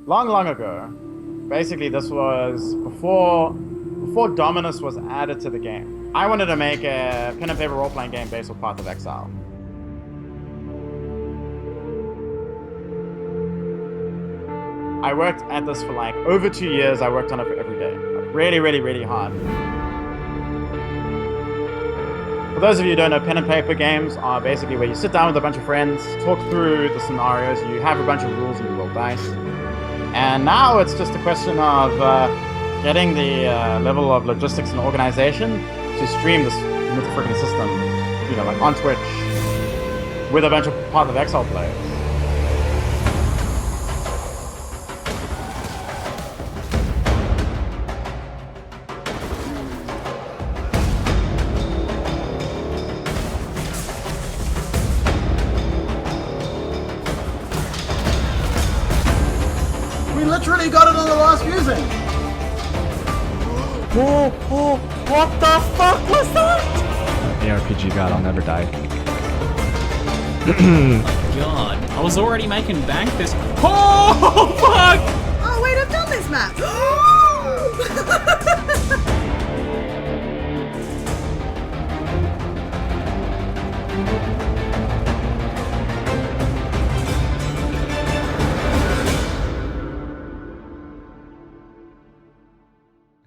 long ago, basically this was before Dominus was added to the game. I wanted to make a pen and paper role-playing game based on Path of Exile. I worked at this for like over 2 years. I worked on it for every day. Like really hard. For those of you who don't know, pen and paper games are basically where you sit down with a bunch of friends, talk through the scenarios, you have a bunch of rules and you roll dice. And now it's just a question of getting the level of logistics and organization to stream this freaking system, you know, like on Twitch with a bunch of Path of Exile players. We literally got it on the last fusing! Oh, what the fuck was that? The RPG god, I'll never die. Oh god, I was already making bank this. Oh fuck! Oh wait, I've done this map!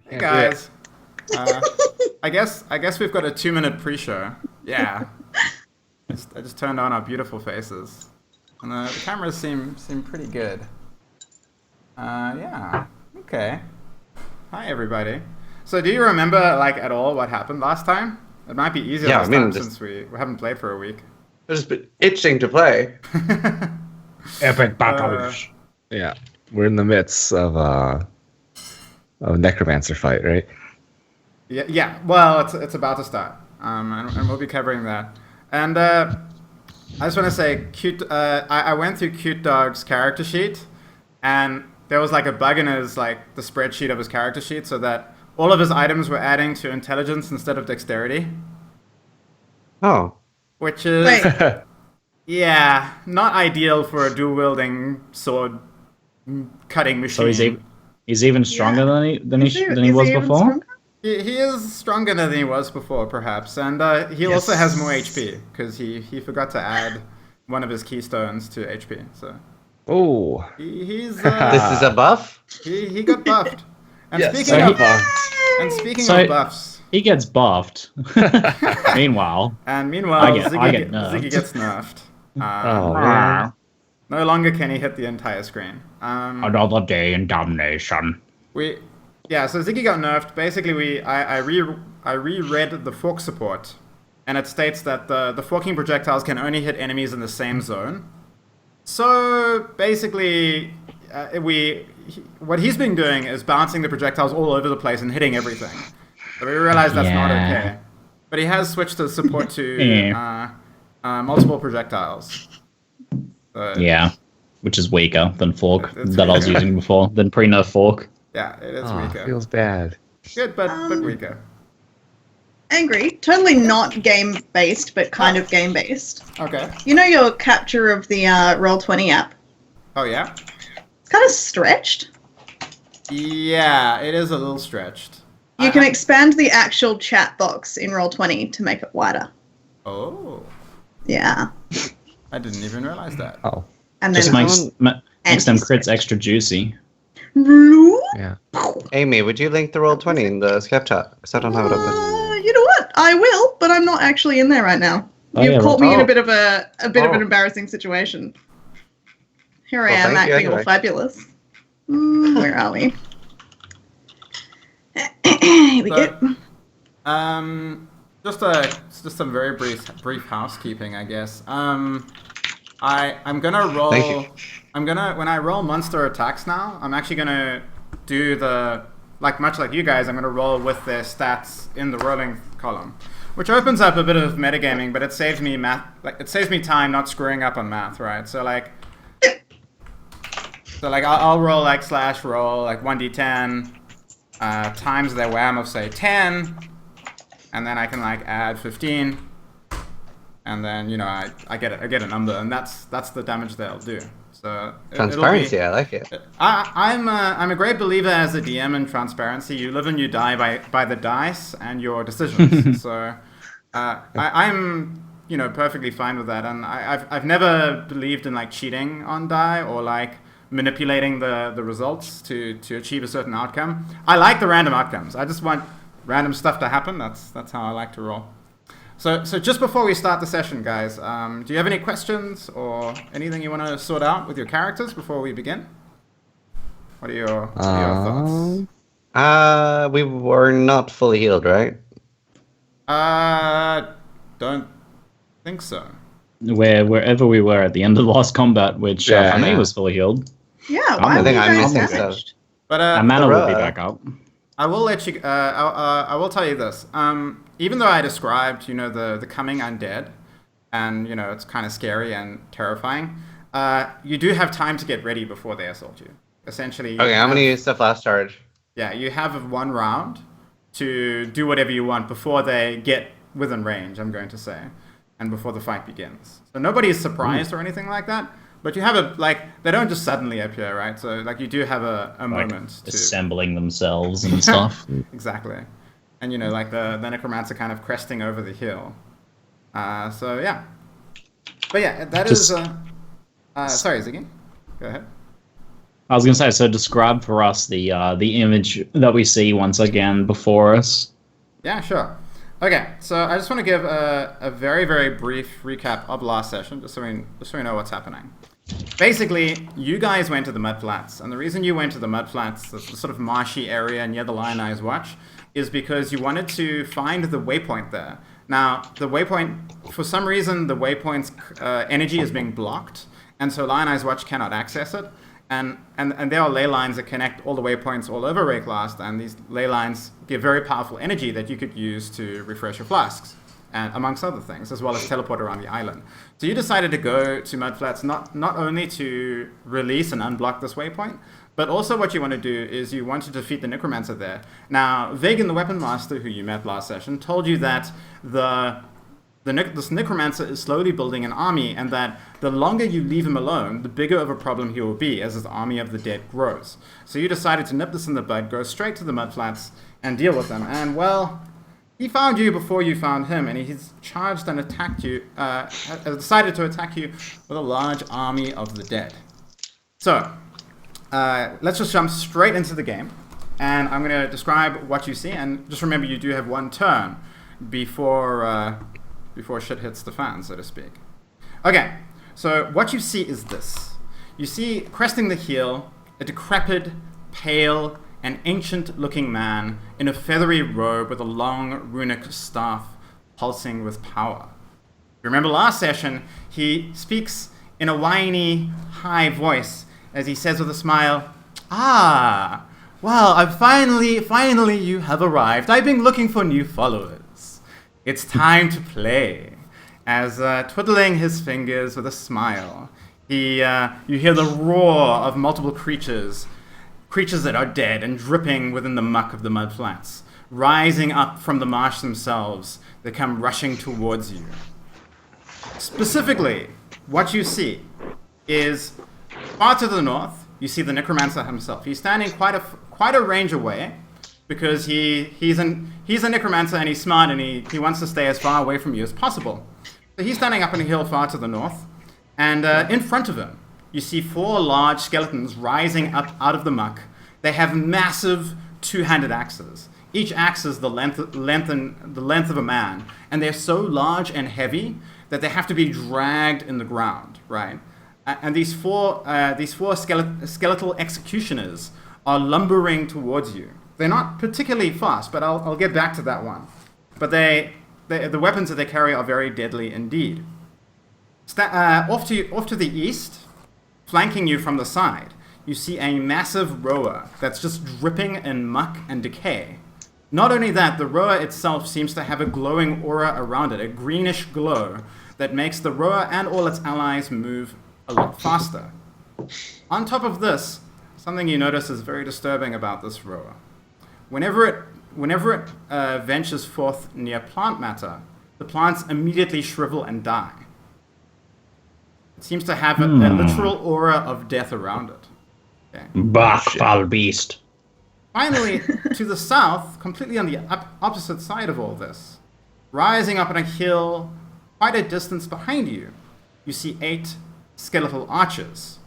Hey guys. I guess we've got a 2-minute pre-show. Yeah. I just turned on our beautiful faces. And the cameras seem pretty good. Yeah. Okay. Hi everybody. So do you remember like at all what happened last time? It might be easier last time since we haven't played for a week. It's been itching to play. Epic battles. Yeah. We're in the midst of a Necromancer fight, right? Yeah. Well, it's about to start, and we'll be covering that. And I just want to say, I went through Cute Dog's character sheet, and there was like a bug in his the spreadsheet of his character sheet, so that all of his items were adding to intelligence instead of dexterity. Oh. Which is yeah, not ideal for a dual-wielding sword cutting machine. So he's even stronger than he was before? He is stronger than he was before, perhaps, and he also has more HP because he forgot to add one of his keystones to HP. So he's this is a buff. He got buffed. And Yes. speaking of buffs, he gets buffed. Meanwhile, Ziggy gets nerfed. No longer can he hit the entire screen. Another day in damnation. So Ziggy got nerfed. Basically, I reread the fork support, and it states that the forking projectiles can only hit enemies in the same zone. So basically, what he's been doing is bouncing the projectiles all over the place and hitting everything. So we realized that's not okay. But he has switched his support to multiple projectiles. Yeah, which is weaker than fork that I was using before, than pre-nerf fork. Yeah, it is weaker. Feels bad. Good, but weaker. Angry, totally not game-based, but kind of game-based. Okay. You know your capture of the Roll20 app? Oh, yeah? It's kind of stretched. Yeah, it is a little stretched. You can expand the actual chat box in Roll20 to make it wider. Oh. Yeah. I didn't even realize that. Oh. And Just then makes them crits extra juicy. Yeah. Amie, would you link the Roll20 in the Skype chat? Because I don't have it open. You know what? I will, but I'm not actually in there right now. You've caught me in a bit of an embarrassing situation. Here I am acting all fabulous. Where are we? Here we go. Just some very brief housekeeping, I guess. I'm gonna roll. Thank you. When I roll monster attacks now, I'm actually gonna do much like you guys, I'm gonna roll with their stats in the rolling column, which opens up a bit of metagaming, but it saves me time not screwing up on math, right? So I'll roll / roll 1d10 times their wham of say 10, and then I can add 15. And then I get a number, and that's the damage they'll do. So transparency, I like it. I'm a great believer as a DM in transparency. You live and you die by the dice and your decisions. So I'm perfectly fine with that. And I've never believed in like cheating on die or like manipulating the results to achieve a certain outcome. I like the random outcomes. I just want random stuff to happen. That's how I like to roll. So just before we start the session, guys, do you have any questions or anything you want to sort out with your characters before we begin? What are your thoughts? We were not fully healed, right? Don't think so. Wherever we were at the end of the last combat, which Amie was fully healed. Yeah, why were you guys damaged? But our mana will be back up. I will let you. I will tell you this. Even though I described, the coming undead, and it's kind of scary and terrifying, you do have time to get ready before they assault you. Essentially. Okay, how many stuff last charge? Yeah, you have 1 round to do whatever you want before they get within range. I'm going to say, and before the fight begins. So nobody is surprised or anything like that. But you have they don't just suddenly appear, right? So you do have a moment to assembling themselves and stuff. Exactly. And the Necromancer kind of cresting over the hill. So yeah. But yeah, that is sorry, Ziggy. Go ahead. I was gonna say, so describe for us the image that we see once again before us. Yeah, sure. Okay, so I just want to give a very, very brief recap of last session, just so we know what's happening. Basically, you guys went to the Mudflats, and the reason you went to the Mudflats, the sort of marshy area near the Lion Eyes Watch, is because you wanted to find the waypoint there. Now, the waypoint, for some reason, the waypoint's energy is being blocked, and so Lion Eyes Watch cannot access it. And there are ley lines that connect all the waypoints all over Rayclast, and these ley lines give very powerful energy that you could use to refresh your flasks, and amongst other things, as well as teleport around the island. So you decided to go to Mudflats not only to release and unblock this waypoint, but also what you want to do is you want to defeat the Necromancer there. Now, Vagan, the Weapon Master, who you met last session, told you that this Necromancer is slowly building an army, and that the longer you leave him alone, the bigger of a problem he will be as his army of the dead grows. So you decided to nip this in the bud, go straight to the Mudflats, and deal with them. And, well, he found you before you found him, and he's charged and attacked you, decided to attack you with a large army of the dead. So, let's just jump straight into the game, and I'm going to describe what you see, and just remember you do have 1 turn before shit hits the fan, so to speak. Okay, so what you see is this. You see, cresting the hill, a decrepit, pale, and ancient-looking man in a feathery robe with a long runic staff pulsing with power. Remember last session, he speaks in a whiny, high voice as he says with a smile, "Ah, well, finally you have arrived. I've been looking for new followers. It's time to play." As twiddling his fingers with a smile, you hear the roar of multiple creatures that are dead and dripping within the muck of the Mudflats, rising up from the marsh themselves. They come rushing towards you. Specifically, what you see is far to the north. You see the Necromancer himself. He's standing quite a range away, because he's a Necromancer and he's smart and he wants to stay as far away from you as possible. So he's standing up on a hill far to the north, and in front of him, you see 4 large skeletons rising up out of the muck. They have massive 2-handed axes. Each axe is the length of a man, and they're so large and heavy that they have to be dragged in the ground, right? And these four skeletal executioners are lumbering towards you. They're not particularly fast, but I'll get back to that one. But the weapons that they carry are very deadly indeed. Off to the east, flanking you from the side, you see a massive rower that's just dripping in muck and decay. Not only that, the rower itself seems to have a glowing aura around it, a greenish glow that makes the rower and all its allies move a lot faster. On top of this, something you notice is very disturbing about this rower. Whenever it ventures forth near plant matter, the plants immediately shrivel and die. seems to have a literal aura of death around it. Okay. Bah, foul beast. Finally, to the south, completely on the opposite side of all this, rising up on a hill quite a distance behind you, you see 8 skeletal archers.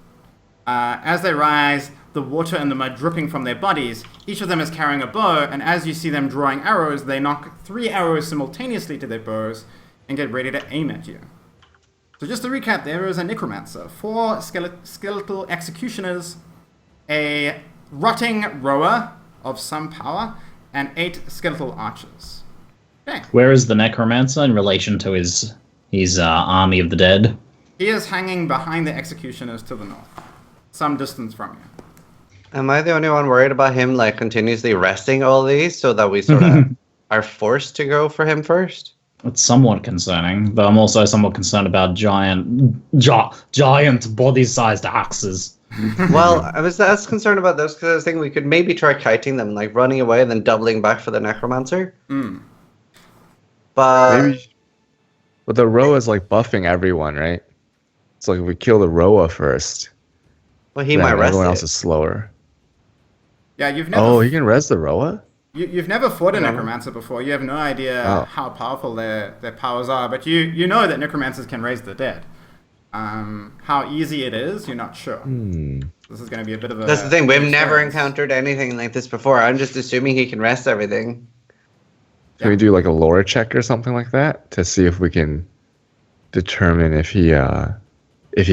As they rise, the water and the mud dripping from their bodies, each of them is carrying a bow, and as you see them drawing arrows, they knock 3 arrows simultaneously to their bows and get ready to aim at you. So just to recap, there is a Necromancer, 4 skeletal executioners, a rotting rower of some power, and 8 skeletal archers. Okay. Where is the Necromancer in relation to his army of the dead? He is hanging behind the executioners to the north, some distance from you. Am I the only one worried about him like continuously resting all these so that we sort of are forced to go for him first? It's somewhat concerning, but I'm also somewhat concerned about giant body-sized axes. Well, I was as concerned about this because I was thinking we could maybe try kiting them, like running away and then doubling back for the Necromancer. But maybe. But the Roa is like buffing everyone, right? So like if we kill the Roa first, well, he might rest everyone it. else is slower. Yeah, you've never. Oh, he can res the Roa? You've never fought a Necromancer before. You have no idea how powerful their powers are, but you know that Necromancers can raise the dead. How easy it is, you're not sure. This is going to be a bit of a... That's the thing, we've never encountered anything like this before. I'm just assuming he can rest everything. Can we do like a lore check or something like that to see if we can determine if he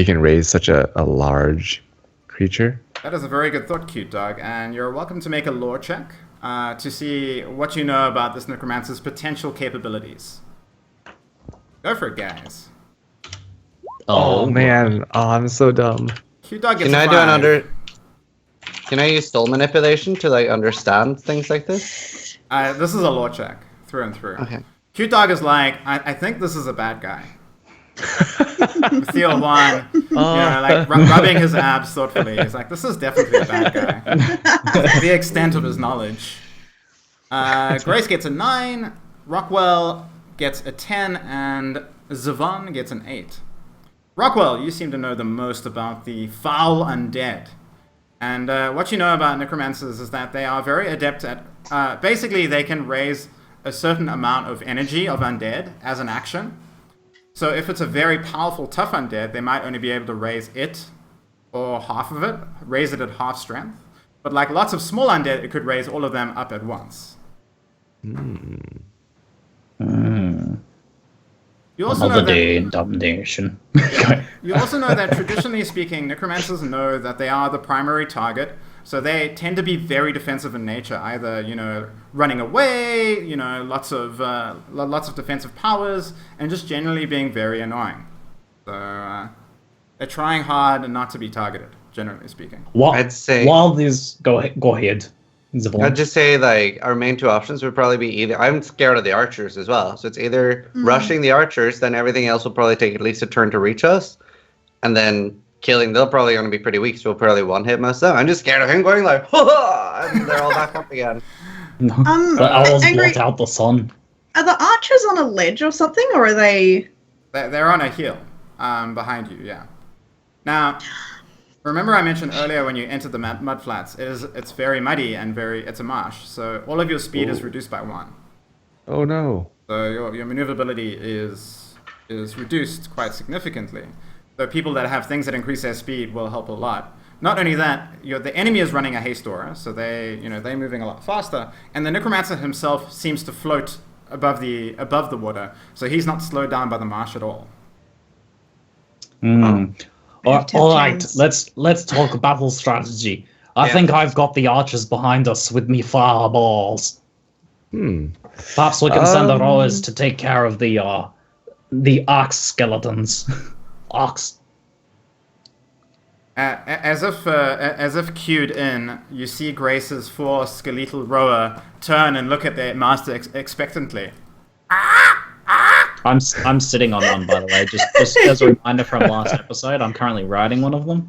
can raise such a large creature? That is a very good thought, Cute Dog, and you're welcome to make a lore check to see what you know about this Necromancer's potential capabilities. Go for it, guys. Oh man, I'm so dumb. Cute Dog gets Can I a do 5. Can I use soul manipulation to like understand things like this? This is a lore check, through and through. Okay. Cute Dog is like, I think this is a bad guy. Theo 1, like rubbing his abs thoughtfully. He's like, this is definitely a bad guy. The extent of his knowledge. Grace gets a 9, Rockwell gets a 10, and Zizaran gets an 8. Rockwell, you seem to know the most about the foul undead. And what you know about Necromancers is that they are very adept at... basically, they can raise a certain amount of energy of undead as an action. So if it's a very powerful, tough undead, they might only be able to raise it, or half of it, raise it at half strength. But like lots of small undead, it could raise all of them up at once. You also know that, domination. you also know that traditionally speaking, Necromancers know that they are the primary target, so they tend to be very defensive in nature, either, running away, lots of defensive powers, and just generally being very annoying. So they're trying hard not to be targeted, generally speaking. I'd say... While these... Go ahead. I'd just say, like, our main 2 options would probably be either... I'm scared of the archers as well, so it's either rushing the archers, then everything else will probably take at least a turn to reach us, and then killing... They'll probably only be pretty weak, so we'll probably one-hit most of them. I'm just scared of him going like, ha! And they're all back up again. The owls blot out the sun. Are the archers on a ledge or something, or are they... They're on a hill behind you, yeah. Now... Remember I mentioned earlier when you enter the mud flats, it's very muddy and it's a marsh, so all of your speed is reduced by 1. Oh no. So your maneuverability is reduced quite significantly. So people that have things that increase their speed will help a lot. Not only that, the enemy is running a haste aura, so they're moving a lot faster, and the Necromancer himself seems to float above the water, so he's not slowed down by the marsh at all. All right, let's talk battle strategy. I think I've got the archers behind us with me fireballs. Perhaps we can send the rowers to take care of the ox skeletons. Ox. As if cued in, you see Grace's 4 skeletal rower turn and look at their master expectantly. I'm sitting on one, by the way, just as a reminder from last episode. I'm currently riding one of them.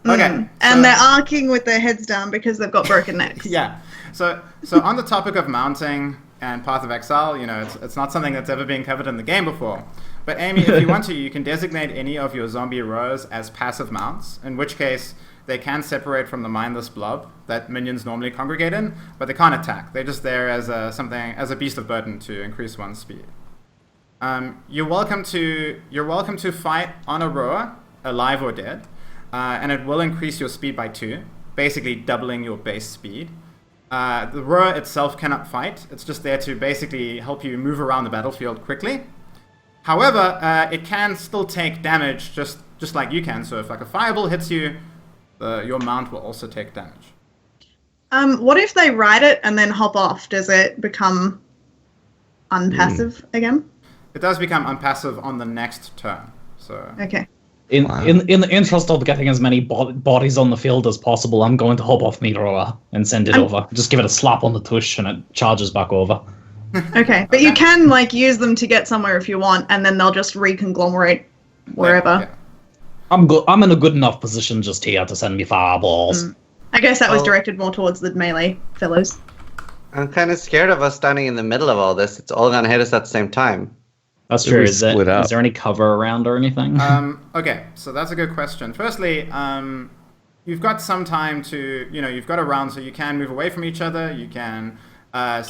Okay. And they're arcing with their heads down because they've got broken necks. Yeah. So on the topic of mounting and Path of Exile, it's not something that's ever been covered in the game before. But Amie, if you want to, you can designate any of your zombie rows as passive mounts, in which case they can separate from the mindless blob that minions normally congregate in, but they can't attack. They're just there as a beast of burden to increase one's speed. You're welcome to fight on a rower, alive or dead, and it will increase your speed by 2, basically doubling your base speed. The rower itself cannot fight. It's just there to basically help you move around the battlefield quickly. However, it can still take damage just like you can. So if like a fireball hits you, your mount will also take damage. What if they ride it and then hop off? Does it become unpassive again? It does become unpassive on the next turn. So okay. In the interest of getting as many bodies on the field as possible, I'm going to hop off Meteora and send it over. Just give it a slap on the tush and it charges back over. Okay, but you can like use them to get somewhere if you want, and then they'll just reconglomerate wherever. Yeah. I'm in a good enough position just here to send me fireballs. I guess that was directed more towards the melee fellows. I'm kind of scared of us standing in the middle of all this. It's all going to hit us at the same time. That's true. Is there any cover around or anything? Okay, so that's a good question. Firstly, you've got some time to, you've got a round, so you can move away from each other. You can,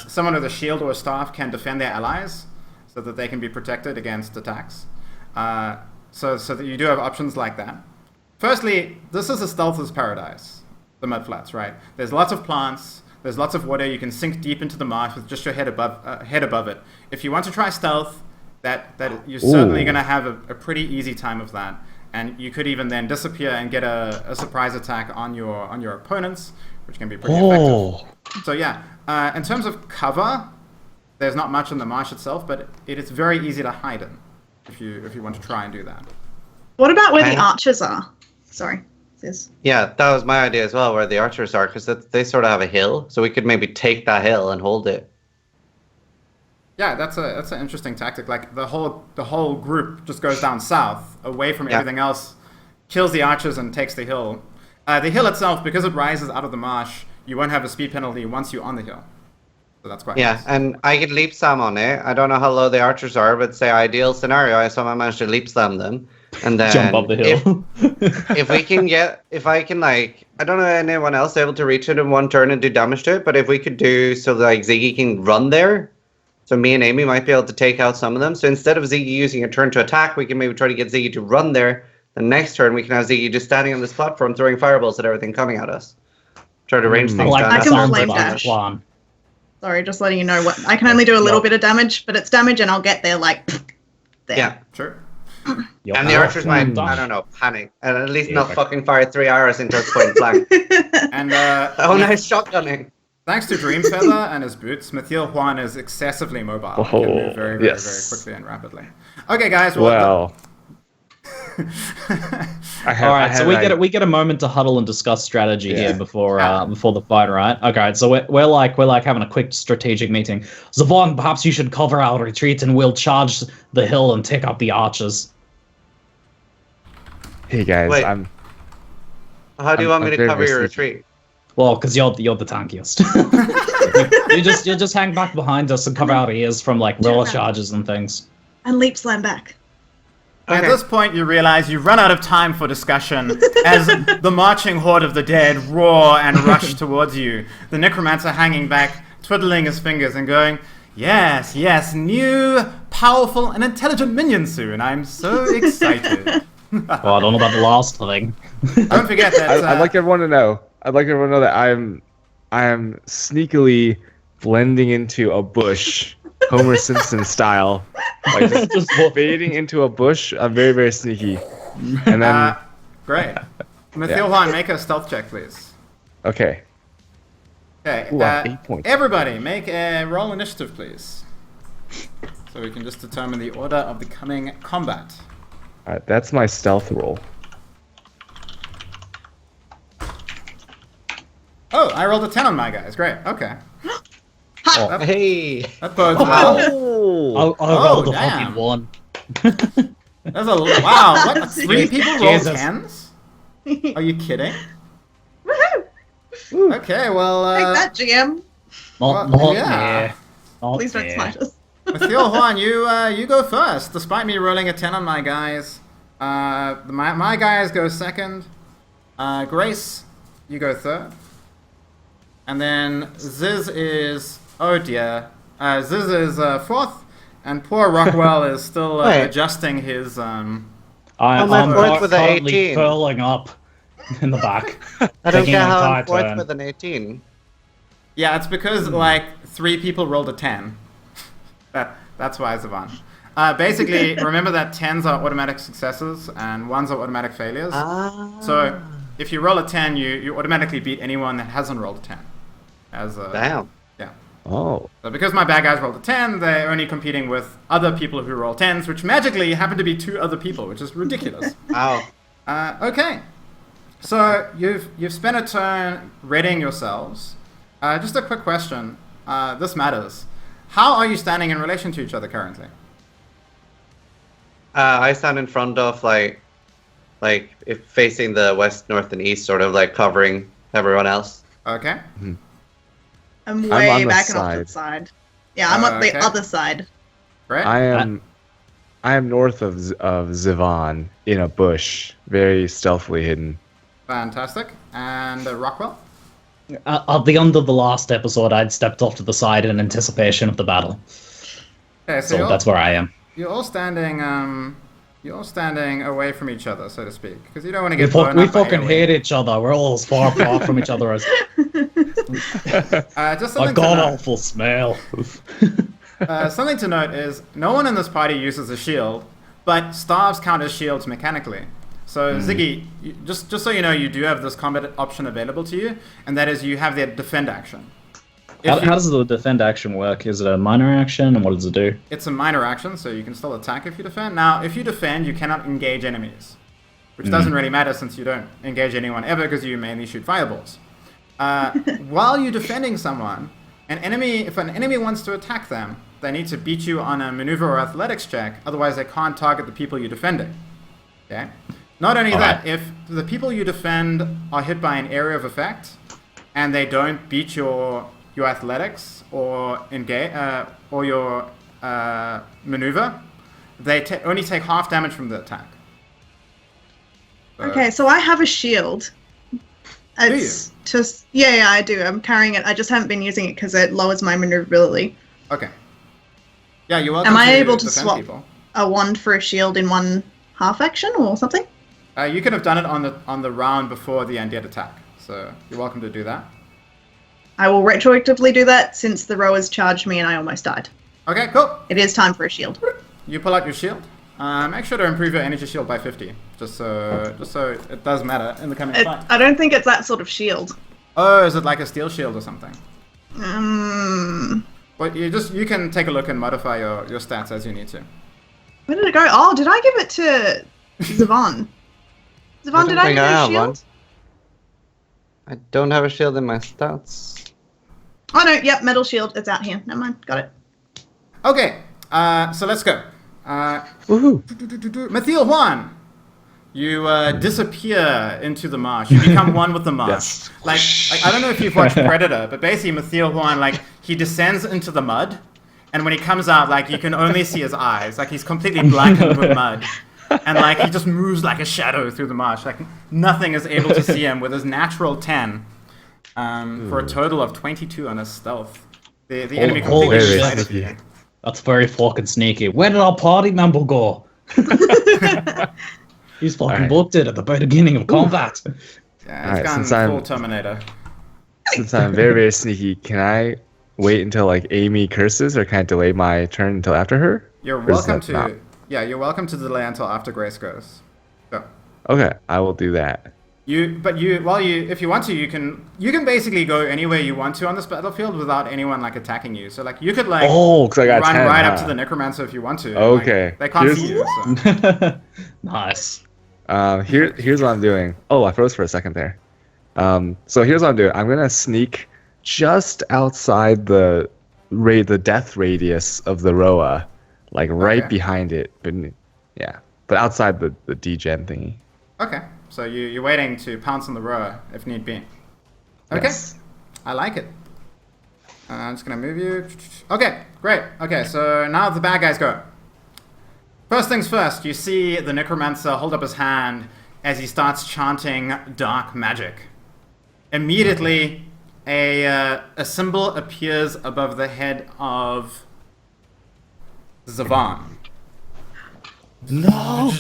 someone with a shield or a staff can defend their allies so that they can be protected against attacks. So that you do have options like that. Firstly, this is a stealth's paradise, the mudflats, right? There's lots of plants. There's lots of water. You can sink deep into the marsh with just your head above it. If you want to try stealth, that you're certainly going to have a pretty easy time of that, and you could even then disappear and get a surprise attack on your opponents, which can be pretty effective. So yeah, in terms of cover, there's not much in the marsh itself, but it is very easy to hide in if you want to try and do that. What about where the archers are? Sorry, sis. Yeah, that was my idea as well, where the archers are, because they sort of have a hill, so we could maybe take that hill and hold it. Yeah, that's an interesting tactic. Like the whole group just goes down south, away from everything else, kills the archers and takes the hill. The hill itself, because it rises out of the marsh, you won't have a speed penalty once you're on the hill. So that's quite nice. And I could leap slam on it. I don't know how low the archers are, but say ideal scenario, I somehow managed to leap slam them. And then jump up the hill. if I can I don't know anyone else able to reach it in one turn and do damage to it, but if we could do so like Ziggy can run there. So me and Amie might be able to take out some of them. So instead of Ziggy using a turn to attack, we can maybe try to get Ziggy to run there. The next turn, we can have Ziggy just standing on this platform, throwing fireballs at everything coming at us. Try to range things down. I can flame dash. Sorry, just letting you know what I can only do a little bit of damage, but it's damage, and I'll get there like there. Yeah, sure. And the archers might, I don't know, panic, and at least not fucking fire 3 arrows into a point blank. And nice shotgunning. Thanks to Dreamfeather and his boots, Mathiel Juan is excessively mobile. He can move very, very, very quickly and rapidly. Okay, guys. Well. All right, so we get a moment to huddle and discuss strategy here before the fight, right? Okay, so we're like having a quick strategic meeting. Zavon, perhaps you should cover our retreat, and we'll charge the hill and take out the archers. Hey guys, wait. How do you want me to cover your retreat? Well, because you're the tankiest. you just hang back behind us and cover our ears from like roller charges and things. And leap slam back. Okay. At this point, you realize you've run out of time for discussion as the marching horde of the dead roar and rush towards you. The Necromancer hanging back, twiddling his fingers and going, yes, new, powerful, and intelligent minions soon. I'm so excited. Well, I don't know about the last thing. Don't forget that... I'd like everyone to know that I am sneakily blending into a bush, Homer Simpson style, like just fading into a bush. I'm very, very sneaky. And then great. Mathiel Juan, make a stealth check, please. Okay. Okay. Ooh, 8 points. Everybody, make a roll initiative, please, so we can just determine the order of the coming combat. All right, that's my stealth roll. Oh, I rolled a 10 on my guys. Great. Okay. Oh, hey. That bodes well. I rolled a fucking 1. That's wow. What? 3 people rolled Jesus. 10s? Are you kidding? Woohoo! Okay, well. Take that, GM. Not yeah. Please don't smite us. Mathiel Juan, you go first. Despite me rolling a 10 on my guys, my guys go second. Grace, you go third. And then Ziz is, oh dear, Ziz is fourth, and poor Rockwell is still adjusting his. I'm fourth with an currently 18. curling up in the back. I don't taking get an how entire I'm fourth turn. with an 18. Yeah, it's because like 3 people rolled a 10. That's why, Zivan. Basically, remember that 10s are automatic successes and 1s are automatic failures. So if you roll a 10, you automatically beat anyone that hasn't rolled a 10. Damn. Yeah. Oh. So because my bad guys rolled a 10, they're only competing with other people who roll 10s, which magically happen to be 2 other people, which is ridiculous. Wow. Okay. So you've spent a turn readying yourselves. Just a quick question. This matters. How are you standing in relation to each other currently? I stand in front of like if facing the west, north, and east, sort of like covering everyone else. Okay. Mm-hmm. I'm way on the back and off to the side. Yeah, I'm on the Okay. other side. Right. I am north of Zivan in a bush, very stealthily hidden. Fantastic. And Rockwell? At the end of the last episode, I'd stepped off to the side in anticipation of the battle. Okay, So you're, that's where I am. you're all standing away from each other, so to speak, because you don't want to get blown We up by fucking AoE. hate each other. We're all as far apart from each other as Just a something to god note. awful smell. Something to note is no one in this party uses a shield, but staves count as shields mechanically. So Ziggy, just so you know, you do have this combat option available to you, and that is you have the defend action. How does the defend action work? Is it a minor action, and what does it do? It's a minor action, so you can still attack if you defend. Now, if you defend, you cannot engage enemies, which doesn't really matter since you don't engage anyone ever because you mainly shoot fireballs. While you're defending someone, if an enemy wants to attack them, they need to beat you on a maneuver or athletics check, otherwise they can't target the people you're defending. Okay? Not only that, if the people you defend are hit by an area of effect, and they don't beat your athletics or engage or your maneuver, they only take half damage from the attack. Okay, so I have a shield. It's just yeah, I do. I'm carrying it. I just haven't been using it because it lowers my maneuverability. Okay. Yeah, you're welcome. Am I able to defend swap people. a wand for a shield in one half action or something? You could have done it on the round before the undead attack, so you're welcome to do that. I will retroactively do that since the rowers charged me and I almost died. Okay, cool. It is time for a shield. You pull out your shield. Make sure to improve your energy shield by 50, just so it does matter in the coming fight. I don't think it's that sort of shield. Oh, is it like a steel shield or something? Um, But you can take a look and modify your stats as you need to. where did it go? Oh, did I give it to Zivan? Zivan, did I give you a shield? I don't have a shield in my stats. Oh no, yep, metal shield. It's out here. Never mind. Got it. Okay, so let's go. Woohoo! Mathiel Juan, you disappear into the marsh. You become one with the marsh. Yes. Like I don't know if you've watched Predator, but basically Mathiel Juan, like he descends into the mud, and when he comes out, like you can only see his eyes. Like he's completely blackened with mud. And like he just moves like a shadow through the marsh. Like nothing is able to see him with his natural 10, for a total of 22 on his stealth. The enemy holy completely shit. decided you. That's very fucking sneaky. Where did our party member go? He's fucking booked it at the very beginning of combat. Yeah, Alright, it's since gone I'm- full Terminator. Since I'm very, very sneaky, can I wait until like Amie curses, or can I delay my turn until after her? You're Or is welcome that to. not- Yeah, you're welcome to delay until after Grace goes. Go. Okay, I will do that. If you want to, you can basically go anywhere you want to on this battlefield without anyone like attacking you. So like you could like Oh, because I got run 10, right up huh? to the Necromancer if you want to. Okay. Like, they can't Here's- see you. So. Nice. Here's what I'm doing. Oh, I froze for a second there. So here's what I'm doing. I'm gonna sneak just outside the death radius of the Roa, like right Okay. behind it. But outside the degen thingy. Okay, so you're waiting to pounce on the rower if need be. Okay, Yes. I like it. I'm just gonna move you. Okay, great. Okay, so now the bad guys go. First things first, you see the Necromancer hold up his hand as he starts chanting dark magic. Immediately, a symbol appears above the head of Zizaran. No.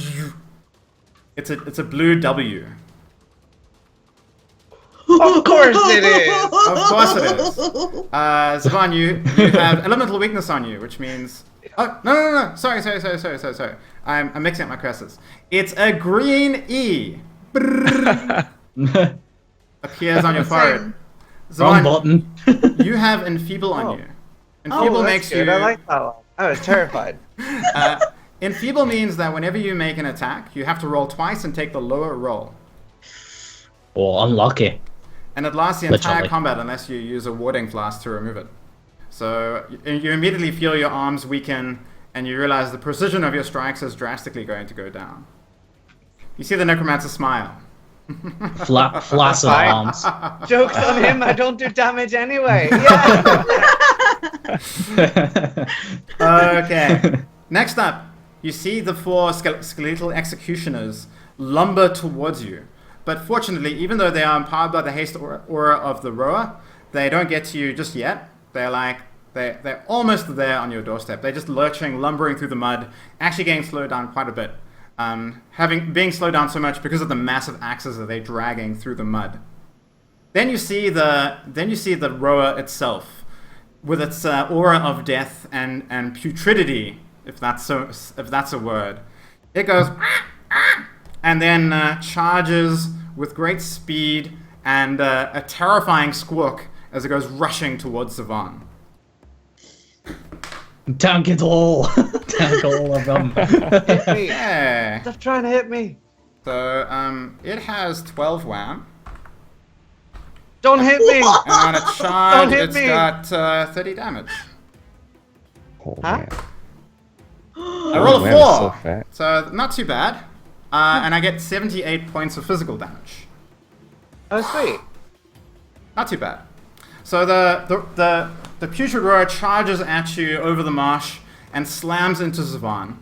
It's a blue W. Of course it is. Of course it is. Zizaran, you have elemental weakness on you, which means. Oh no! Sorry. I'm mixing up my curses. It's a green E. Appears on your forehead. Wrong button. You have enfeeble on you. Enfeeble makes good. you. I like that one. I was terrified. Enfeeble means that whenever you make an attack, you have to roll twice and take the lower roll. Oh, unlucky. And it lasts the entire Literally. combat unless you use a warding flask to remove it. So you immediately feel your arms weaken, and you realize the precision of your strikes is drastically going to go down. You see the Necromancer smile. Flaccid arms. Joke's on him. I don't do damage anyway. Yeah. Okay. Next up, you see the 4 skeletal executioners lumber towards you. But fortunately, even though they are empowered by the haste aura of the rower, they don't get to you just yet. They're almost there on your doorstep. They're just lurching, lumbering through the mud, actually getting slowed down quite a bit. Being slowed down so much because of the massive axes that they're dragging through the mud. Then you see the rower itself, with its aura of death and putridity, if that's a word. It goes and then charges with great speed and a terrifying squawk as it goes rushing towards Zizaran. Tank it all. Tank all of them. Hit me. Yeah. Stop trying to hit me. So it has 12 wham. Don't hit me. And on a charge, Don't hit it's me. got 30 damage. Oh, Huh? man. I roll a man, 4. it's so fat. So not too bad. And I get 78 points of physical damage. Oh, sweet. Not too bad. So the putrid roar charges at you over the marsh and slams into Zizaran.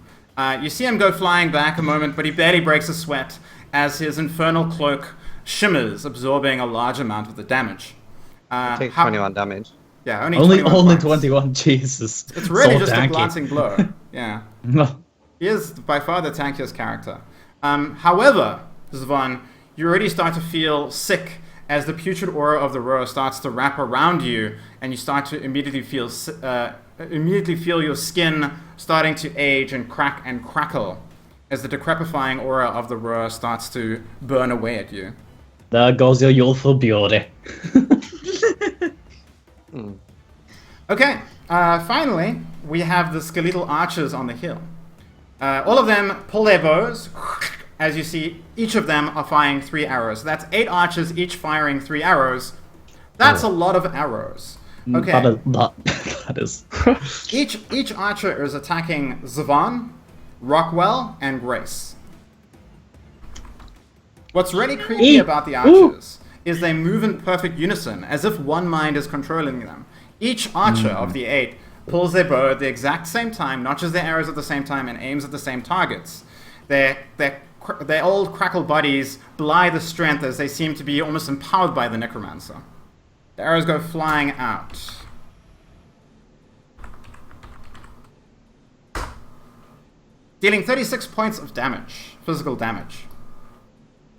You see him go flying back a moment, but he barely breaks a sweat as his infernal cloak shimmers, absorbing a large amount of the damage. Take 21 damage. Yeah, only Only 21 points. 21. Jesus. It's really So just tanky. a glancing blow. Yeah. He is by far the tankiest character. However, Zizaran, you already start to feel sick as the putrid aura of the roar starts to wrap around you, and you start to immediately feel your skin starting to age and crack and crackle as the decrepifying aura of the roar starts to burn away at you. There goes your youthful beauty. Okay, finally, we have the skeletal archers on the hill. All of them pull their bows. As you see, each of them are firing 3 arrows. So that's 8 archers, each firing 3 arrows. That's a lot of arrows. Okay. That is. Each archer is attacking Zizaran, Rockwell, and Grace. What's really creepy about the archers is they move in perfect unison, as if one mind is controlling them. Each archer of the 8 pulls their bow at the exact same time, notches their arrows at the same time, and aims at the same targets. Their old crackled bodies belie the strength as they seem to be almost empowered by the Necromancer. The arrows go flying out. Dealing 36 points of damage, physical damage.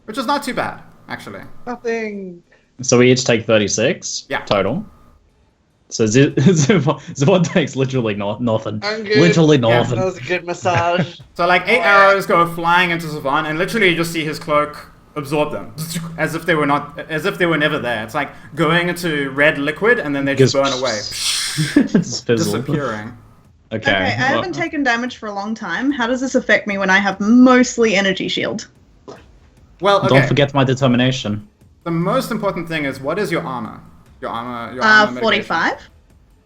Which is not too bad, actually. Nothing. So we each take 36 Yeah. total. So Zizaran takes literally nothing. I'm good. Literally Yeah, nothing. that was a good massage. So like 8 arrows go flying into Zizaran, and literally you just see his cloak absorb them, as if they were never there. It's like going into red liquid, and then they just burn away, It's fizzled. disappearing. Okay. Okay, I haven't taken damage for a long time. How does this affect me when I have mostly energy shield? Well, okay. Don't forget my determination. The most important thing is, what is your armor? Your armor mitigation. 45.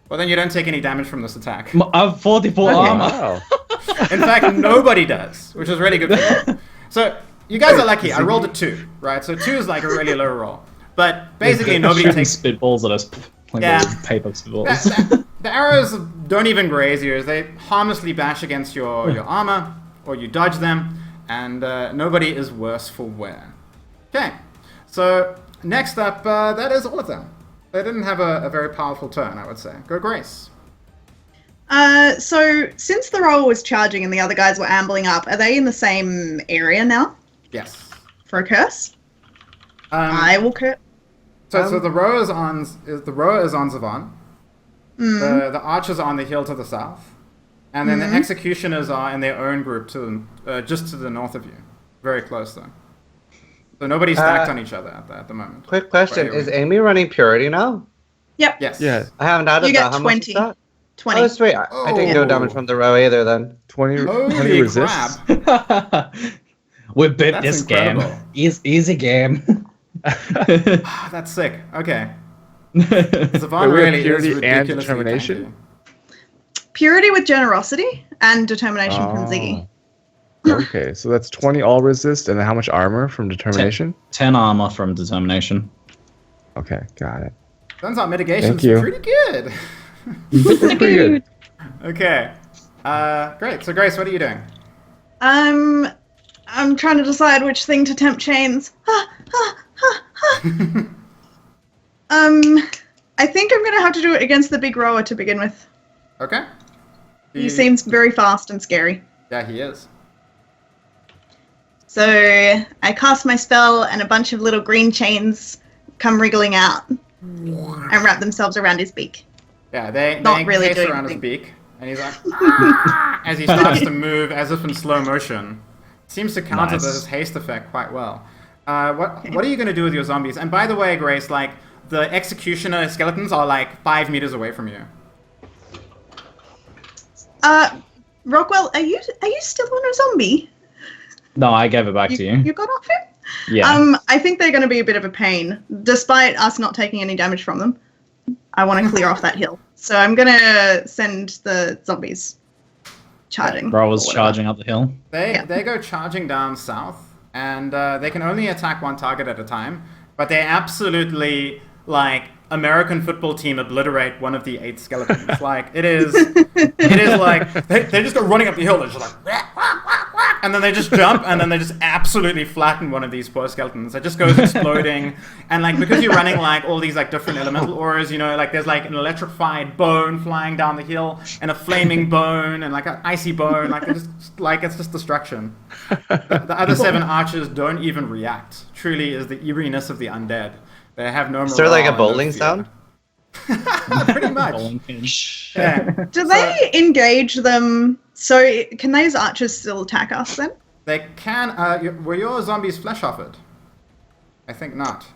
Well, then you don't take any damage from this attack. I have 44 Okay. armor. Wow. In fact, nobody does, which is really good for you. So you guys are lucky. I rolled a 2, right? So 2 is like a really low roll. But basically, nobody Shooting takes spitballs at us. Like Yeah. those paper balls. The arrows don't even graze you. They harmlessly bash against your armor, or you dodge them, and nobody is worse for wear. Okay, so next up, that is all of them. They didn't have a very powerful turn, I would say. Go Grace. So since the roller was charging and the other guys were ambling up, are they in the same area now Yes. for a curse? I will curse. So the row is on Zizaran. The archers are on the hill to the south, and then the executioners are in their own group just to the north of you, very close though. So nobody's stacked on each other at the moment. Quick question: is Amie running purity now? Yep. Yes. Yeah. I haven't added You that. get How much 20. is that? 20. Oh, sweet. I didn't go damage from the row either then. 20 Holy resists. crap! We beat That's this incredible. game. Easy game. That's sick. Okay. Zizaran Wait, we have really is purity and ridiculously determination? tanky. Purity with generosity and determination from Ziggy. Okay, so that's 20 all resist, and then how much armor from determination? 10 armor from determination. Okay, got it. Turns out mitigation's Thank you. pretty good. Pretty good. Okay. Great. So Grace, what are you doing? I'm trying to decide which thing to tempt chains. I think I'm gonna have to do it against the big rower to begin with. Okay. He seems very fast and scary. Yeah, he is. So I cast my spell, and a bunch of little green chains come wriggling out and wrap themselves around his beak. Yeah, they Not really encase doing around his anything. beak, and he's like, "Ah!" as he starts to move as if in slow motion. Seems to counter Nice. this haste effect quite well. What are you going to do with your zombies? And by the way, Grace, like, the executioner skeletons are like 5 meters away from you. Rockwell, are you still on a zombie? No, I gave it back to you. You got off him? Yeah. I think they're going to be a bit of a pain, despite us not taking any damage from them. I want to clear off that hill, so I'm going to send the zombies charging. Bro was or whatever. charging up the hill. They go charging down south, and they can only attack one target at a time, but they absolutely, like, American football team obliterate one of the 8 skeletons. Like, it is like, they just go running up the hill, they're just like, "Whack, whack, whack, whack," and then they just jump, and then they just absolutely flatten one of these poor skeletons. It just goes exploding, and like, because you're running like all these like different elemental auras, you know, like there's like an electrified bone flying down the hill, and a flaming bone, and like an icy bone, like it's just destruction. The other 7 archers don't even react. Truly is the eeriness of the undead. They have no morale. Is there like a and no bowling fear. sound? Pretty much. Yeah. Do they engage them? So can these archers still attack us then? They can. Were your zombies flesh offered? I think not.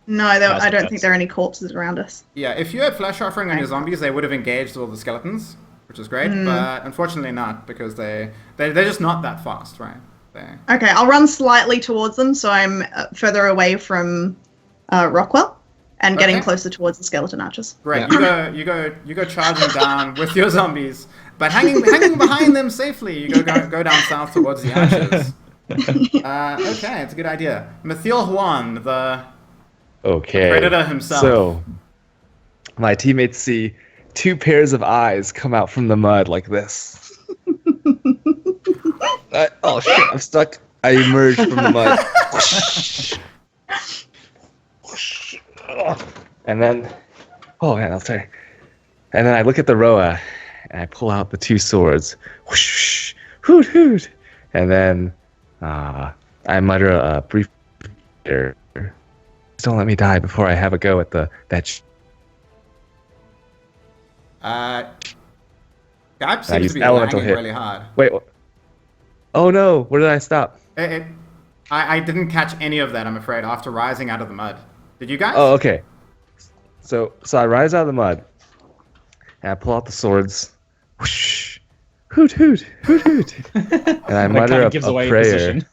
No, That's I don't okay. think there are any corpses around us. Yeah, if you had flesh offering on your zombies, they would have engaged all the skeletons, which is great. But unfortunately not, because they're just not that fast, right? Okay, I'll run slightly towards them, so I'm further away from Rockwell and getting Okay. closer towards the skeleton archers. Great. Yeah. You go charging down with your zombies, but hanging behind them safely. You go down south towards the archers. Okay, it's a good idea. Mathiel Huan, the Okay. predator himself. So, my teammates see 2 pairs of eyes come out from the mud like this. Oh shit, I'm stuck. I emerged from the mud. And then, oh man, I'll tell you. And then I look at the Roa, and I pull out the 2 swords. Whoosh, hoot, hoot. And then I mutter a brief prayer. Just don't let me die before I have a go at that. Guy seems use to be elemental lagging hit. really hard. Wait. Oh no! Where did I stop? I didn't catch any of that, I'm afraid, after rising out of the mud. Did you guys? Oh, okay. So I rise out of the mud, and I pull out the swords. Whoosh, hoot, hoot, hoot, hoot. And I That mutter kinda a gives away your prayer. position.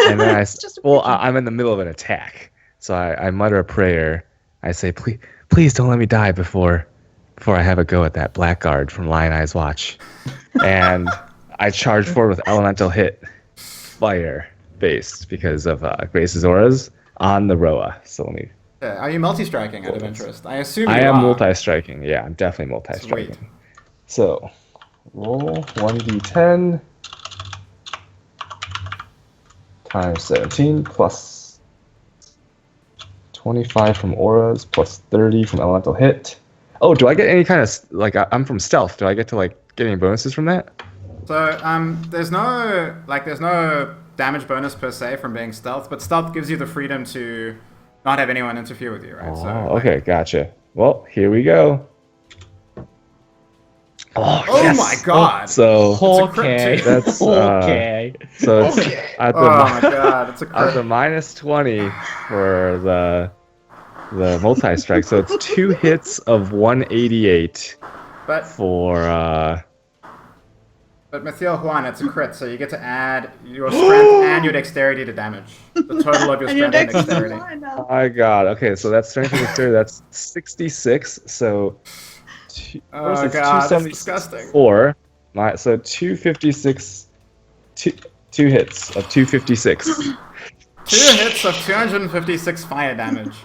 And then just a I'm in the middle of an attack, so I mutter a prayer. I say, please don't let me die before I have a go at that blackguard from Lion Eye's Watch. And I charge forward with elemental hit, fire based, because of Grace's auras on the Roa. So let me Are you multi-striking out of interest? I assume I you am are. multi-striking. Yeah, I'm definitely multi-striking. Sweet. So, roll 1d10 times 17 plus 25 from auras plus 30 from elemental hit. Oh, do I get any kind of like I'm from stealth? Do I get to like get any bonuses from that? So there's no damage bonus per se from being stealth, but stealth gives you the freedom to not have anyone interfere with you, right? Oh, So, okay, gotcha. Well, here we go. Oh, yes. my god! So Okay. that's Okay. so it's at the Oh my god, it's a at the crit. minus 20 for the multi-strike. So it's 2 hits of 188 But for Mathiel Juan, it's a crit, so you get to add your strength and your dexterity to damage. The total of your And your strength and dex is dexterity. fine now. my god. Okay, so that's strength and dexterity. That's 66. So Oh versus god, that's disgusting. 274. So 256. Two hits of 256. 2 hits of 256 fire damage.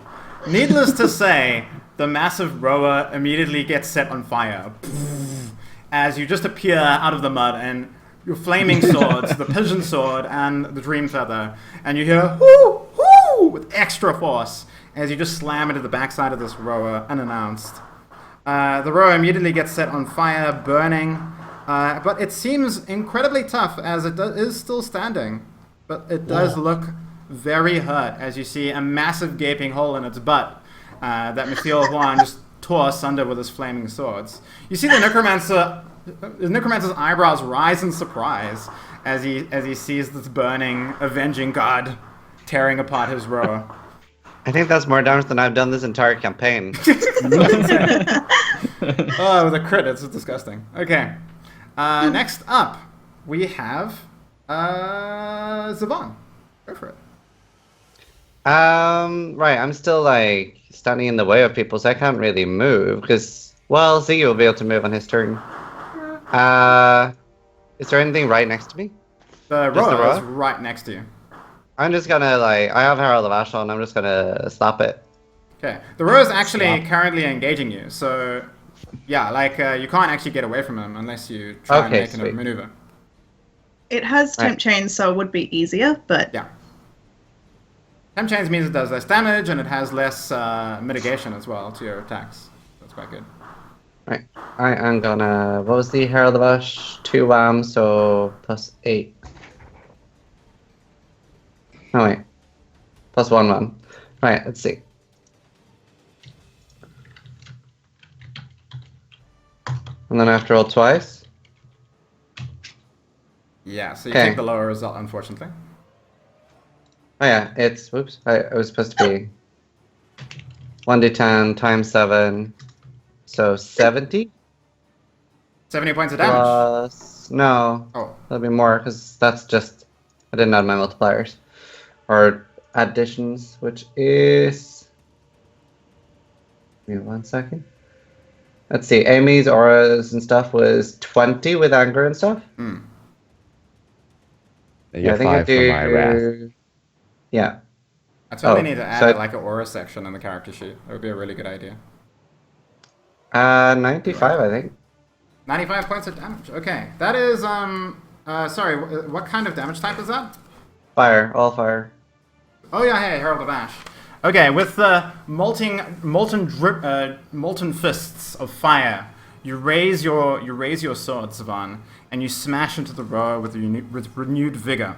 Needless to say, the massive rower immediately gets set on fire. As you just appear out of the mud and your flaming swords, the pigeon sword and the dream feather, and you hear whoo, whoo, with extra force as you just slam into the backside of this rower unannounced. The rower immediately gets set on fire, burning, but it seems incredibly tough as it is still standing. But it does look very hurt as you see a massive gaping hole in its butt that Mathiel Juan just tore asunder with his flaming swords. You see the Necromancer's eyebrows rise in surprise as he sees this burning, avenging god tearing apart his rower. I think that's more damage than I've done this entire campaign. Oh, the crit, it's disgusting. Okay. Next up, we have Zizaran. Go for it. Right, I'm still like standing in the way of people, so I can't really move because, well, Ziggy will be able to move on his turn. Is there anything right next to me? The Just the rower is rower? right next to you. I'm just gonna I have Herald of Ash on. I'm just gonna stop it. Okay. The rower is actually currently engaging you, so yeah, you can't actually get away from him unless you try and make a sweet. maneuver. It has temp chains, so it would be easier, but Yeah. Temp chains means it does less damage and it has less mitigation as well to your attacks. That's quite good. Right, I am gonna. What was the Herald of Ash? 2 wham, so plus 8. Oh wait, plus 1 wham. Right, let's see. And then I have to roll twice. Yeah, so you Okay. take the lower result, unfortunately. Oh yeah, it's, whoops, it was supposed to be 1d10 times 7, so 70 70 points of damage. plus, no, Oh, that'll be more, because that's just, I didn't add my multipliers, or additions, which is, give me 1 second. Let's see, Amy's auras and stuff was 20 with anger and stuff. You Yeah, I get think 5 from my wrath. Yeah. I totally Oh, need to add so- like an aura section in the character sheet. That would be a really good idea. 95, I think. 95 points of damage. Okay, that is sorry, what kind of damage type is that? Fire, all fire. Oh yeah, hey, Herald of Ash. Okay, with the molten fists of fire, you raise your sword, Zizaran, and you smash into the rower with renewed vigor.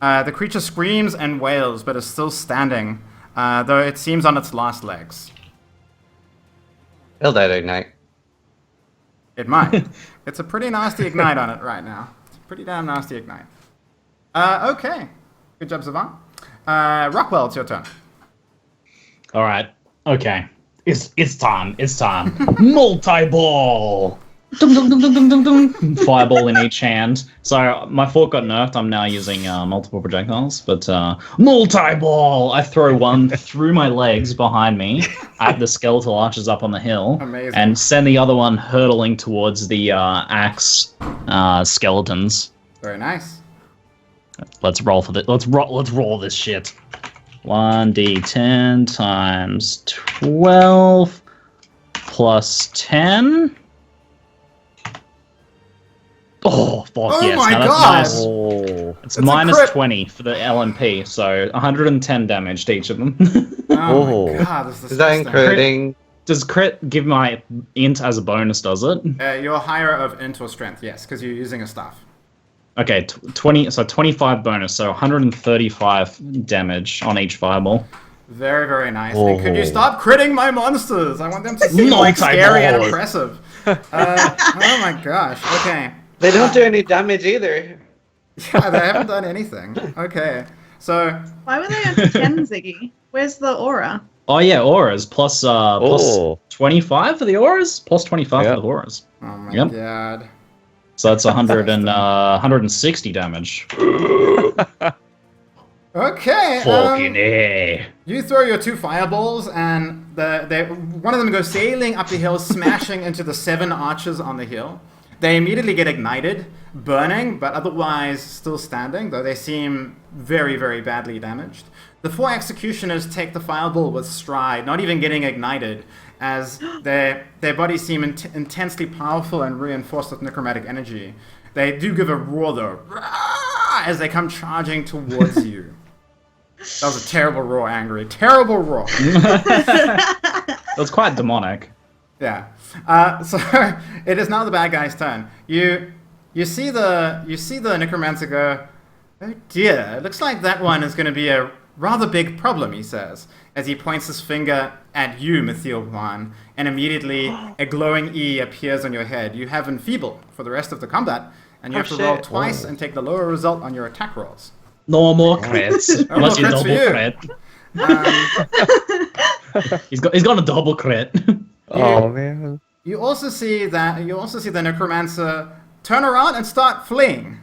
The creature screams and wails, but is still standing, though it seems on its last legs. It'll die to ignite. It might. It's a pretty nasty ignite on it right now. It's a pretty damn nasty ignite. Okay. Good job, Zizaran. Rockwell, it's your turn. All right. Okay. It's time. It's time. Multi-ball. Dum, dum, dum, dum, dum, dum, dum. Fireball in each hand. So my fork got nerfed. I'm now using multiple projectiles. But multi-ball. I throw one through my legs behind me at the skeletal archers up on the hill. Amazing. And send the other one hurtling towards the axe skeletons. Very nice. Let's roll for this. Let's roll this shit. 1d10 times 12 plus 10. Oh, fuck Oh yes. my Now that's God. minus- Oh. It's a minus crit. 20 for the LMP, so 110 damage to each of them. Oh my god, this Is that including? Does crit give my int as a bonus, does it? You're higher of int or strength, yes, because you're using a staff. Okay, 25 bonus, so 135 damage on each fireball. Very, very nice. And could you stop critting my monsters? I want them to seem Multi-ball. scary and impressive. Oh my gosh. Okay. They don't do any damage either. Yeah, they haven't done anything. Okay. So Why were they only 10, Ziggy? Where's the aura? Oh yeah, auras plus 25 for the auras, plus 25 for the auras. oh my Yep. god. So that's 160 damage. Okay. Fucking A. You throw your 2 fireballs, and one of them goes sailing up the hill, smashing into the 7 archers on the hill. They immediately get ignited, burning, but otherwise still standing, though they seem very, very badly damaged. The 4 executioners take the fireball with stride, not even getting ignited, as their bodies seem intensely powerful and reinforced with necromantic energy. They do give a roar, though, as they come charging towards you. That was a terrible roar, Angry. Terrible roar. That's quite demonic. Yeah. So it is now the bad guy's turn. You see the necromancer go, oh dear, it looks like that one is going to be a rather big problem, he says, as he points his finger at you, Mythiel Juan, and immediately a glowing E appears on your head. You have Enfeeble for the rest of the combat, and you have to roll twice and take the lower result on your attack rolls. No more crits. No more Unless you crits for double crit. He's got a double crit. Oh man. You also see the necromancer turn around and start fleeing.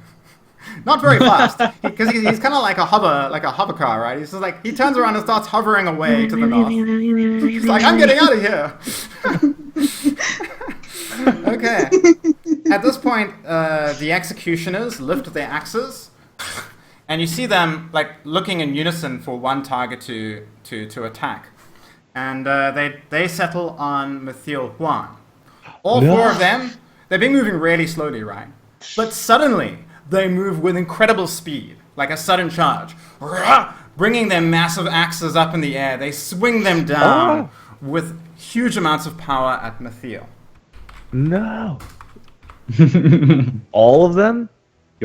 Not very fast, because he's kind of like a hover car, right? He's just like, he turns around and starts hovering away to the north. He's like, I'm getting out of here. Okay. At this point, the executioners lift their axes, and you see them like looking in unison for one target to attack, and they settle on Mythiel Juan. All 4 of them, they've been moving really slowly, right? But suddenly, they move with incredible speed, like a sudden charge, bringing their massive axes up in the air. They swing them down with huge amounts of power at Mythiel. No. All of them?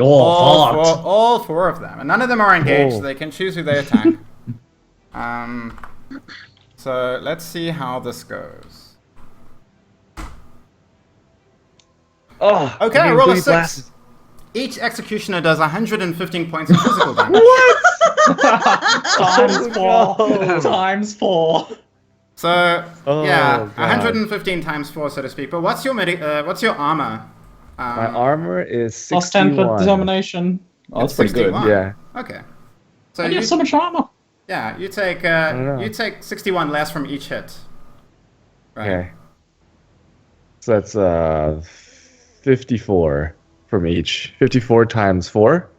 All 4 of them. And none of them are engaged, so they can choose who they attack. So let's see how this goes. Oh. Okay, I mean, roll a Booty 6. Blast. Each executioner does 115 points of physical damage. Times 4. Times 4. So, yeah, 115 times 4, so to speak. But what's your armor? My armor is 61. Plus 10 for determination. Oh, that's pretty good. 61. Yeah. Okay. So You have so much armor. yeah, you take 61 less from each hit. Right. Okay. So that's 54 from each. 54 times 4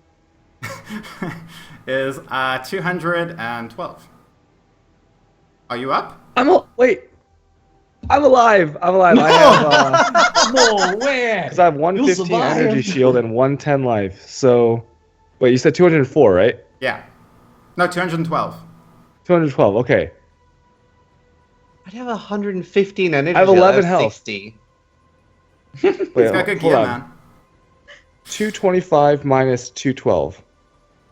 is 212. Are you up? Wait. I'm alive. I have No way. because I have 115 energy shield and 110 life. So, wait, you said 204, right? Yeah. No, 212. 212. Okay. I'd have 115 energy. I have 11 that's health. 60. Wait, He's got good hold gear, on. man. 225 minus 212.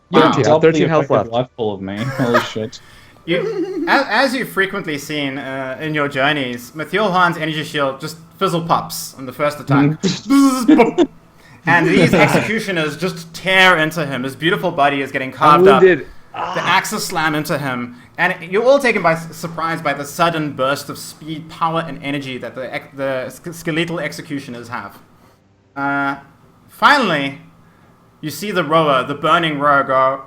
You Wow. have 13 health effective left. life full of me. Holy shit. As you've frequently seen in your journeys, Mythiel Juan's energy shield just fizzle pops on the first attack. And these executioners just tear into him. His beautiful body is getting carved up. The axes slam into him. And you're all taken by surprise by the sudden burst of speed, power, and energy that the skeletal executioners have. Finally, you see the rower, the burning rower, go,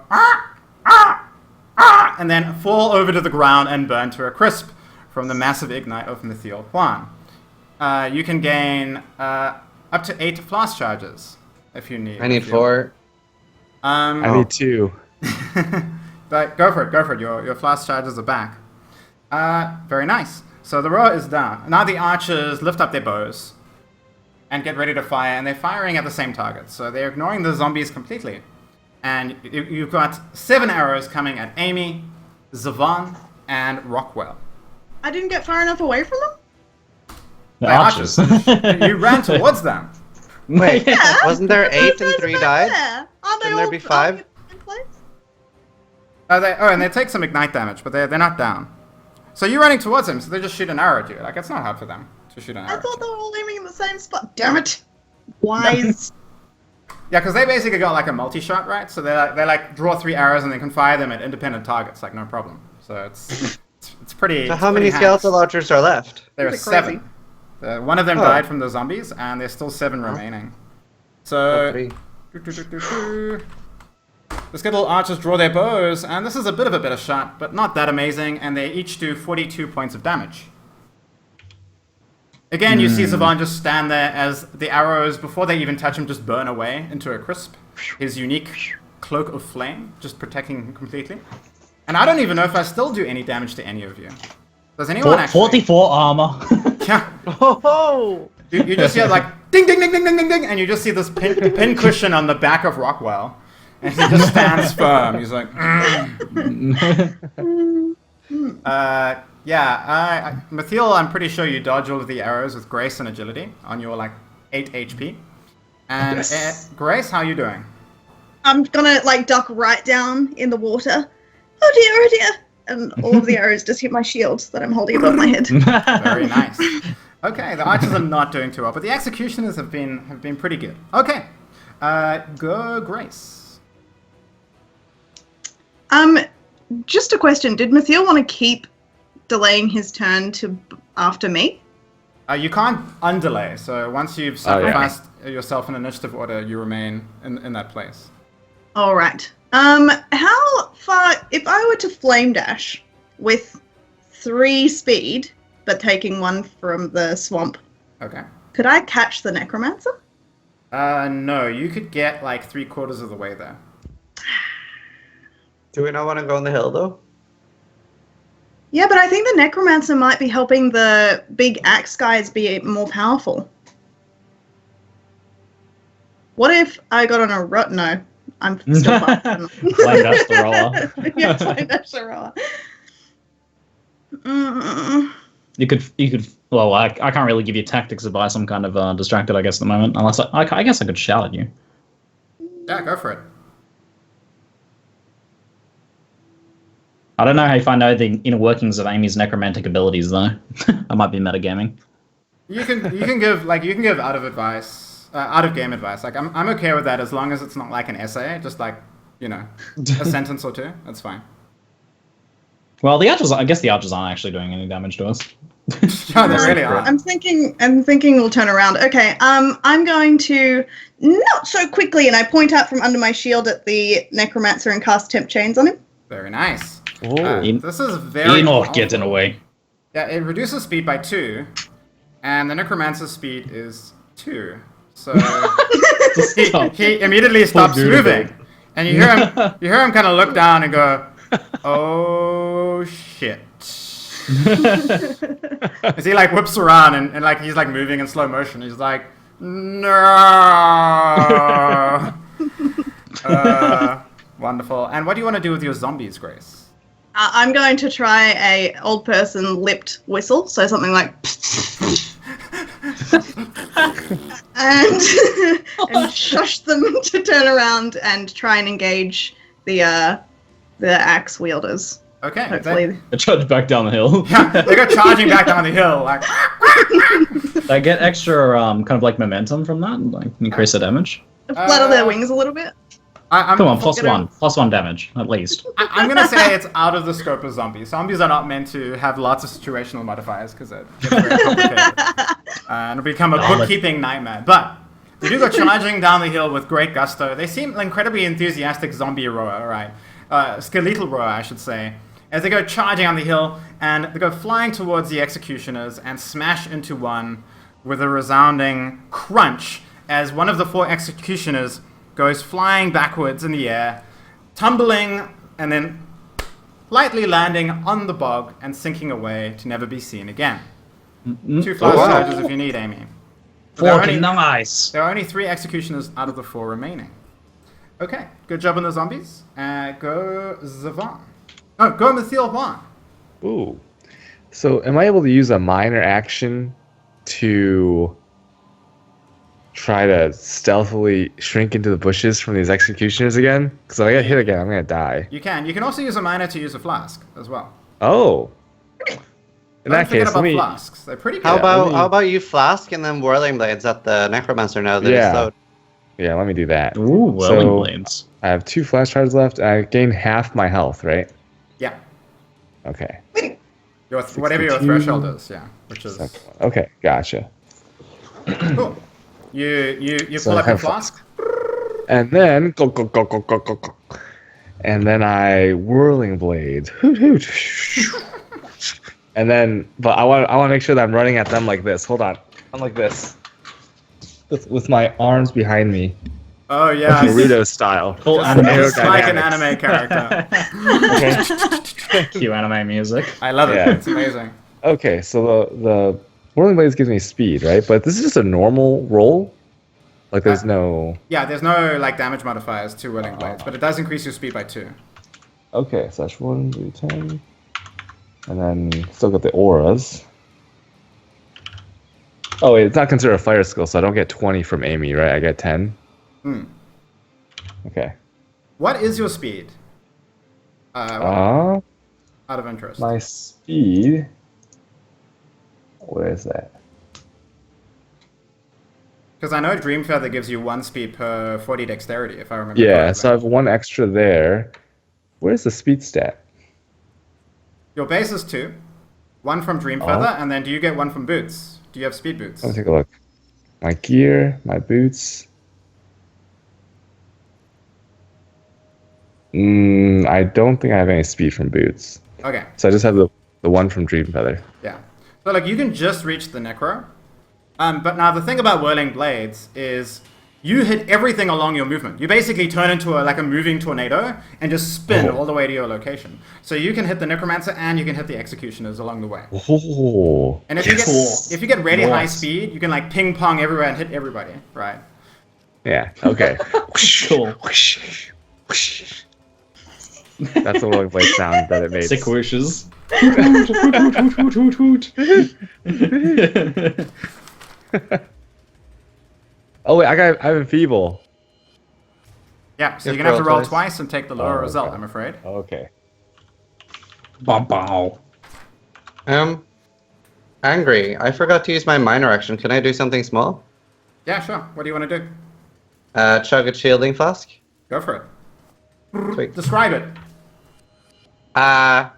and then fall over to the ground and burn to a crisp from the massive ignite of Mythiel Juan. You can gain up to 8 flask charges if you need. I need 4. I need 2. Go for it. Your flask charges are back. Very nice. So the rower is down. Now the archers lift up their bows and get ready to fire, and they're firing at the same target. So they're ignoring the zombies completely. And you've got 7 arrows coming at Amie, Zizaran, and Rockwell. I didn't get far enough away from them? The archers. You ran towards them. Wait, Yeah. wasn't there 8 and Those 3 back died? there. Aren't they Shouldn't there all be 5? in place? And they take some ignite damage, but they're not down. So you're running towards them, so they just shoot an arrow at you. Like, it's not hard for them to shoot an arrow. I thought they were all aiming in the same spot. Damn it. Wise. Yeah, because they basically got like a multi-shot, right? So they like draw 3 arrows and they can fire them at independent targets, like no problem. So it's pretty. So it's how many pretty skeletal hacks. archers are left? There are Is it crazy? 7. One of them Oh. died from the zombies, and there's still 7 remaining. So Three. the skeletal archers draw their bows, and this is a bit of a better shot, but not that amazing, and they each do 42 points of damage. Again, you see Zizaran just stand there as the arrows, before they even touch him, just burn away into a crisp. His unique cloak of flame, just protecting him completely. And I don't even know if I still do any damage to any of you. Does anyone actually? 44 armor. Yeah. Oh! You just hear like ding ding ding ding ding ding ding, and you just see this pin cushion on the back of Rockwell, and he just stands firm. He's like, Mathiel, I'm pretty sure you dodge all of the arrows with grace and agility on your like 8 HP. And Yes. Grace, how are you doing? I'm gonna like duck right down in the water. Oh dear. And all of the arrows just hit my shield that I'm holding above my head. Very nice. Okay, the archers are not doing too well, but the executioners have been pretty good. Okay, go Grace. Just a question. Did Mathiel want to keep delaying his turn to after me? You can't undelay, so once you've Oh, yeah. sacrificed yourself in initiative order, you remain in that place. All right. How far? If I were to flame dash with 3 speed, but taking 1 from the swamp, Okay. could I catch the Necromancer? No, you could get like 3/4 of the way there. Do we not want to go on the hill, though? Yeah, but I think the Necromancer might be helping the big axe guys be more powerful. What if I got on a No, I'm still fast. Flame dash the roller. Yeah, flame dash the roller. You could. Well, I can't really give you tactics advice. I'm kind of distracted, I guess, at the moment. Unless I guess I could shout at you. Yeah, go for it. I don't know if I know the inner workings of Amy's necromantic abilities, though. I might be metagaming. You can give out of game advice. Like I'm okay with that as long as it's not like an essay, just like a sentence or 2. That's fine. Well, I guess the archers aren't actually doing any damage to us. No, they really are. I'm thinking we'll turn around. Okay, I'm going to not so quickly, and I point out from under my shield at the Necromancer and cast Temp Chains on him. Very nice. Oh. This is very. Enoch powerful. getting away. Yeah, it reduces speed by 2, and the Necromancer's speed is 2. So he immediately stops moving, and you hear him kind of look down and go, "Oh shit." As he like whips around and like he's like moving in slow motion. He's like, "No." Wonderful. And what do you want to do with your zombies, Grace? I'm going to try a old person lipped whistle, so something like and shush them to turn around and try and engage the axe wielders. Okay. Hopefully, I charge back down the hill. Yeah, they go charging back down the hill like. I get extra kind of like momentum from that, like increase the damage. flutter their wings a little bit. I'm Come on, +1 damage at least. I'm gonna say it's out of the scope of zombies. Zombies are not meant to have lots of situational modifiers because it gets very complicated and it'll become a bookkeeping nightmare. But they do go charging down the hill with great gusto. They seem incredibly enthusiastic zombie rower, right? Skeletal rower, I should say. As they go charging on the hill and they go flying towards the executioners and smash into one with a resounding crunch as one of the 4 executioners goes flying backwards in the air, tumbling and then lightly landing on the bog and sinking away to never be seen again. 2 flash wow. charges if you need, Amie. There are Fucking only- nice. There are only 3 executioners out of the 4 remaining. Okay, good job on the zombies. Go Zizaran. No, go Mythil Juan. Ooh. So am I able to use a minor action to try to stealthily shrink into the bushes from these executioners again? Because if I get hit again, I'm going to die. You can. You can also use a minor to use a flask as well. Oh. In Don't that forget case, about let me... flasks. They're pretty good. How about you flask and then whirling blades at the Necromancer now that Yeah. he's slowed? Yeah, let me do that. Ooh, whirling So- blades. I have 2 flash charges left. I gain half my health, right? Yeah. Okay. Whatever your 62. threshold is, yeah. Which is Okay, gotcha. cool. You So pull I up your have flask. And then go. And then I whirling blade. Hoot hoot. And then, but I want to make sure that I'm running at them like this. Hold on, I'm like this, with my arms behind me, Oh yeah. Naruto style. Full Just anime. like an Aerodynamics. anime character. Okay. Cue anime music. I love it. Yeah. It's amazing. Okay, so the whirling blades gives me speed, right? But this is just a normal roll. Like there's no. Yeah, there's no like damage modifiers to whirling blades, but it does increase your speed by 2. Okay, so that's 1 through 10, and then still got the auras. Oh wait, it's not considered a fire skill, so I don't get 20 from Amie, right? I get 10. Okay. What is your speed? Ah, Out of interest. my speed. Where is that? Because I know Dream Feather gives you 1 speed per 40 dexterity, if I remember Yeah, correctly. so I have 1 extra there. Where's the speed stat? Your base is 2. 1 from Dream Feather, and then do you get 1 from boots? Do you have speed boots? Let me take a look. My gear, my boots. I don't think I have any speed from boots. Okay, So I just have the 1 from Dream Feather. yeah. So like you can just reach the Necro. But now the thing about Whirling Blades is you hit everything along your movement. You basically turn into a moving tornado and just spin all the way to your location. So you can hit the Necromancer and you can hit the Executioners along the way. Oh. And if Yes. you get really high Nice. speed, you can like ping pong everywhere and hit everybody, right? Yeah, okay. Cool. That's the whirling blade sound that it made. Sick wishes. Oh wait, I enfeeble. Yeah, so You you're have gonna have to to roll roll twice and take the lower Oh, result, okay. I'm afraid. Okay. Bow. Angry. I forgot to use my minor action. Can I do something small? Yeah, sure. What do you want to do? Chug a shielding flask. Go for it. Sweet. Describe it. I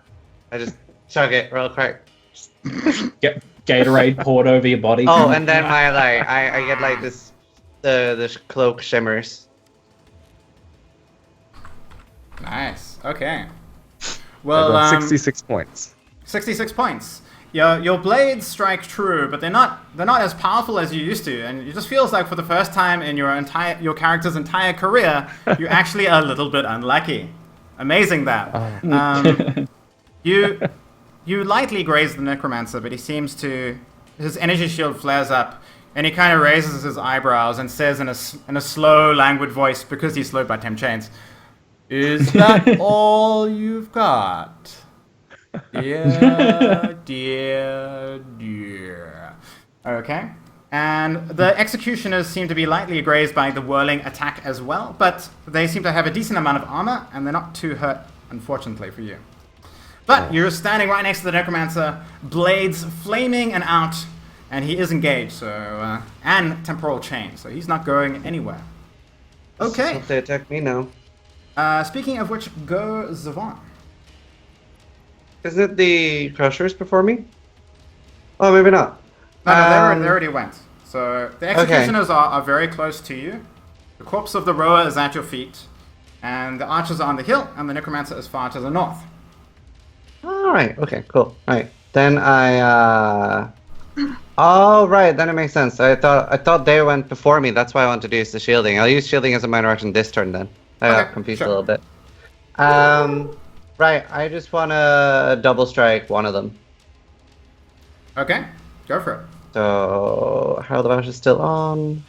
just chug it real quick. Get Gatorade poured over your body. Oh, and then my like, I get like this, the cloak shimmers. Nice. Okay. I Well, got 66 points. 66 points. Your blades strike true, but they're not as powerful as you used to, and it just feels like for the first time in your character's entire career, you're actually a little bit unlucky. Amazing that. You lightly graze the Necromancer, but his energy shield flares up, and he kind of raises his eyebrows and says in a slow, languid voice, because he's slowed by 10 chains, "Is that all you've got? Dear. Okay. And the Executioners seem to be lightly grazed by the whirling attack as well, but they seem to have a decent amount of armor, and they're not too hurt, unfortunately for you. But you're standing right next to the Necromancer, blades flaming and out, and he is engaged, so and temporal chain, so he's not going anywhere. Okay. Hope they attack me now. Speaking of which, go Zizaran. Isn't it the Crushers before me? Oh, maybe not. No, they already went. So the Executioners are very close to you. The corpse of the rower is at your feet, and the archers are on the hill, and the Necromancer is far to the north. Alright, okay, cool. Alright. Then oh right, then it makes sense. I thought they went before me, that's why I wanted to use the shielding. I'll use shielding as a minor action this turn then. I got confused sure. a little bit. Right, I just want to double strike one of them. Okay, go for it. So, Herald of Ash is still on.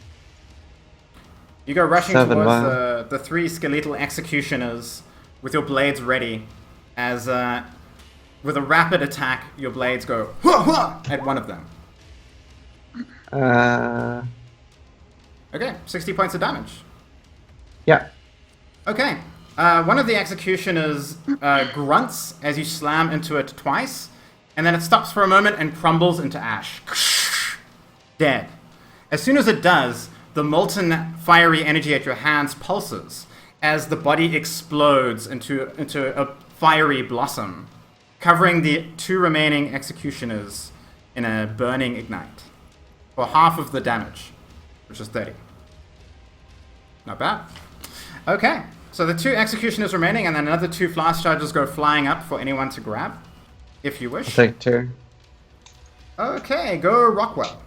You go rushing 7, towards wow. the three skeletal executioners with your blades ready. As with a rapid attack, your blades go at one of them. Okay, 60 points of damage. Yeah. Okay, one of the executioners grunts as you slam into it twice, and then it stops for a moment and crumbles into ash. Dead. As soon as it does, the molten fiery energy at your hands pulses as the body explodes into a fiery blossom, covering the two remaining executioners in a burning ignite for half of the damage, which is 30. Not bad. Okay, so the two executioners remaining, and then another two flash charges go flying up for anyone to grab, if you wish. I'll take 2. Okay, go Rockwell.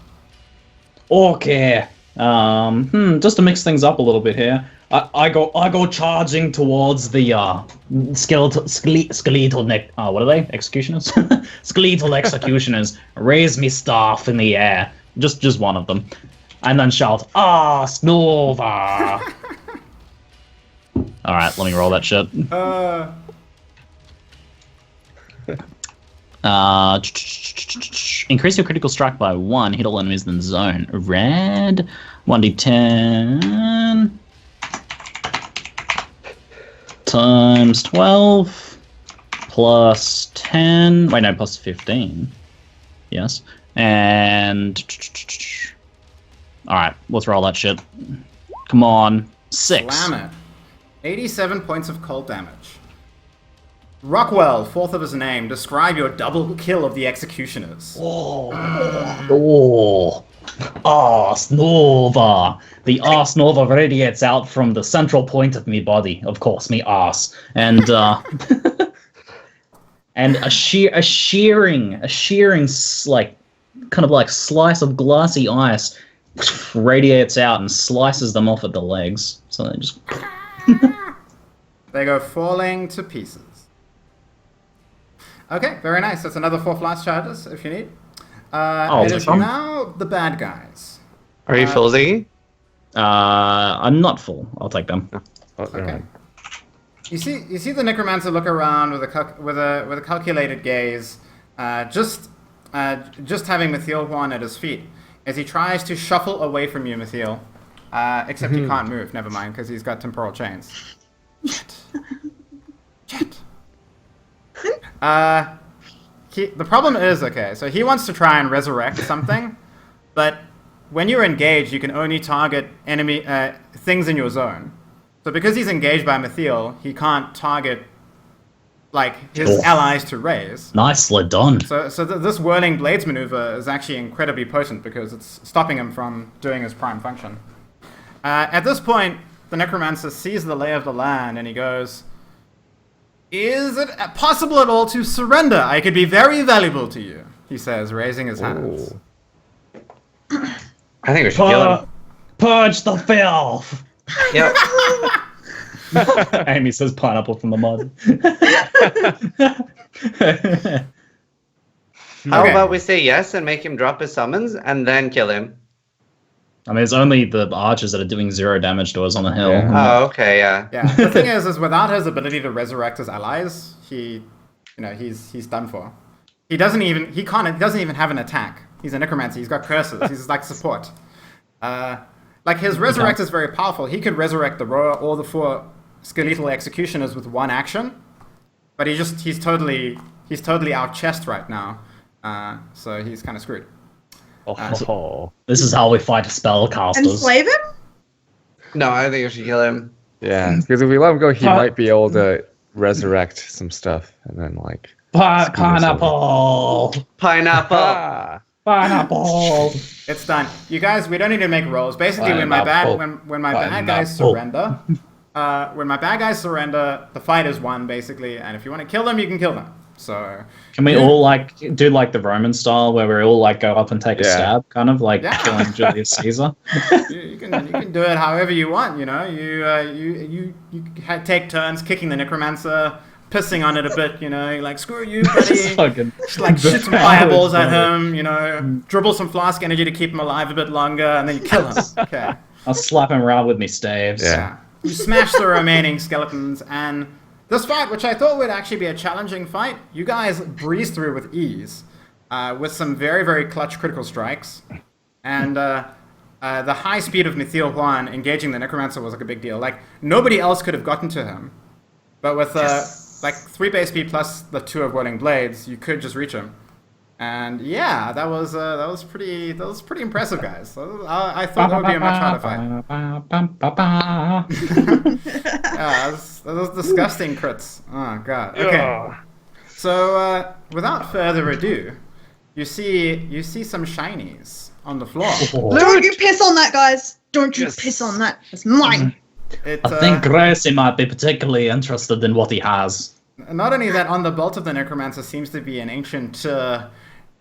Okay. Just to mix things up a little bit here, I go charging towards the skeletal what are they? Executioners? Skeletal executioners. Raise me staff in the air. Just one of them. And then shout, Snova! Alright, let me roll that shit. Increase your critical strike by 1. Hit all enemies in the zone. Red. 1d10 times 12 plus 10. Wait, no, plus 15. Yes. And all right, let's roll that shit. Come on, 6. Slam it. 87 points of cold damage. Rockwell, fourth of his name, describe your double kill of the executioners. Snova. The Snova radiates out from the central point of me body, of course, me arse. And and a shearing like kind of like slice of glassy ice radiates out and slices them off at the legs. So they just They go falling to pieces. Okay, very nice. That's another 4 flash charges if you need. It is now the bad guys. Are you full, Ziggy? I'm not full. I'll take them. Okay. You see the Necromancer look around with a calculated gaze, just having Methiel at his feet as he tries to shuffle away from you, Methiel. Except he can't move. Never mind, because he's got temporal chains. Shit. The problem is, so he wants to try and resurrect something, but when you're engaged, you can only target enemy things in your zone. So because he's engaged by Methiel, he can't target like his allies to raise. Nicely done. So this whirling blades maneuver is actually incredibly potent because it's stopping him from doing his prime function. At this point, the Necromancer sees the lay of the land and he goes, "Is it possible at all to surrender? I could be very valuable to you," he says, raising his hands. I think we should kill him. Purge the filth! Yep. Amie says pineapple from the mud. How about we say yes and make him drop his summons and then kill him? I mean, it's only the archers that are doing 0 damage to us on the hill. Yeah. Oh, okay, yeah. Yeah. The thing is without his ability to resurrect his allies, he's done for. He doesn't even have an attack. He's a Necromancer. He's got curses. He's like support. Like his resurrect is very powerful. He could resurrect the rower or the 4 skeletal executioners with 1 action, but he's totally out chest right now. So he's kind of screwed. This is how we fight spellcasters. Enslave him? No, I think we should kill him. Yeah, because if we let him go, he might be able to resurrect some stuff, and then like pineapple. Pineapple. It's done. You guys, we don't need to make rolls. Basically, when my bad guys surrender, the fight is won basically. And if you want to kill them, you can kill them. So can we all like do like the Roman style where we all like go up and take a stab, kind of like killing Julius Caesar? you can do it however you want. You know, you take turns kicking the Necromancer, pissing on it a bit, you know, like, screw you, buddy. Just like, shoot some fireballs at him, you know, dribble some flask energy to keep him alive a bit longer, and then you kill him. Okay. I'll slap him around with me staves. Yeah. You smash the remaining skeletons, and this fight, which I thought would actually be a challenging fight, you guys breeze through with ease, with some very, very clutch critical strikes, and the high speed of Nathil Juan engaging the Necromancer was like a big deal. Like, nobody else could have gotten to him, but with like 3 base speed plus the 2 of Whirling Blades, you could just reach him. And yeah, that was pretty impressive, guys. I thought that would be a much harder fight. Yeah, that was disgusting crits. Oh god. Okay. So without further ado, you see some shinies on the floor. Don't you piss on that, guys! Don't you piss on that. It's mine. I think Gracie might be particularly interested in what he has. Not only that, on the belt of the Necromancer seems to be an ancient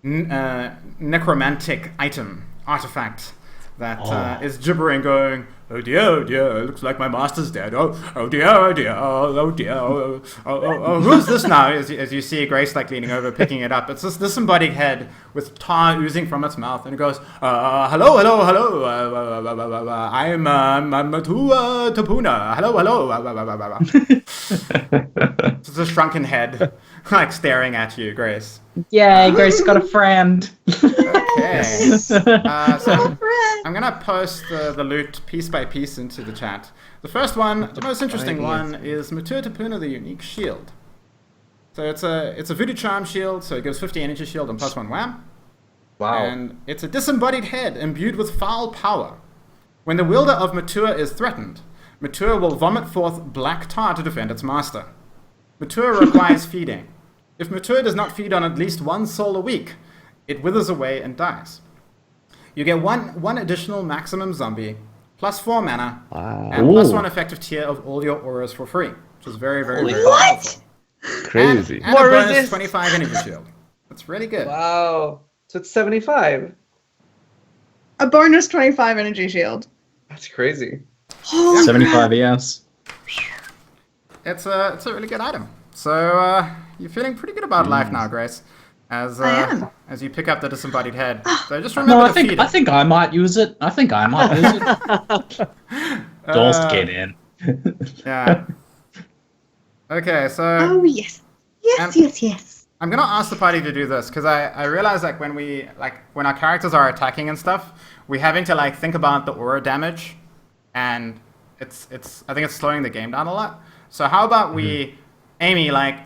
necromantic artifact that is gibbering, going, oh dear, it looks like my master's dead. Oh dear, oh dear, oh dear, oh, who's this now? As you see Grace like leaning over, picking it up. It's this disembodied head with tar oozing from its mouth, and it goes, hello, I'm Matua Tapuna. Hello. It's a shrunken head, like staring at you, Grace. Yeah, Grace got a friend. Okay. So I'm going to post the loot piece by piece into the chat. The first one, the most interesting one, is Matua Tapuna, the unique shield. So it's a voodoo charm shield, so it gives 50 energy shield and +1 wham. Wow. And it's a disembodied head imbued with foul power. When the wielder of Matua is threatened, Matua will vomit forth black tar to defend its master. Matua requires feeding. If Matua does not feed on at least 1 soul a week, it withers away and dies. You get one additional maximum zombie, +4 mana, and +1 effective tier of all your auras for free, which is very, very, very What? Crazy. And a bonus 25 energy shield. That's really good. Wow. So it's 75. A bonus 25 energy shield. That's crazy. 75 ES. It's a really good item. So you're feeling pretty good about life now, Grace, as you pick up the disembodied head. So just remember to feed it. I think I might use it. Just get in. Yeah. Okay, so Oh yes. Yes. I'm gonna ask the party to do this because I realize like when our characters are attacking and stuff, we're having to like think about the aura damage, and I think it's slowing the game down a lot. So how about we, Amie, like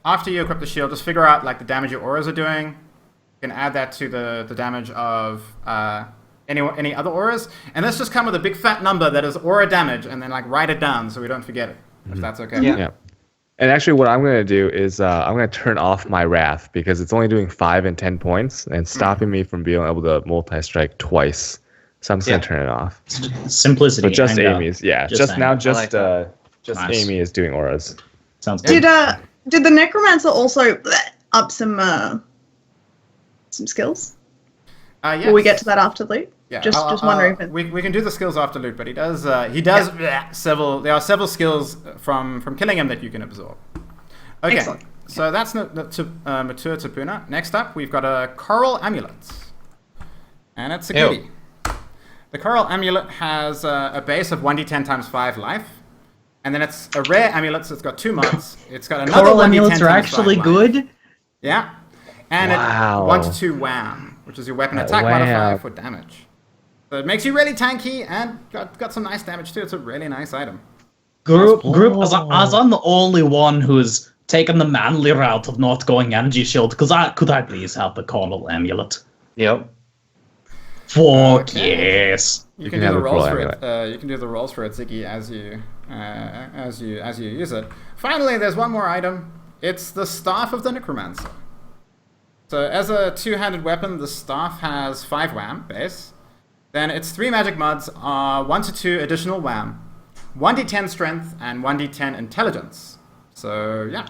after you equip the shield, just figure out like the damage your auras are doing. You can add that to the damage of any other auras, and let's just come with a big fat number that is aura damage, and then like write it down so we don't forget it. If that's okay. Yeah. And actually, what I'm going to do is I'm going to turn off my Wrath because it's only doing 5 and 10 points and stopping me from being able to multi-strike twice. So I'm just going to turn it off. Simplicity. But just Amy's, just Nice. Amie is doing auras. Sounds good. Did the Necromancer also up some skills? Yes. Will we get to that after loot? Yeah, Just wondering. If we can do the skills after loot, but he does several. There are several skills from killing him that you can absorb. Okay, Excellent. so that's Matua Tapuna. Next up, we've got a Coral Amulet, and it's a goodie. The Coral Amulet has a base of 1d10 times 5 life, and then it's a rare amulet, so it's got 2 mods. It's got another Coral 1d10 amulets are times actually 5 good. life. Yeah, and Wow. it 1 to 2 wham, which is your weapon attack modifier for damage. So it makes you really tanky and got some nice damage too. It's a really nice item. Group, as I'm the only one who's taken the manly route of not going energy shield, could I please have the Coral Amulet? Yep. Fuck yes. You can do the rolls for it. You can do the rolls for it, Ziggy, as you use it. Finally, there's one more item. It's the Staff of the Necromancer. So as a 2-handed weapon, the staff has 5 wham base. Then its 3 magic mods are 1 to 2 additional wham, 1d10 strength, and 1d10 intelligence. So yeah.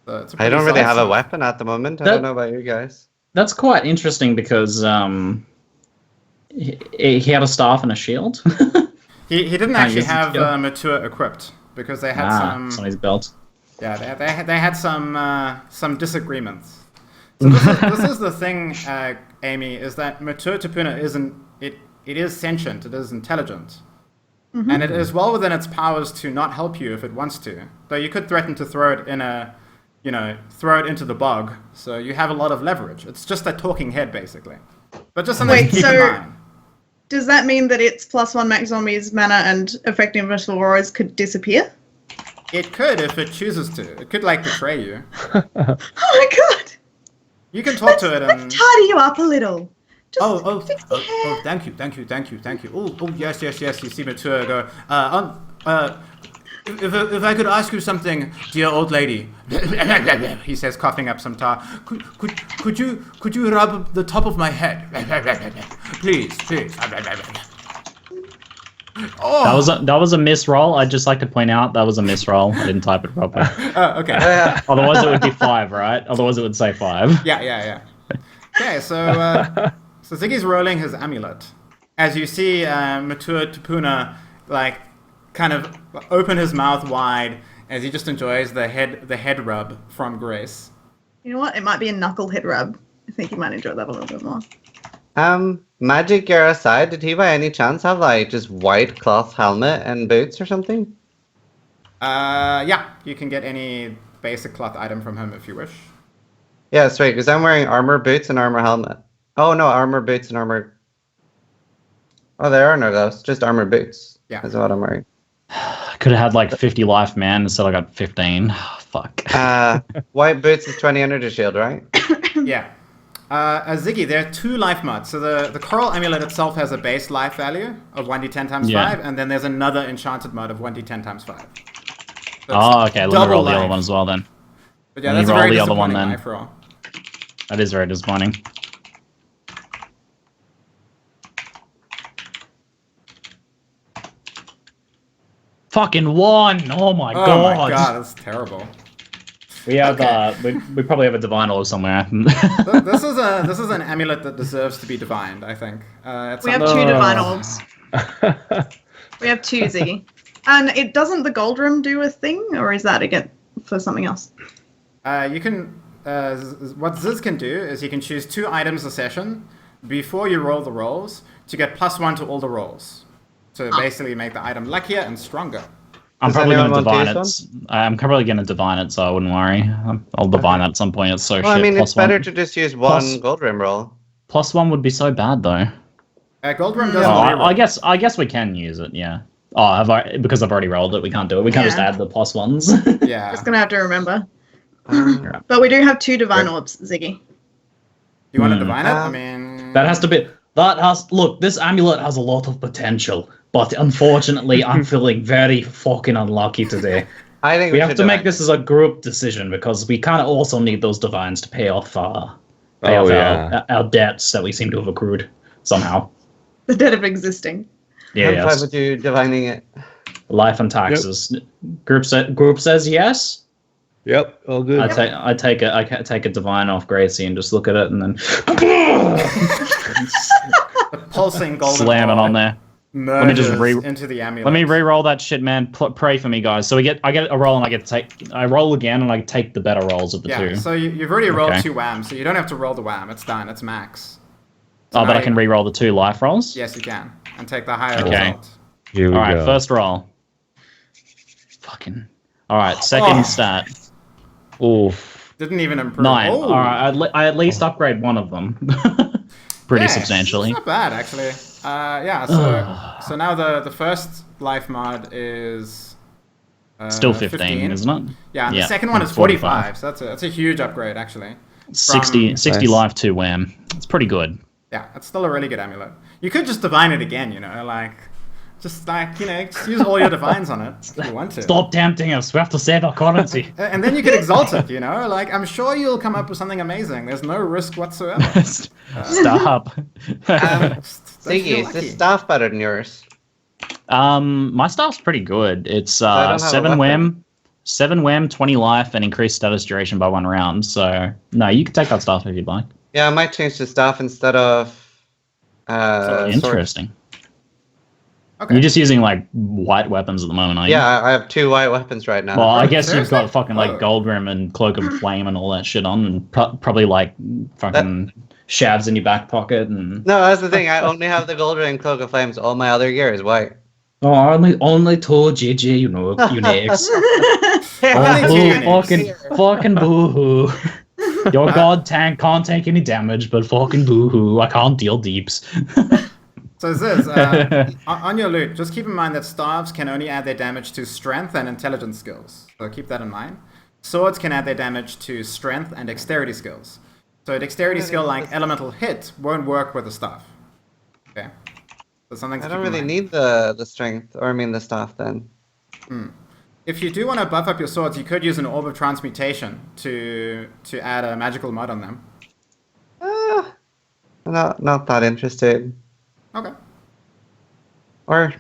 So I don't really have a weapon at the moment. I don't know about you guys. That's quite interesting because he had a staff and a shield. He didn't actually have Matua equipped because they had some on his belt. Yeah, they had some disagreements. So this is the thing, Amie, is that Matur Tapuna it is sentient, it is intelligent. Mm-hmm. And it is well within its powers to not help you if it wants to. Though you could threaten to throw it into the bog, so you have a lot of leverage. It's just a talking head, basically. But just something to keep in mind. Does that mean that its +1 max zombies, mana, and effective invincible auras could disappear? It could if it chooses to. It could, betray you. Oh my god! You can talk to it and... Let's tidy you up a little. Thank you. Oh, yes. You see Matur go, if I could ask you something, dear old lady, he says, coughing up some tar. Could you rub the top of my head, please? Oh. That was a misroll. I'd just like to point out that was a misroll. I didn't type it properly. Oh, okay. Otherwise it would be 5, right? Otherwise it would say 5. Yeah. Okay, so Ziggy's rolling his amulet. As you see Matur Tapuna, kind of open his mouth wide as he just enjoys the head rub from Grace. You know what? It might be a knucklehead rub. I think you might enjoy that a little bit more. Magic gear aside, did he by any chance have just white cloth helmet and boots or something? Yeah, you can get any basic cloth item from him if you wish. Yeah, that's right, because I'm wearing armor boots and armor helmet. Oh no, armor boots and armor... Oh, there are no those, just armor boots. Yeah. That's what I'm wearing. I could have had 50 life, man, instead I got 15. Oh, fuck. White boots is 20 under the shield, right? Yeah. Ziggy, there are 2 life mods. So the Coral Amulet itself has a base life value of 1d10 times 5, and then there's another enchanted mod of 1d10 times 5. So okay, let me roll the other one as well then. But yeah, that's a very disappointing life roll. That is very disappointing. Fucking 1! Oh my god! Oh my god, that's terrible. We have we probably have a divine orb somewhere. This is an amulet that deserves to be divined, I think. We have 2 divine orbs. We have 2, Ziggy. And doesn't the gold room do a thing, or is that again for something else? You can what Ziz can do is he can choose 2 items a session before you roll the rolls to get +1 to all the rolls. To basically make the item luckier and stronger. I'm probably going to divine it. I'm probably going to divine it, so I wouldn't worry. I'll divine that at some point. It's so shit. I mean, it's better one. to just use one gold rim roll. +1 would be so bad, though. Gold rim doesn't. I guess we can use it. Yeah. Oh, because I've already rolled it, we can't do it. We can't just add the +1s. Yeah. Just gonna have to remember. But we do have 2 divine orbs, Ziggy. You want to divine it? I mean, that has to be. Look, this amulet has a lot of potential, but unfortunately, I'm feeling very fucking unlucky today. I think we have to make this as a group decision because we kind of also need those divines to pay off our debts that we seem to have accrued somehow. The debt of existing. Yeah, I'm fine with you divining it. Life and taxes. Yep. Group says yes. Yep, all good. I take a divine off Gracie and just look at it and then the pulsing golden slam it on there. Let me just into the amulet. Let me re-roll that shit, man. Pray for me, guys. So I get a roll and I roll again and I take the better rolls of the 2. Yeah. So you've already rolled 2 whams, so you don't have to roll the wham. It's done. It's max. So but I can re-roll the 2 life rolls. Yes, you can, and take the higher result. Here we go. First roll. Fucking. All right, second stat. Oof. Didn't even improve. 9. Oh. All right, I at least upgrade one of them. Pretty substantially. It's not bad, actually. So now the first life mod is still 15, isn't it? Yeah, and the second one is 45. So that's a huge upgrade, actually. 60 life, 2 wham. It's pretty good. Yeah, it's still a really good amulet. You could just divine it again, just use all your divines on it if you want to. Stop tempting us. We have to save our currency. And then you could exalt it, I'm sure you'll come up with something amazing. There's no risk whatsoever. Stop. Ziggy, is this staff better than yours? My staff's pretty good. It's 7 wham, 20 life, and increased status duration by 1 round. So, no, you can take that staff if you'd like. Yeah, I might change the staff instead of... Interesting. Okay. You're just using like white weapons at the moment, aren't you? Yeah, I have 2 white weapons right now. Well, I guess seriously? you've got fucking like Gold Rim and Cloak of Flame and all that shit on, and probably like fucking shabs in your back pocket and. No, that's the thing. I only have the Gold Ring Cloak of Flames. All my other gear is white. Oh, I only told JJ, you know, Unix. Fucking boo-hoo. Your god tank can't take any damage, but fucking boo-hoo. I can't deal deeps. So Ziz, on your loot, just keep in mind that staves can only add their damage to strength and intelligence skills. So keep that in mind. Swords can add their damage to strength and dexterity skills. So a dexterity skill like elemental hit won't work with a staff. Okay. So something to I don't keep in really mind. need the strength, or I mean the staff then. If you do want to buff up your swords, you could use an Orb of Transmutation to add a magical mod on them. Not that interested. Okay. Or,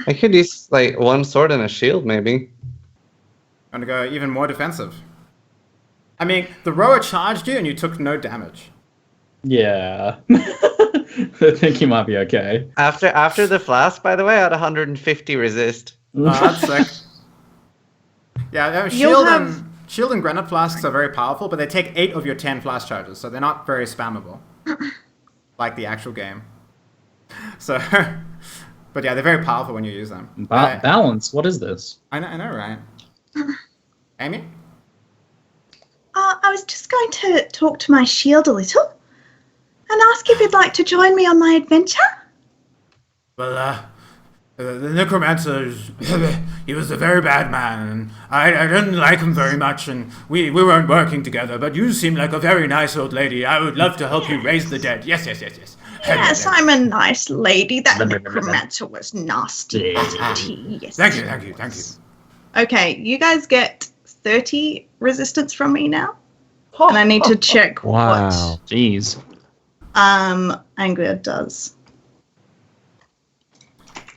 I could use, like, 1 sword and a shield, maybe. Want to go even more defensive. I mean, the rower charged you and you took no damage. Yeah. I think you might be okay. After the flask, by the way, I had 150 resist. Oh, that's sick. Yeah, shield and granite flasks are very powerful, but they take 8 of your 10 flask charges, so they're not very spammable. Like the actual game. So, but yeah, they're very powerful when you use them. Balance, what is this? I know, right? Amie? I was just going to talk to my shield a little and ask if you'd like to join me on my adventure. Well, the Necromancer, he was a very bad man, and I didn't like him very much, and we weren't working together, but you seem like a very nice old lady. I would love to help you raise the dead. Yes. Yes, I'm a nice lady. That Necromancer was nasty. Yes. Thank you. Okay, you guys get 30 resistance from me now. And I need to check what Jeez. AngryAA does.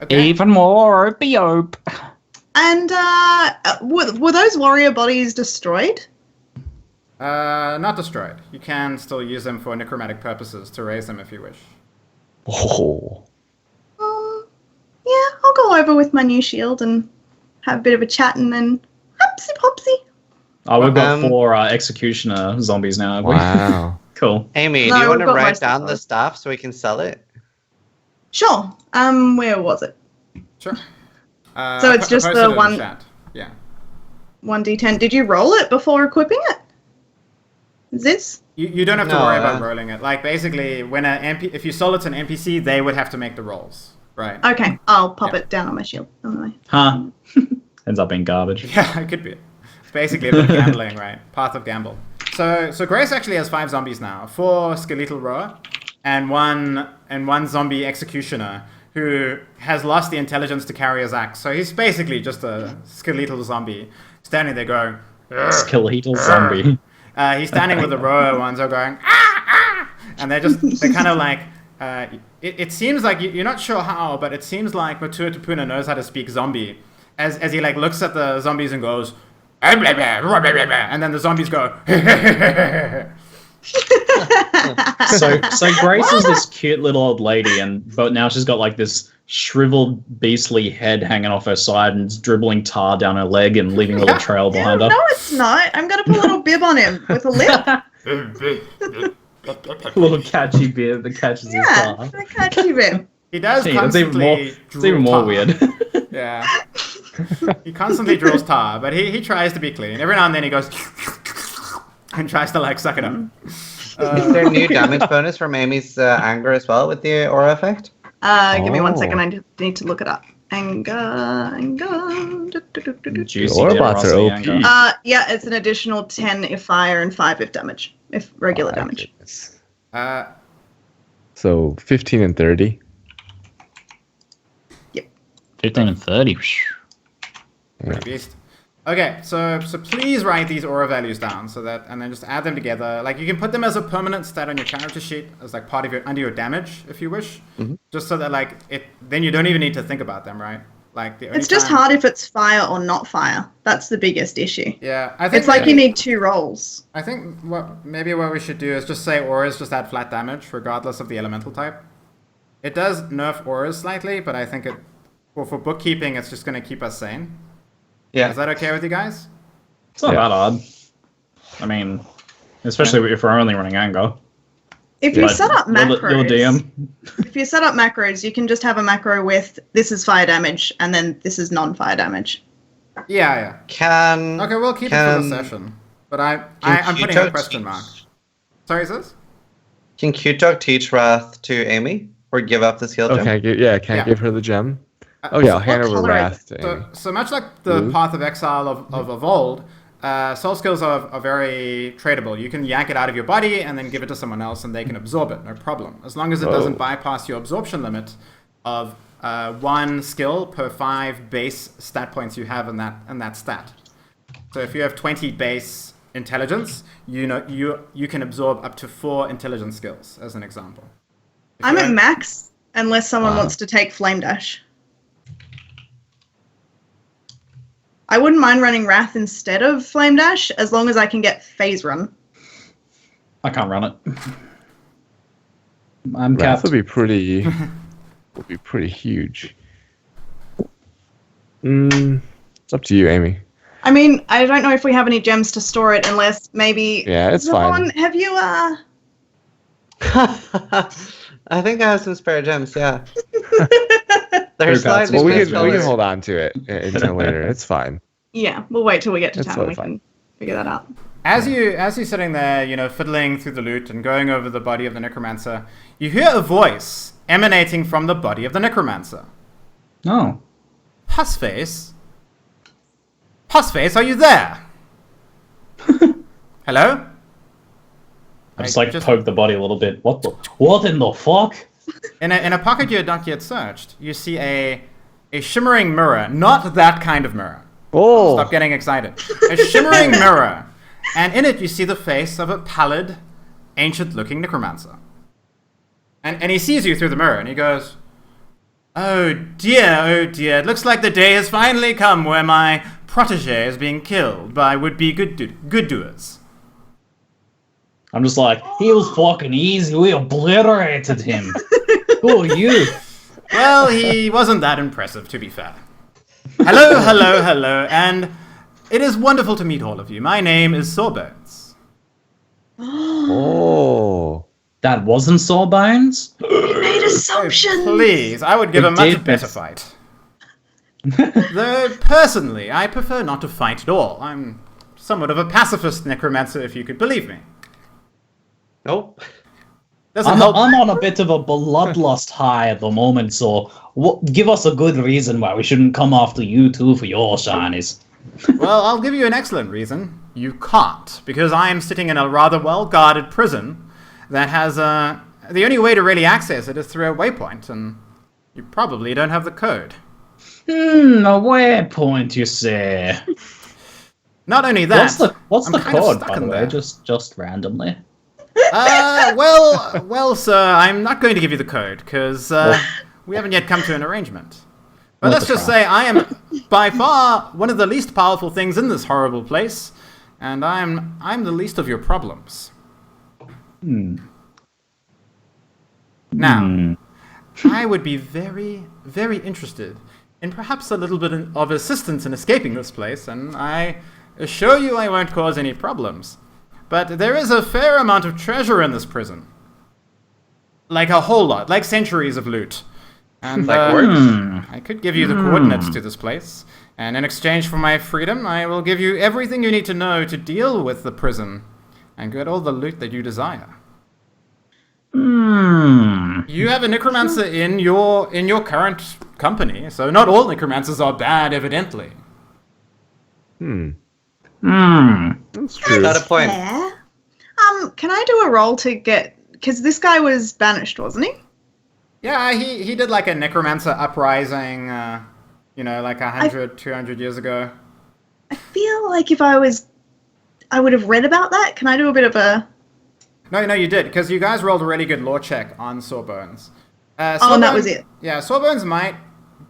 Okay. Even more ope. And were those warrior bodies destroyed? Not destroyed. You can still use them for necromantic purposes to raise them if you wish. Oh. Yeah, I'll go over with my new shield and have a bit of a chat and then hopsy popsy. Oh, we've got 4 executioner zombies now, have we? Wow. Cool. Amy, No, do you want to we've got write most of down the those. staff so we can sell it? Sure. Where was it? Sure. So it's just I posted the it in one- chat. Yeah. 1d10. Did you roll it before equipping it? Ziz? You don't have to No, worry about rolling it. Like basically, when if you sold it to an NPC, they would have to make the rolls, right? Okay, I'll pop Yeah. it down on my shield. On the way. Huh. Ends up being garbage. Yeah, it could be. It's basically a bit of gambling, right? Path of Gamble. So Grace actually has 5 zombies now, 4 skeletal rower, and one zombie executioner who has lost the intelligence to carry his axe. So he's basically just a skeletal zombie standing there going. "Urgh, Skeletal urgh." zombie. He's standing with the rower ones, are going and they're kind of like. It seems like you're not sure how, but it seems like Matua Tupuna knows how to speak zombie, as he like looks at the zombies and goes. And then the zombies go. So Grace is this cute little old lady, but now she's got like this shriveled beastly head hanging off her side and it's dribbling tar down her leg and leaving a little trail behind her. No, it's not. I'm going to put a little bib on him with a lip. A little catchy beard that catches his Yeah, tar. a catchy bib. He does Gee, that's constantly. it's even more tar. weird. Yeah. He constantly draws tar, but he tries to be clean. Every now and then he goes and tries to like suck it up. Is there a new damage bonus from Amy's anger as well with the aura effect? Give me 1 second. I need to look it up. Anger. Juicy The Orbots are generosity OP. anger. Yeah, it's an additional 10 if fire and 5 if damage. If regular damage. Goodness. So So 15 and 30. 15 and 30. pretty beast. Okay, so please write these aura values down and then just add them together. Like you can put them as a permanent stat on your character sheet as like part of under your damage if you wish. Just so that like then you don't even need to think about them, right? Like the only It's just time- hard if it's fire or not fire. That's the biggest issue. Yeah, I think It's like you need 2 rolls. I think what we should do is just say auras just add flat damage regardless of the elemental type. It does nerf auras slightly, but I think for bookkeeping, it's just going to keep us sane. Yeah. Is that okay with you guys? It's not that odd. I mean, especially if we're only running anger. If you set up macros, you're DM. if you set up macros, you can just have a macro with this is fire damage and then this is non-fire damage. Yeah. Okay, we'll keep it for the session. But I'm putting a question mark. Sorry, is this? Can Q-Talk teach Wrath to Amie? Or give up the skill gem? Can I give her the gem? I'll hand over Wrath to Amie. So much like the Path of Exile of old, soul skills are very tradable. You can yank it out of your body and then give it to someone else and they can absorb it, no problem. As long as it doesn't bypass your absorption limit of 1 skill per 5 base stat points you have in that stat. So if you have 20 base intelligence, you can absorb up to 4 intelligence skills, as an example. I'm at max unless someone wants to take Flame Dash. I wouldn't mind running Wrath instead of Flame Dash, as long as I can get Phase Run. I can't run it. I'm Wrath capped. would be pretty huge. It's up to you, Amie. I mean, I don't know if we have any gems to store it, unless maybe... Yeah, it's fine. Have you, I think I have some spare gems, yeah. They're slightly well, we can hold on to it until later. It's fine. Yeah, we'll wait till we get to town and we fine. can figure that out. As you're sitting there, fiddling through the loot and going over the body of the Necromancer, you hear a voice emanating from the body of the Necromancer. Oh. Pussface? Pussface, are you there? Hello? I just poke the body a little bit. What in the fuck? In a pocket you had not yet searched, you see a shimmering mirror. Not that kind of mirror. Oh! Stop getting excited. A shimmering mirror. And in it you see the face of a pallid, ancient-looking Necromancer. And he sees you through the mirror and he goes, oh dear, it looks like the day has finally come where my protege is being killed by would-be good-doers. I'm just like, he was fucking easy, we obliterated him. Who are you? Well, he wasn't that impressive, to be fair. Hello, and it is wonderful to meet all of you. My name is Sawbones. Oh. That wasn't Sawbones? We made assumptions! Please, I would give a much better fight. Though, personally, I prefer not to fight at all. I'm somewhat of a pacifist necromancer, if you could believe me. Nope. I'm on a bit of a bloodlust high at the moment, so give us a good reason why we shouldn't come after you two for your shinies. Well, I'll give you an excellent reason. You can't, because I am sitting in a rather well-guarded prison that has the only way to really access it is through a waypoint, and you probably don't have the code. A waypoint, you say? Not only that, what's the code, by the way? Just randomly. Well, sir, I'm not going to give you the code, because we haven't yet come to an arrangement. But let's just say I am by far one of the least powerful things in this horrible place, and I'm the least of your problems. Now, I would be very, very interested in perhaps a little bit of assistance in escaping this place, and I assure you I won't cause any problems. But there is a fair amount of treasure in this prison. Like a whole lot, like centuries of loot. And I could give you the coordinates to this place, and in exchange for my freedom, I will give you everything you need to know to deal with the prison and get all the loot that you desire. You have a necromancer in your current company, so not all necromancers are bad, evidently. That's true. Got a point. Yeah. Can I do a roll to get... Because this guy was banished, wasn't he? Yeah, he did like a necromancer uprising, like 100, 200 years ago. I feel like if I would have read about that. Can I do a bit of a... No, you did, because you guys rolled a really good lore check on Sawbones. And that was it. Yeah, Sawbones might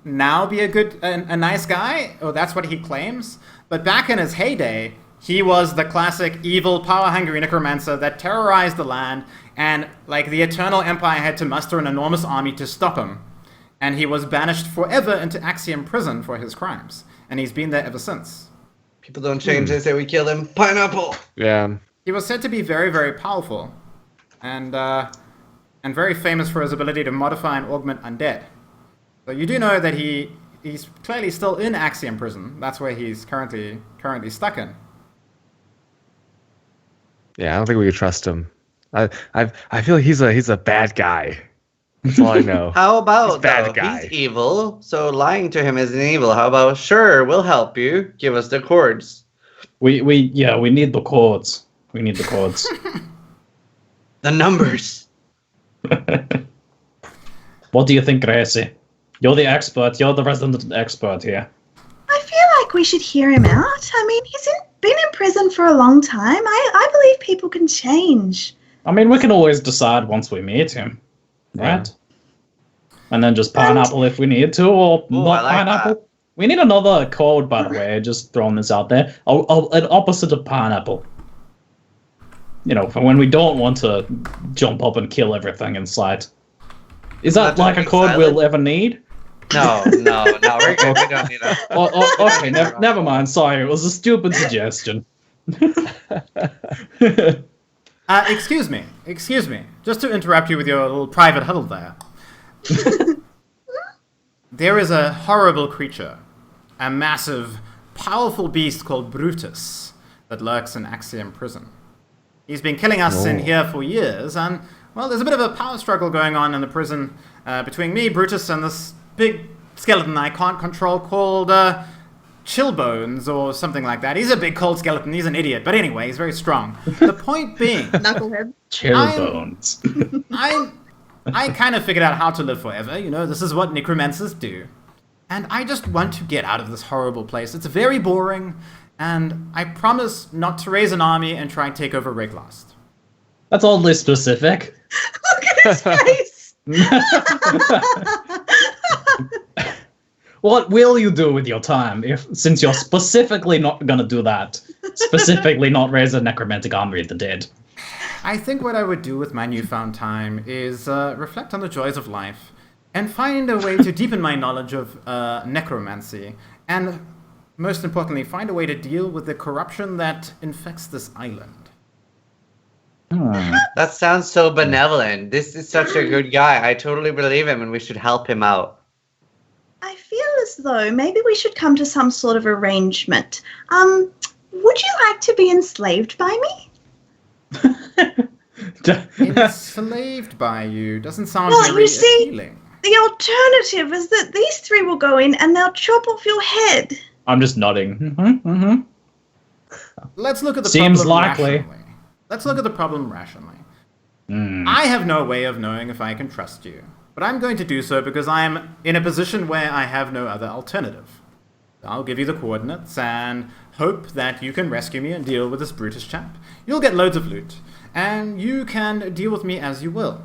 now be a nice guy, or that's what he claims. But back in his heyday, he was the classic evil, power-hungry necromancer that terrorized the land And like the Eternal Empire had to muster an enormous army to stop him. And he was banished forever into Axiom prison for his crimes. And he's been there ever since. People don't change, they say we killed him. Pineapple! Yeah. He was said to be very, very powerful. And very famous for his ability to modify and augment undead. So you do know that he's clearly still in Axiom prison. That's where he's currently stuck in. Yeah, I don't think we could trust him. I feel like he's a bad guy. That's all I know. How about, bad guy. He's evil, so lying to him isn't evil. How about, sure, we'll help you. Give us the cords. We need the cords. We need the cords. The numbers. What do you think, Gracie? You're the expert. You're the resident expert here. I feel like we should hear him out. I mean, he's been in prison for a long time. I believe people can change. I mean, we can always decide once we meet him, right? Yeah. And then just pineapple if we need to, or not like pineapple. That. We need another code, by the way. Just throwing this out there. An opposite of pineapple. You know, for when we don't want to jump up and kill everything in sight. Is that like a code we'll ever need? No, we're good. We don't need that. Okay, never mind. Sorry, it was a stupid suggestion. Excuse me. Just to interrupt you with your little private huddle there. There is a horrible creature, a massive, powerful beast called Brutus that lurks in Axiom prison. He's been killing us in here for years, and, well, there's a bit of a power struggle going on in the prison between me, Brutus, and this big skeleton I can't control called Chillbones or something like that. He's a big cold skeleton. He's an idiot. But anyway, he's very strong. The point being... Knucklehead. Chillbones. I kind of figured out how to live forever. You know, this is what necromancers do. And I just want to get out of this horrible place. It's very boring. And I promise not to raise an army and try and take over Reglast. That's oddly specific. Look at his face! What will you do with your time since you're specifically not going to do that? Specifically not raise a necromantic army of the dead. I think what I would do with my newfound time is reflect on the joys of life and find a way to deepen my knowledge of necromancy and, most importantly, find a way to deal with the corruption that infects this island. That sounds so benevolent. This is such a good guy. I totally believe him and we should help him out. I feel as though maybe we should come to some sort of arrangement. Would you like to be enslaved by me? Enslaved by you doesn't sound well, very you see, appealing. The alternative is that these three will go in and they'll chop off your head. I'm just nodding. Let's look at the Seems problem likely. rationally. Let's look at the problem rationally. I have no way of knowing if I can trust you, but I'm going to do so because I am in a position where I have no other alternative. I'll give you the coordinates and hope that you can rescue me and deal with this Brutus chap. You'll get loads of loot, and you can deal with me as you will.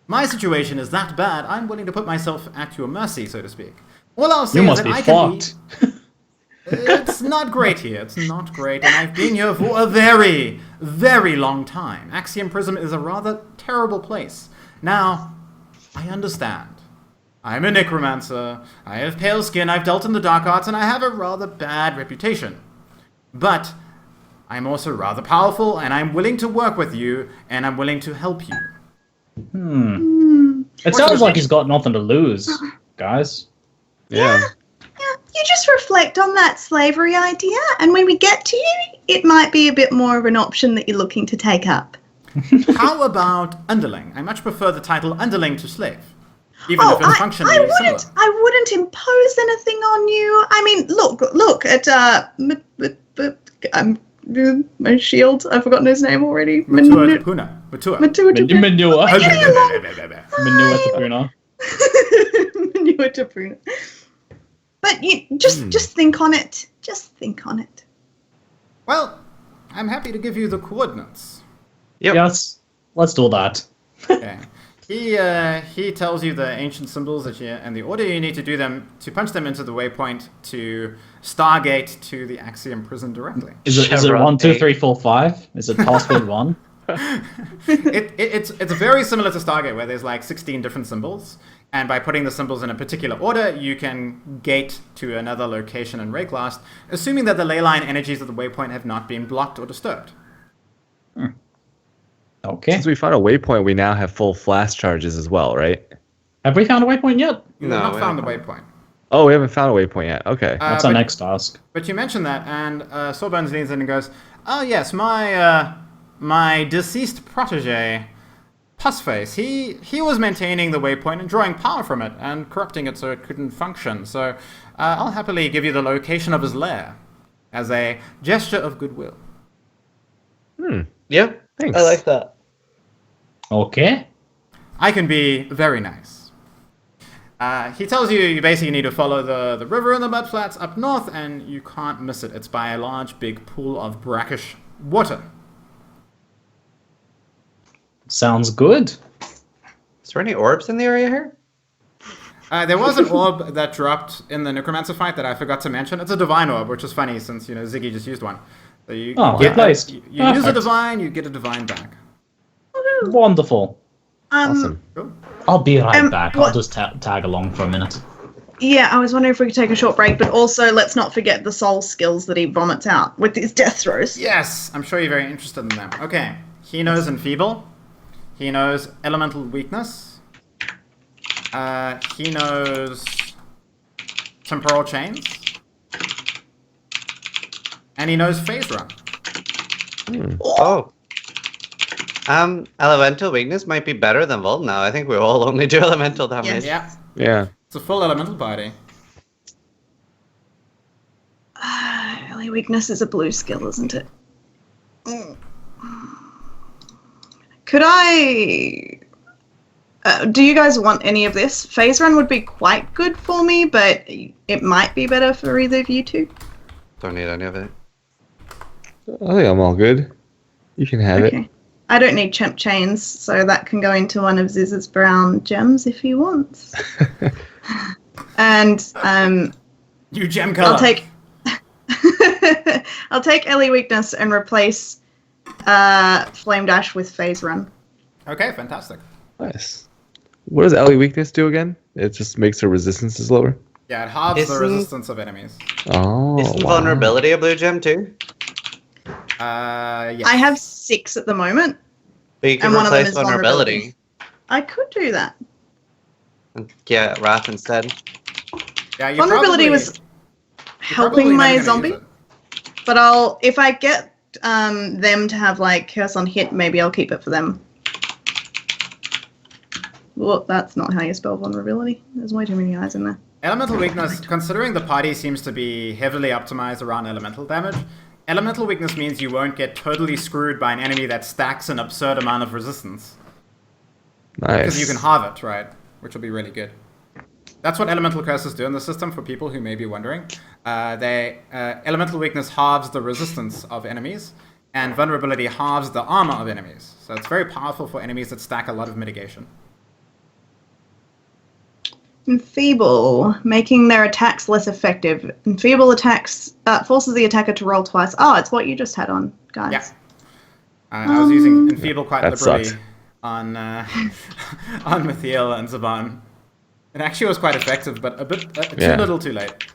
My situation is that bad, I'm willing to put myself at your mercy, so to speak. All I'll say is that I can be... It's not great here, it's not great, and I've been here for a very, very long time. Axiom Prison is a rather terrible place. Now, I understand. I'm a necromancer, I have pale skin, I've dealt in the dark arts, and I have a rather bad reputation. But I'm also rather powerful, and I'm willing to work with you, and I'm willing to help you. It sounds like he's got nothing to lose, guys. Yeah. You just reflect on that slavery idea, and when we get to you, it might be a bit more of an option that you're looking to take up. How about underling? I much prefer the title underling to slave. Even if in function it is similar. I wouldn't impose anything on you. I mean, look at my shield. I've forgotten his name already. Manua. But you just think on it. Just think on it. Well, I'm happy to give you the coordinates. Yep. Yes, let's do that. Okay. He tells you the ancient symbols that and the order you need to do them to punch them into the waypoint to Stargate to the Axiom prison directly. Is it 1, 2, 3, 4, 5? Is it password 1? It's very similar to Stargate, where there's like 16 different symbols, and by putting the symbols in a particular order, you can gate to another location in Rayclast, assuming that the ley line energies of the waypoint have not been blocked or disturbed. Okay. Since we found a waypoint, we now have full flash charges as well, right? Have we found a waypoint yet? You have not found the waypoint. Oh, we haven't found a waypoint yet. Okay. What's our next task? But you mentioned that, and Sawbones leans in and goes, "Oh yes, my deceased protege, Pussface. He was maintaining the waypoint and drawing power from it and corrupting it so it couldn't function. So I'll happily give you the location of his lair as a gesture of goodwill." Yeah, Thanks. I like that. Okay. I can be very nice. He tells you basically need to follow the river in the mudflats up north, and you can't miss it. It's by a large, big pool of brackish water. Sounds good. Is there any orbs in the area here? There was an orb that dropped in the Necromancer fight that I forgot to mention. It's a divine orb, which is funny since, Ziggy just used one. So you good place. You use a divine, you get a divine back. Wonderful. Awesome. Cool. I'll be right back. I'll what- just tag along for a minute. Yeah, I was wondering if we could take a short break, but also let's not forget the soul skills that he vomits out with these death throws. Yes, I'm sure you're very interested in them. Okay, he knows Enfeeble. He knows Elemental Weakness. He knows Temporal Chains. And he knows Phase Run. Oh. Elemental weakness might be better than Volt now. I think we all only do elemental damage. Yes. Yeah, Yeah. it's a full Elemental party. Early weakness is a blue skill, isn't it? Could I... do you guys want any of this? Phase Run would be quite good for me, but it might be better for either of you two. Don't need any of it. I think I'm all good. You can have it. Okay. I don't need Chimp Chains, so that can go into one of Ziz's brown gems if he wants. And You gem color. I'll take Ellie Weakness and replace Flame Dash with Phase Run. Okay, fantastic. Nice. What does Ellie weakness do again? It just makes her resistances lower. Yeah, it halves the Isn't- resistance of enemies. Oh. Isn't wow. vulnerability a blue gem too? Yes. I have 6 at the moment. But you can And one of them replace is vulnerability I could do that. and get Wrath instead. Yeah, you Vulnerability probably- was you're probably helping never my gonna use zombie, it. but if I get them to have like Curse on Hit, maybe I'll keep it for them. Well, that's not how you spell vulnerability. There's way too many eyes in there. Elemental weakness, considering the party seems to be heavily optimized around elemental damage, elemental weakness means you won't get totally screwed by an enemy that stacks an absurd amount of resistance. Nice. Because you can halve it, right? Which will be really good. That's what elemental curses do in the system for people who may be wondering. Elemental weakness halves the resistance of enemies, and vulnerability halves the armor of enemies. So it's very powerful for enemies that stack a lot of mitigation. Enfeeble, making their attacks less effective. Enfeeble attacks forces the attacker to roll twice. Oh, it's what you just had on, guys. Yeah. I was using Enfeeble quite that liberally sucks. on Mithiel and Zaban. It actually was quite effective, but a bit too Yeah. little too late.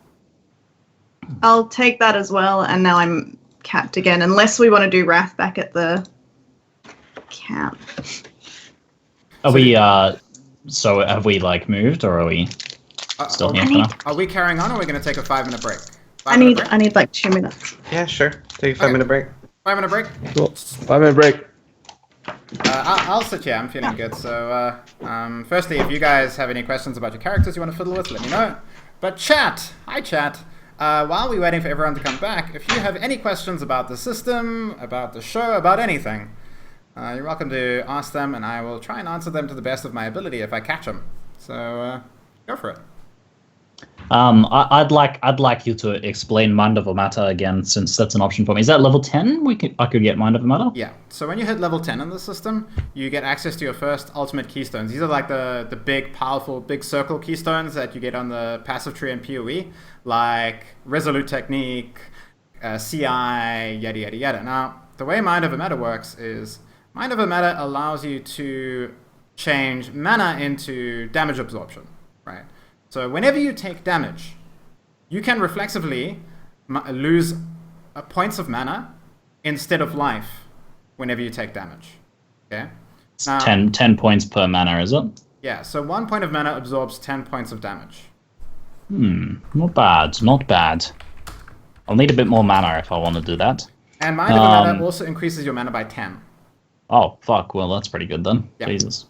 I'll take that as well, and now I'm capped again, unless we want to do Wrath back at the camp. Are we, so have we, like, moved, or are we still here for now? Are we carrying on, or are we going to take a 5-minute break? I need like 2 minutes. Yeah, sure. Take a 5-minute break. 5-minute break? Cool. 5-minute break. I'll sit here. I'm feeling good. So, firstly, if you guys have any questions about your characters you want to fiddle with, let me know. But chat! Hi, chat! While we're waiting for everyone to come back, if you have any questions about the system, about the show, about anything, you're welcome to ask them, and I will try and answer them to the best of my ability if I catch them. So, go for it. I'd like you to explain Mind Over Matter again, since that's an option for me. Is that level 10? I could get Mind Over Matter? Yeah. So when you hit level 10 in the system, you get access to your first ultimate keystones. These are like the big, powerful, big circle keystones that you get on the passive tree and PoE, like Resolute Technique, CI, yada, yada, yada. Now, the way Mind Over Matter works is Mind Over Matter allows you to change mana into damage absorption, right? So whenever you take damage, you can reflexively lose points of mana instead of life whenever you take damage. Okay? It's 10 points per mana, is it? Yeah, so 1 point of mana absorbs 10 points of damage. Not bad, not bad. I'll need a bit more mana if I want to do that. And Mind Over Matter also increases your mana by 10. Oh, fuck. Well, that's pretty good then. Yeah. Jesus.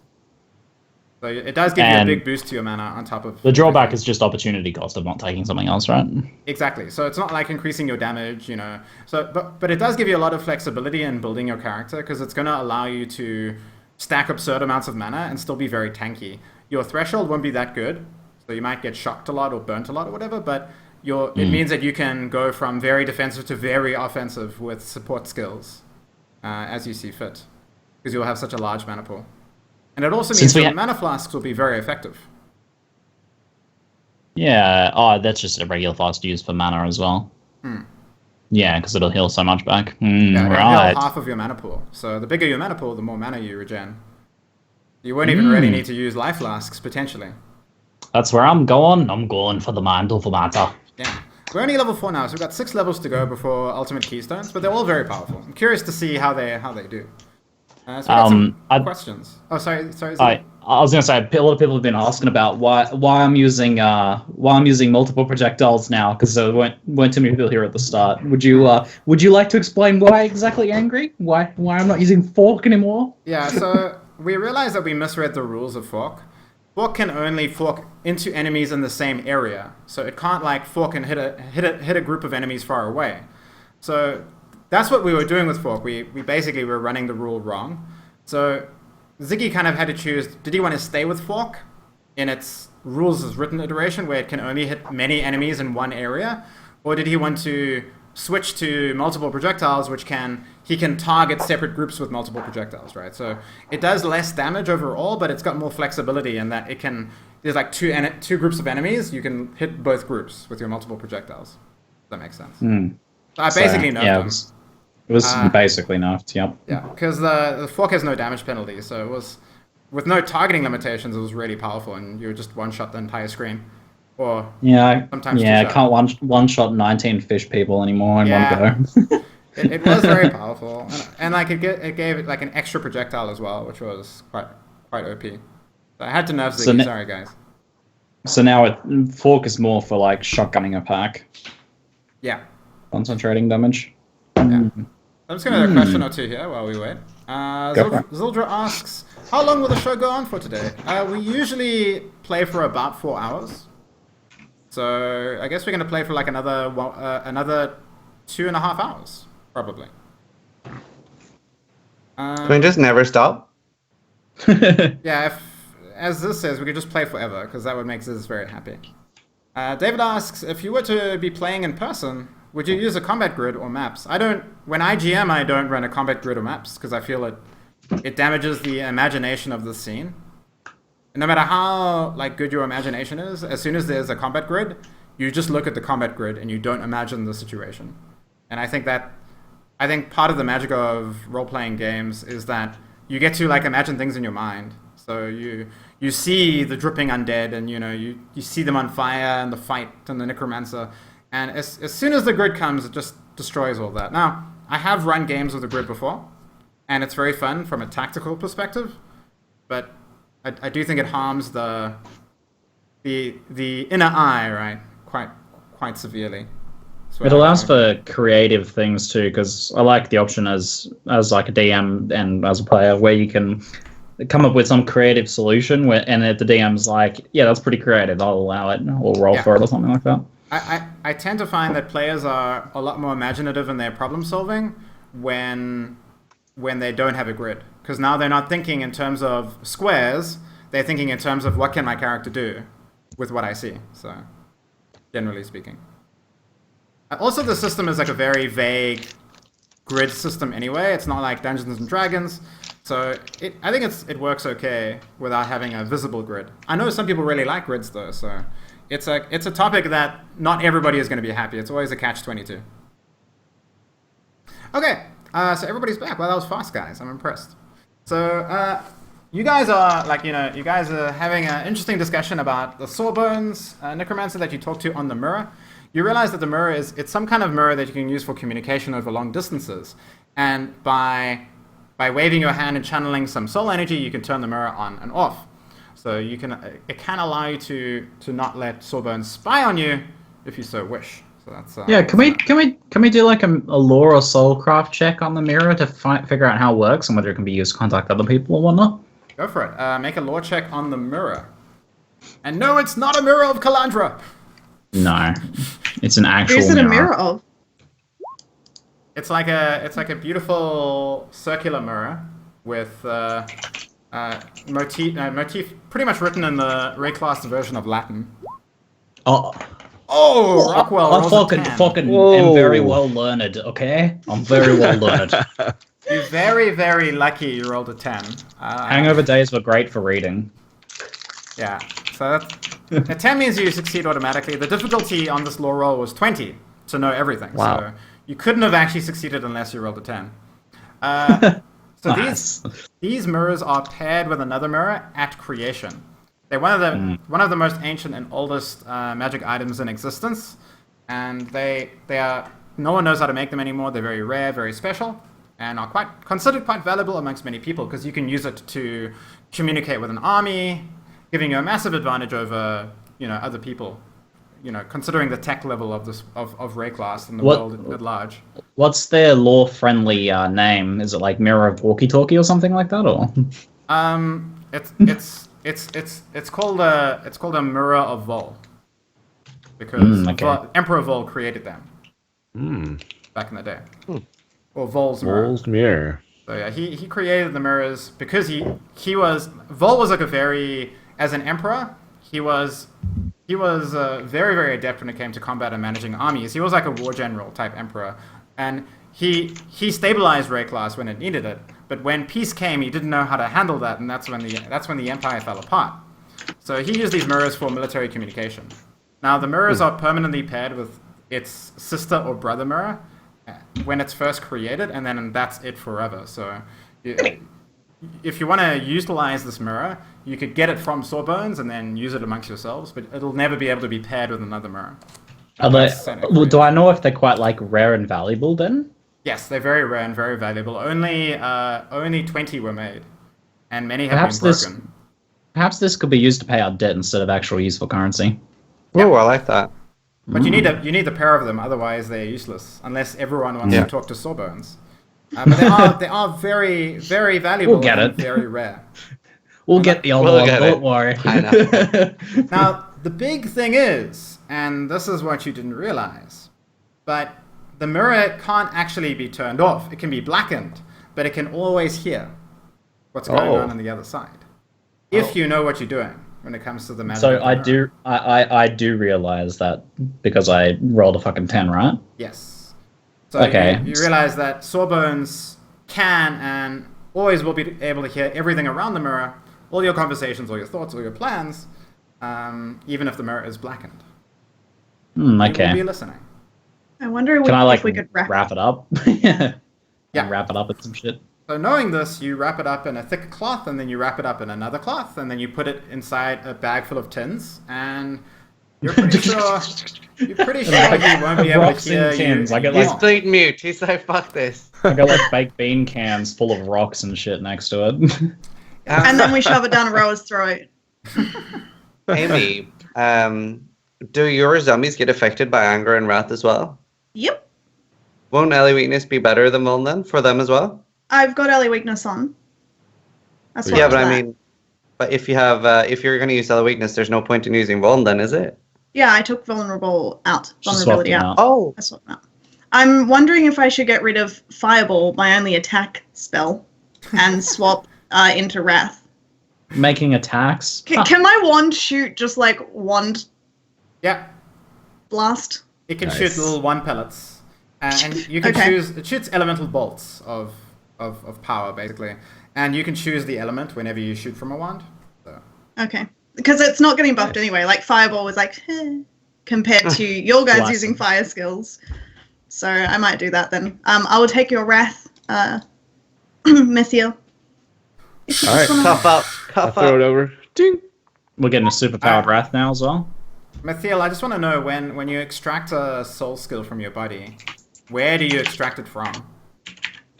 So it does give you a big boost to your mana on top of... The drawback is just opportunity cost of not taking something else, right? Exactly. So it's not like increasing your damage, you know. So, but it does give you a lot of flexibility in building your character, because it's going to allow you to stack absurd amounts of mana and still be very tanky. Your threshold won't be that good, so you might get shocked a lot or burnt a lot or whatever, but it means that you can go from very defensive to very offensive with support skills as you see fit, because you'll have such a large mana pool. And it also means that mana flasks will be very effective. Yeah, that's just a regular flask to use for mana as well. Yeah, because it'll heal so much back. Yeah, right. Heal half of your mana pool. So the bigger your mana pool, the more mana you regen. You won't even really need to use life flasks, potentially. That's where I'm going. I'm going for the Mind Over Matter. Yeah. We're only level 4 now, so we've got 6 levels to go before Ultimate Keystones, but they're all very powerful. I'm curious to see how they do. So we got some questions. Oh, sorry. I was going to say, a lot of people have been asking about why I'm using multiple projectiles now, because there weren't too many people here at the start. Would you like to explain why exactly, Angry? Why I'm not using fork anymore? Yeah, so we realized that we misread the rules of fork. Fork can only fork into enemies in the same area, so it can't like fork and hit a group of enemies far away. So that's what we were doing with fork. We basically were running the rule wrong. So Ziggy kind of had to choose, did he want to stay with fork in its rules as written iteration where it can only hit many enemies in one area, or did he want to switch to multiple projectiles, which he can target separate groups with multiple projectiles, right? So it does less damage overall, but it's got more flexibility in that there's like two groups of enemies, you can hit both groups with your multiple projectiles. If that makes sense. So I basically nerfed them. It was basically nerfed, yep. Yeah, because the fork has no damage penalty, so it was, with no targeting limitations, it was really powerful, and you would just one-shot the entire screen. Or sometimes I can't one-shot 19 fish people anymore in one go. it was very powerful, and like it gave it like an extra projectile as well, which was quite OP. So I had to nerf Ziggy, sorry guys. So now fork is more for like shotgunning a pack. Yeah. Concentrating damage. Yeah. I'm just going to do a question or two here while we wait. Zildra asks, how long will the show go on for today? We usually play for about 4 hours. So I guess we're going to play for like another 2.5 hours, probably. Can we just never stop? Yeah, as this says, we could just play forever, because that would make Ziz very happy. David asks, if you were to be playing in person, would you use a combat grid or maps? When I GM, I don't run a combat grid or maps, because I feel it damages the imagination of the scene. And no matter how good your imagination is, as soon as there's a combat grid, you just look at the combat grid and you don't imagine the situation. And I think part of the magic of role-playing games is that you get to imagine things in your mind. So you see the dripping undead, and you see them on fire, and the fight and the Necromancer. And as soon as the grid comes, it just destroys all that. Now, I have run games with the grid before, and it's very fun from a tactical perspective, but I do think it harms the inner eye, right, quite severely. It allows for creative things too, because I like the option as like a DM and as a player where you can come up with some creative solution and if the DM's like, yeah, that's pretty creative, I'll allow it, or roll for it or something like that. I tend to find that players are a lot more imaginative in their problem solving when they don't have a grid, because now they're not thinking in terms of squares, they're thinking in terms of what can my character do with what I see. So generally speaking, also the system is like a very vague grid system anyway. It's not like Dungeons and Dragons, so I think it works okay without having a visible grid. I know some people really like grids though, so it's a topic that not everybody is going to be happy. It's always a catch-22. Okay, so everybody's back. Well, that was fast, guys. I'm impressed. So, you guys are having an interesting discussion about the Sawbones Necromancer that you talked to on the mirror. You realize that the mirror it's some kind of mirror that you can use for communication over long distances. And by waving your hand and channeling some soul energy, you can turn the mirror on and off. So it can allow you to not let Sawbones spy on you if you so wish. So that's can we do like a lore or soulcraft check on the mirror to figure out how it works and whether it can be used to contact other people or whatnot? Go for it. Make a lore check on the mirror. And no, it's not a mirror of Calandra. No, it's an actual Who's it mirror. a mirror of? It's like a beautiful circular mirror with motif pretty much written in the Rayclass version of Latin. Oh, Rockwell. I fucking am very well learned, okay? I'm very well learned. You're very, very lucky you rolled a 10. Hangover days were great for reading. Yeah, so a 10 means you succeed automatically. The difficulty on this lore roll was 20 to know everything. Wow. So you couldn't have actually succeeded unless you rolled a 10. So Nice. these mirrors are paired with another mirror at creation. They're one of the most ancient and oldest magic items in existence, and they are no one knows how to make them anymore. They're very rare, very special, and are considered quite valuable amongst many people because you can use it to communicate with an army, giving you a massive advantage over other people. Considering the tech level of Rayclass and the world at large. What's their lore-friendly name? Is it like Mirror of Walkie-Talkie or something like that, or? It's called a Mirror of Vol because Emperor Vol created them back in the day, or Vol's mirror. Vol's mirror. So yeah, he created the mirrors because Vol was like as an emperor he was very, very adept when it came to combat and managing armies. He was like a war general type emperor, and he stabilized Rayclass when it needed it. But when peace came, he didn't know how to handle that, and that's when the empire fell apart. So he used these mirrors for military communication. Now the mirrors are permanently paired with its sister or brother mirror when it's first created, and then that's it forever. So if you want to utilize this mirror, you could get it from Sawbones and then use it amongst yourselves, but it'll never be able to be paired with another mirror. Do I know if they're quite like rare and valuable then? Yes, they're very rare and very valuable. Only 20 were made, and many have been broken. Perhaps this could be used to pay our debt instead of actual useful currency. Oh, I like that. But you need the pair of them, otherwise they're useless, unless everyone wants to talk to Sawbones. But they are very, very valuable and very rare. We'll get the old one, don't worry. I know. Now, the big thing is, and this is what you didn't realize, but the mirror can't actually be turned off. It can be blackened, but it can always hear what's going on the other side. If you know what you're doing when it comes to the magic. So I do realize that because I rolled a fucking 10, right? Yes. So you realize that Sawbones can and always will be able to hear everything around the mirror, all your conversations, all your thoughts, all your plans, even if the mirror is blackened. Okay. You will be listening. I wonder if we could wrap it up. Yeah. Wrap it up with some shit. So knowing this, you wrap it up in a thick cloth, and then you wrap it up in another cloth, and then you put it inside a bag full of tins, and you're pretty sure he won't be able to hear tins. you. He's played mute. He's like, fuck this. I got like baked bean cans full of rocks and shit next to it. And then we shove it down Roa's throat. Amie, do your zombies get affected by anger and wrath as well? Yep. Won't Ellie Weakness be better than Vuln then for them as well? I've got Ellie Weakness on. That's Yeah, but I mean, but if you have, if you're going to use Ellie Weakness, there's no point in using Vuln then, is it? Yeah, I took vulnerability out. Oh. I swapped them out. I'm wondering if I should get rid of Fireball, my only attack spell, and swap into Wrath. Making attacks? Can my wand shoot just like wand blast? It can shoot little one pellets, and you can choose. It shoots elemental bolts of power basically, and you can choose the element whenever you shoot from a wand. So. Okay, because it's not getting buffed anyway. Like Fireball was like compared to your guys using fire skills, so I might do that then. I will take your Wrath, Mithia. All right. Cuff up. I'll Cuff throw it up. over. Ding. We're getting a superpowered wrath now as well. Mathiel, I just want to know when you extract a soul skill from your body, where do you extract it from?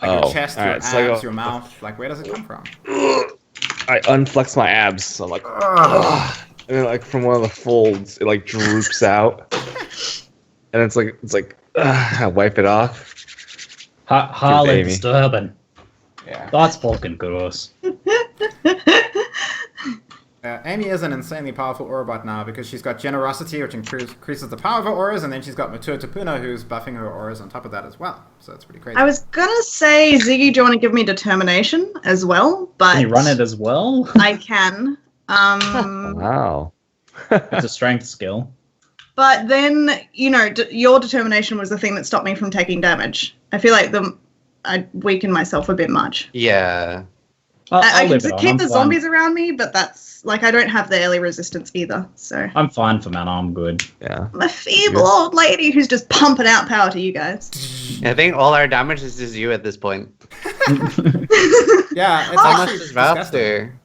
Like your chest, your abs, your mouth. Like, where does it come from? I unflex my abs. So I'm like, ugh. And then like from one of the folds, it like droops out, and it's like I wipe it off. Highly disturbing. Yeah. That's fucking gross. Amie is an insanely powerful aura bot now because she's got generosity, which increases the power of her auras, and then she's got Matua Tapuna, who's buffing her auras on top of that as well. So it's pretty crazy. I was gonna say, Ziggy, do you want to give me determination as well? But Can you run it as well? I can. Wow. It's a strength skill. But then, your determination was the thing that stopped me from taking damage. I feel like I weakened myself a bit much. Yeah. I can keep the zombies around me, but that's like I don't have the early resistance either. So I'm fine for mana. I'm good. Yeah. I'm a feeble old lady who's just pumping out power to you guys. I think all our damage is just you at this point. Yeah, it's How much actually is Wrath disgusting. there?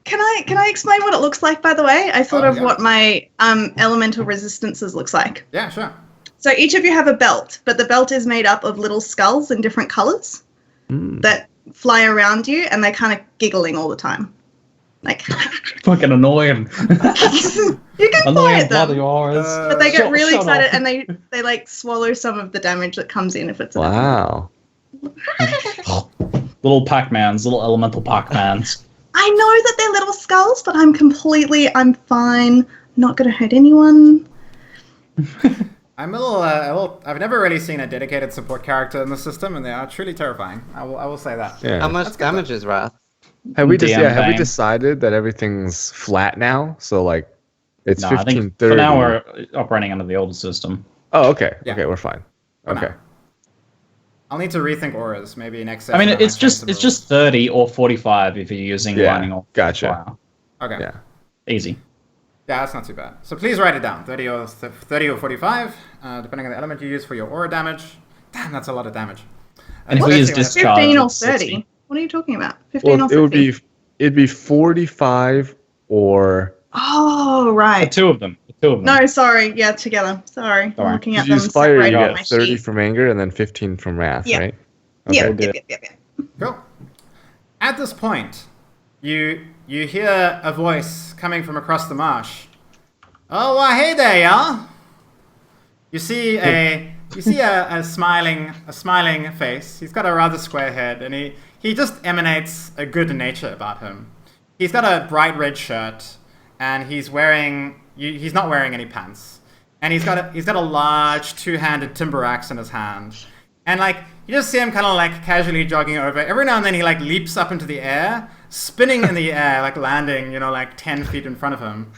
Can I explain what it looks like, by the way? I thought of what my elemental resistances looks like. Yeah, sure. So each of you have a belt, but the belt is made up of little skulls in different colors that fly around you, and they're kind of giggling all the time. Like, Fucking annoying. you can quiet them, bloody auras. but they get really shut excited, up. and they like swallow some of the damage that comes in if it's Wow. Little Pac-Mans, little elemental Pac-Mans. I know that they're little skulls, but I'm fine. Not gonna hurt anyone. I'm a little. I've never really seen a dedicated support character in the system, and they are truly terrifying. I will say that. Yeah. How much damage is Wrath? Have we DM have we thing. decided that everything's flat now? So like, it's No, I think 1530. for now we're operating under the old system. Oh, okay. Yeah. Okay, we're fine. For Okay. now. I'll need to rethink auras maybe next I session. mean, I might it's change the just rules. 30 or 45 if you're using Yeah, lining or gotcha. fire. Okay. Yeah. Easy. Yeah, that's not too bad. So please write it down. 30 or 45, depending on the element you use for your aura damage. Damn, that's a lot of damage. And if let's we use see what- discharge, 15 or it's 30. 60. What are you talking about? 15 Well, or 30? it'd be 45 or Oh, The right. two of them. No, sorry. Yeah, together. Sorry. I'm Sorry. looking you at them use fire. You separated on get my 30 sheet. from anger and then 15 from wrath, Yeah. right? Yep, Okay. yep. Cool. At this point, you hear a voice coming from across the marsh. Oh, hey there, y'all. You see a smiling face. He's got a rather square head, and he just emanates a good nature about him. He's got a bright red shirt, and he's not wearing any pants. And he's got a large two-handed timber axe in his hand. And like you just see him kind of like casually jogging over. Every now and then he like leaps up into the air, spinning in the air, like landing, like 10 feet in front of him.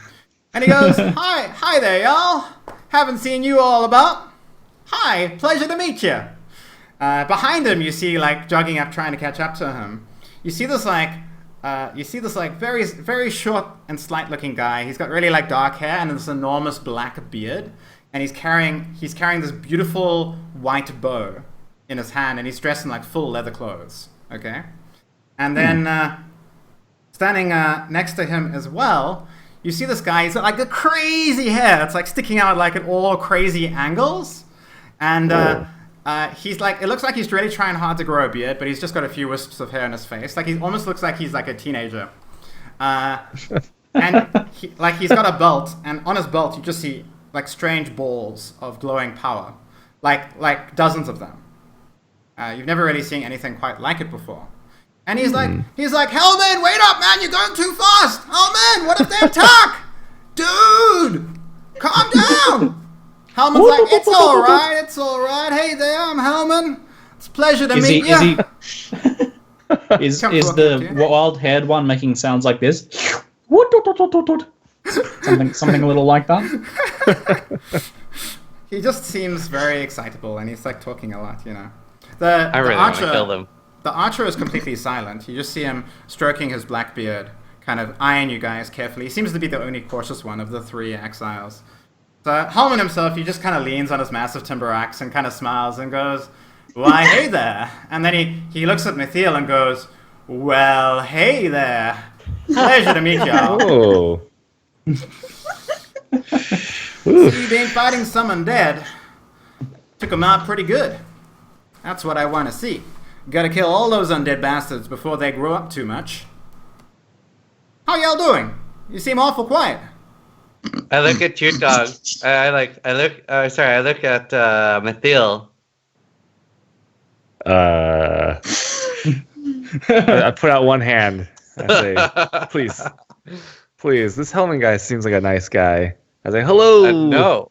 And he goes, hi there, y'all. Haven't seen you all about. Hi, pleasure to meet you. Behind him, you see like jogging up, trying to catch up to him. You see this very, very short and slight-looking guy. He's got really like dark hair and this enormous black beard, and he's carrying this beautiful white bow in his hand, and he's dressed in like full leather clothes. Okay, and then standing next to him as well, you see this guy. He's got like a crazy hair. It's like sticking out like at all crazy angles, and he's like, it looks like he's really trying hard to grow a beard, but he's just got a few wisps of hair on his face. Like he almost looks like he's like a teenager. And he's got a belt, and on his belt you just see like strange balls of glowing power, like dozens of them. You've never really seen anything quite like it before. And he's like, Hellman, wait up, man, you're going too fast. Hellman, what if they attack? Dude, calm down. Hellman's like, it's all right. Hey there, I'm Hellman. It's a pleasure to meet you. Is the wild-haired one making sounds like this? Something a little like that? He just seems very excitable, and he's like talking a lot, I really want to kill them. The archer is completely silent. You just see him stroking his black beard, kind of eyeing you guys carefully. He seems to be the only cautious one of the three exiles. So Hellman himself, he just kind of leans on his massive timber axe and kind of smiles and goes, why, hey there. And then he looks at Mathiel and goes, Well, hey there. Pleasure to meet y'all. Oh. So you been fighting some undead. Took them out pretty good. That's what I want to see. Gotta kill all those undead bastards before they grow up too much. How y'all doing? You seem awful quiet. I look at you, dog. I look at Mathiel. I put out one hand. I say, please, this Hellman guy seems like a nice guy. I say, hello. No.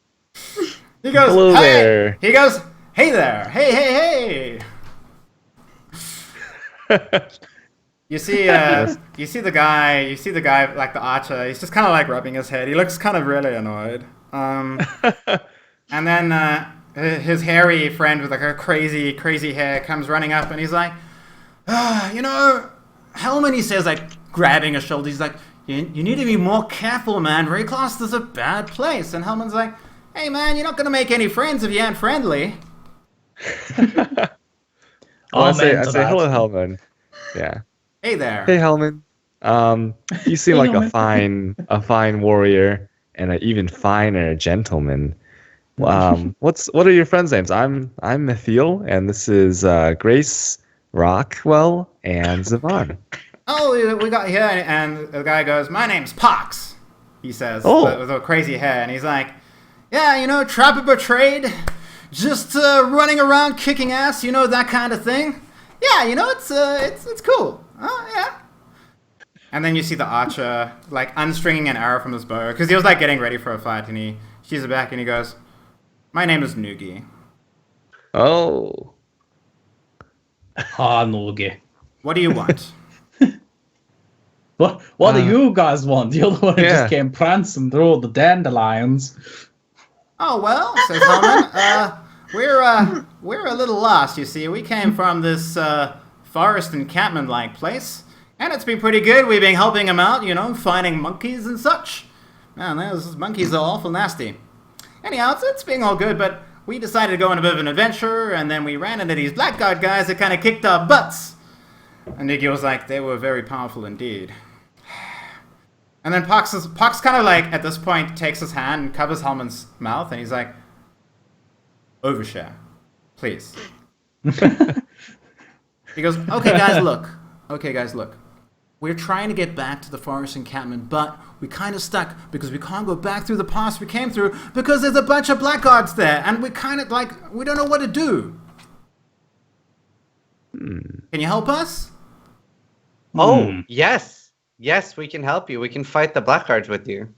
He goes, Hello hey. there. He goes, hey there. Hey. You see the guy like the archer. He's just kind of like rubbing his head. He looks kind of really annoyed. And then his hairy friend with like a crazy hair comes running up, and he's like, Hellman. He says, like grabbing his shoulder. He's like, you need to be more careful, man. Raycross is a bad place. And Hellman's like, hey man, you're not gonna make any friends if you aren't friendly. I say hello, Hellman. Yeah. Hey there. Hey, Hellman. You seem like a fine warrior and an even finer gentleman. What are your friends' names? I'm Mathiel, and this is Grace, Rockwell, and Zizaran. Oh, we got here, and the guy goes, my name's Pox, he says, with a crazy hair, and he's like, yeah, Trapper Betrayed, just running around kicking ass, that kind of thing. Yeah, it's cool. Oh, yeah. And then you see the archer, like, unstringing an arrow from his bow, because he was, like, getting ready for a fight, and he shoots it back, and he goes, my name is Noogie. Oh. Noogie. What do you want? What do you guys want? You're the one who just came prancing through all the dandelions. Oh, well, says Hellman, we're a little lost, you see. We came from this forest encampment-like place, and it's been pretty good. We've been helping him out, finding monkeys and such. Man, those monkeys are awful nasty. Anyhow, it's been all good, but we decided to go on a bit of an adventure, and then we ran into these blackguard guys that kind of kicked our butts. And Nicky was like, they were very powerful indeed. And then Pox kind of like, at this point, takes his hand and covers Hellman's mouth, and he's like, overshare, please. He goes, okay, guys, look. We're trying to get back to the forest encampment, but we kind of stuck because we can't go back through the pass we came through because there's a bunch of blackguards there, and we kind of like, we don't know what to do. Can you help us? Oh, yes. Yes, we can help you. We can fight the blackguards with you.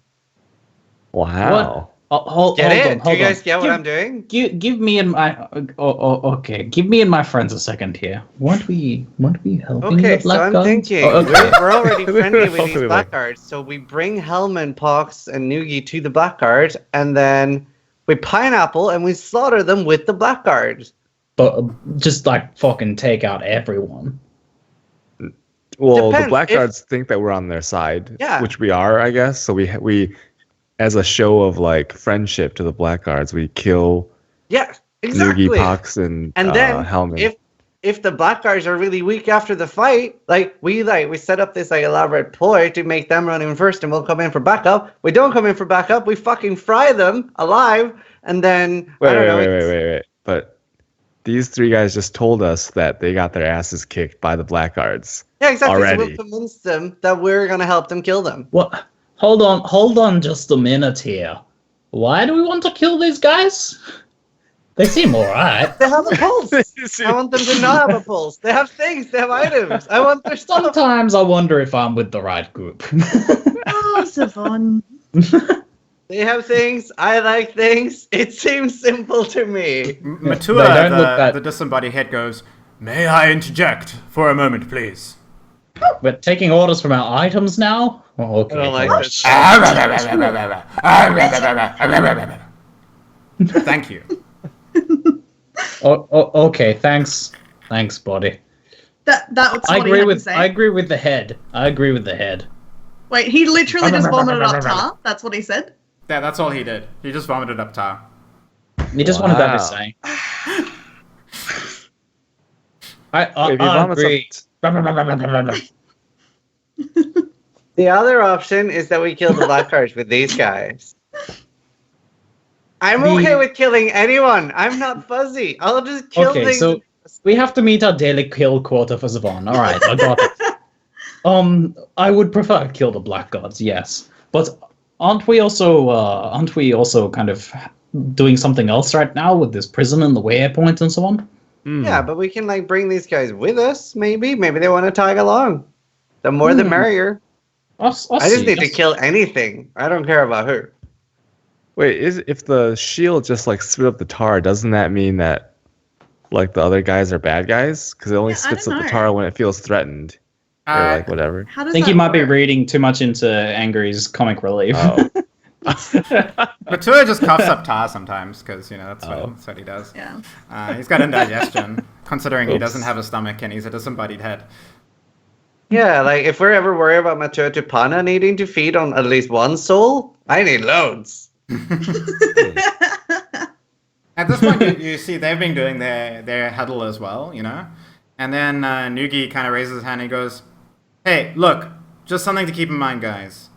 Wow. Hold Do on, you guys get what I'm doing? Give me and my okay. Give me and my friends a second here. Weren't we helping the blackguards? So I'm thinking we're already friendly with these blackguards, so we bring Hellman, Pox, and Noogie to the blackguards, and then we pineapple and we slaughter them with the blackguards. But just like fucking take out everyone. Well, the blackguards think that we're on their side, which we are, I guess. So we as a show of like friendship to the blackguards, we kill exactly. Noogie, Pox, and then Hellman. If the blackguards are really weak after the fight, we set up this elaborate ploy to make them run in first, and we'll come in for backup. We don't come in for backup. We fucking fry them alive, and then wait. But these three guys just told us that they got their asses kicked by the blackguards. Yeah, exactly. Already. So we'll convince them that we're gonna help them kill them. What? Hold on just a minute here. Why do we want to kill these guys? They seem alright. They have a pulse. I want them to not have a pulse. They have things. They have items. I want their stuff. Sometimes I wonder if I'm with the right group. Oh, so fun. They have things. I like things. It seems simple to me. Matua, the disembodied head goes, may I interject for a moment, please? We're taking orders from our items now? Oh, okay. I don't like this. Thank you. Okay, thanks. Thanks, buddy. That's what he had to say. I agree with the head. Wait, he literally just vomited up tar? That's what he said? Yeah, that's all he did. He just vomited up tar. He just wanted that to say. I agree. The other option is that we kill the black cards with these guys. I'm okay with killing anyone. I'm not fuzzy. I'll just kill things. So we have to meet our daily kill quota for Zizaran. All right, I got it. I would prefer to kill the black gods, yes, but aren't we also kind of doing something else right now with this prison and the waypoint and so on? Yeah, but we can like bring these guys with us. Maybe they want to tag along. The more, the merrier. I just need to kill anything. I don't care about who. Wait, if the shield just like spit up the tar, doesn't that mean that like the other guys are bad guys? Because it only spits up the tar when it feels threatened. Or like whatever. How does I think that you might be work? reading too much into Angry's comic relief. Oh. Matua just coughs up tar sometimes because that's what he does. Yeah. He's got indigestion, considering he doesn't have a stomach and he's a disembodied head. Yeah, like if we're ever worried about Matua Tupana needing to feed on at least one soul, I need loads. At this point, you see they've been doing their huddle as well, And then Nugi kind of raises his hand and he goes, "Hey, look, just something to keep in mind, guys.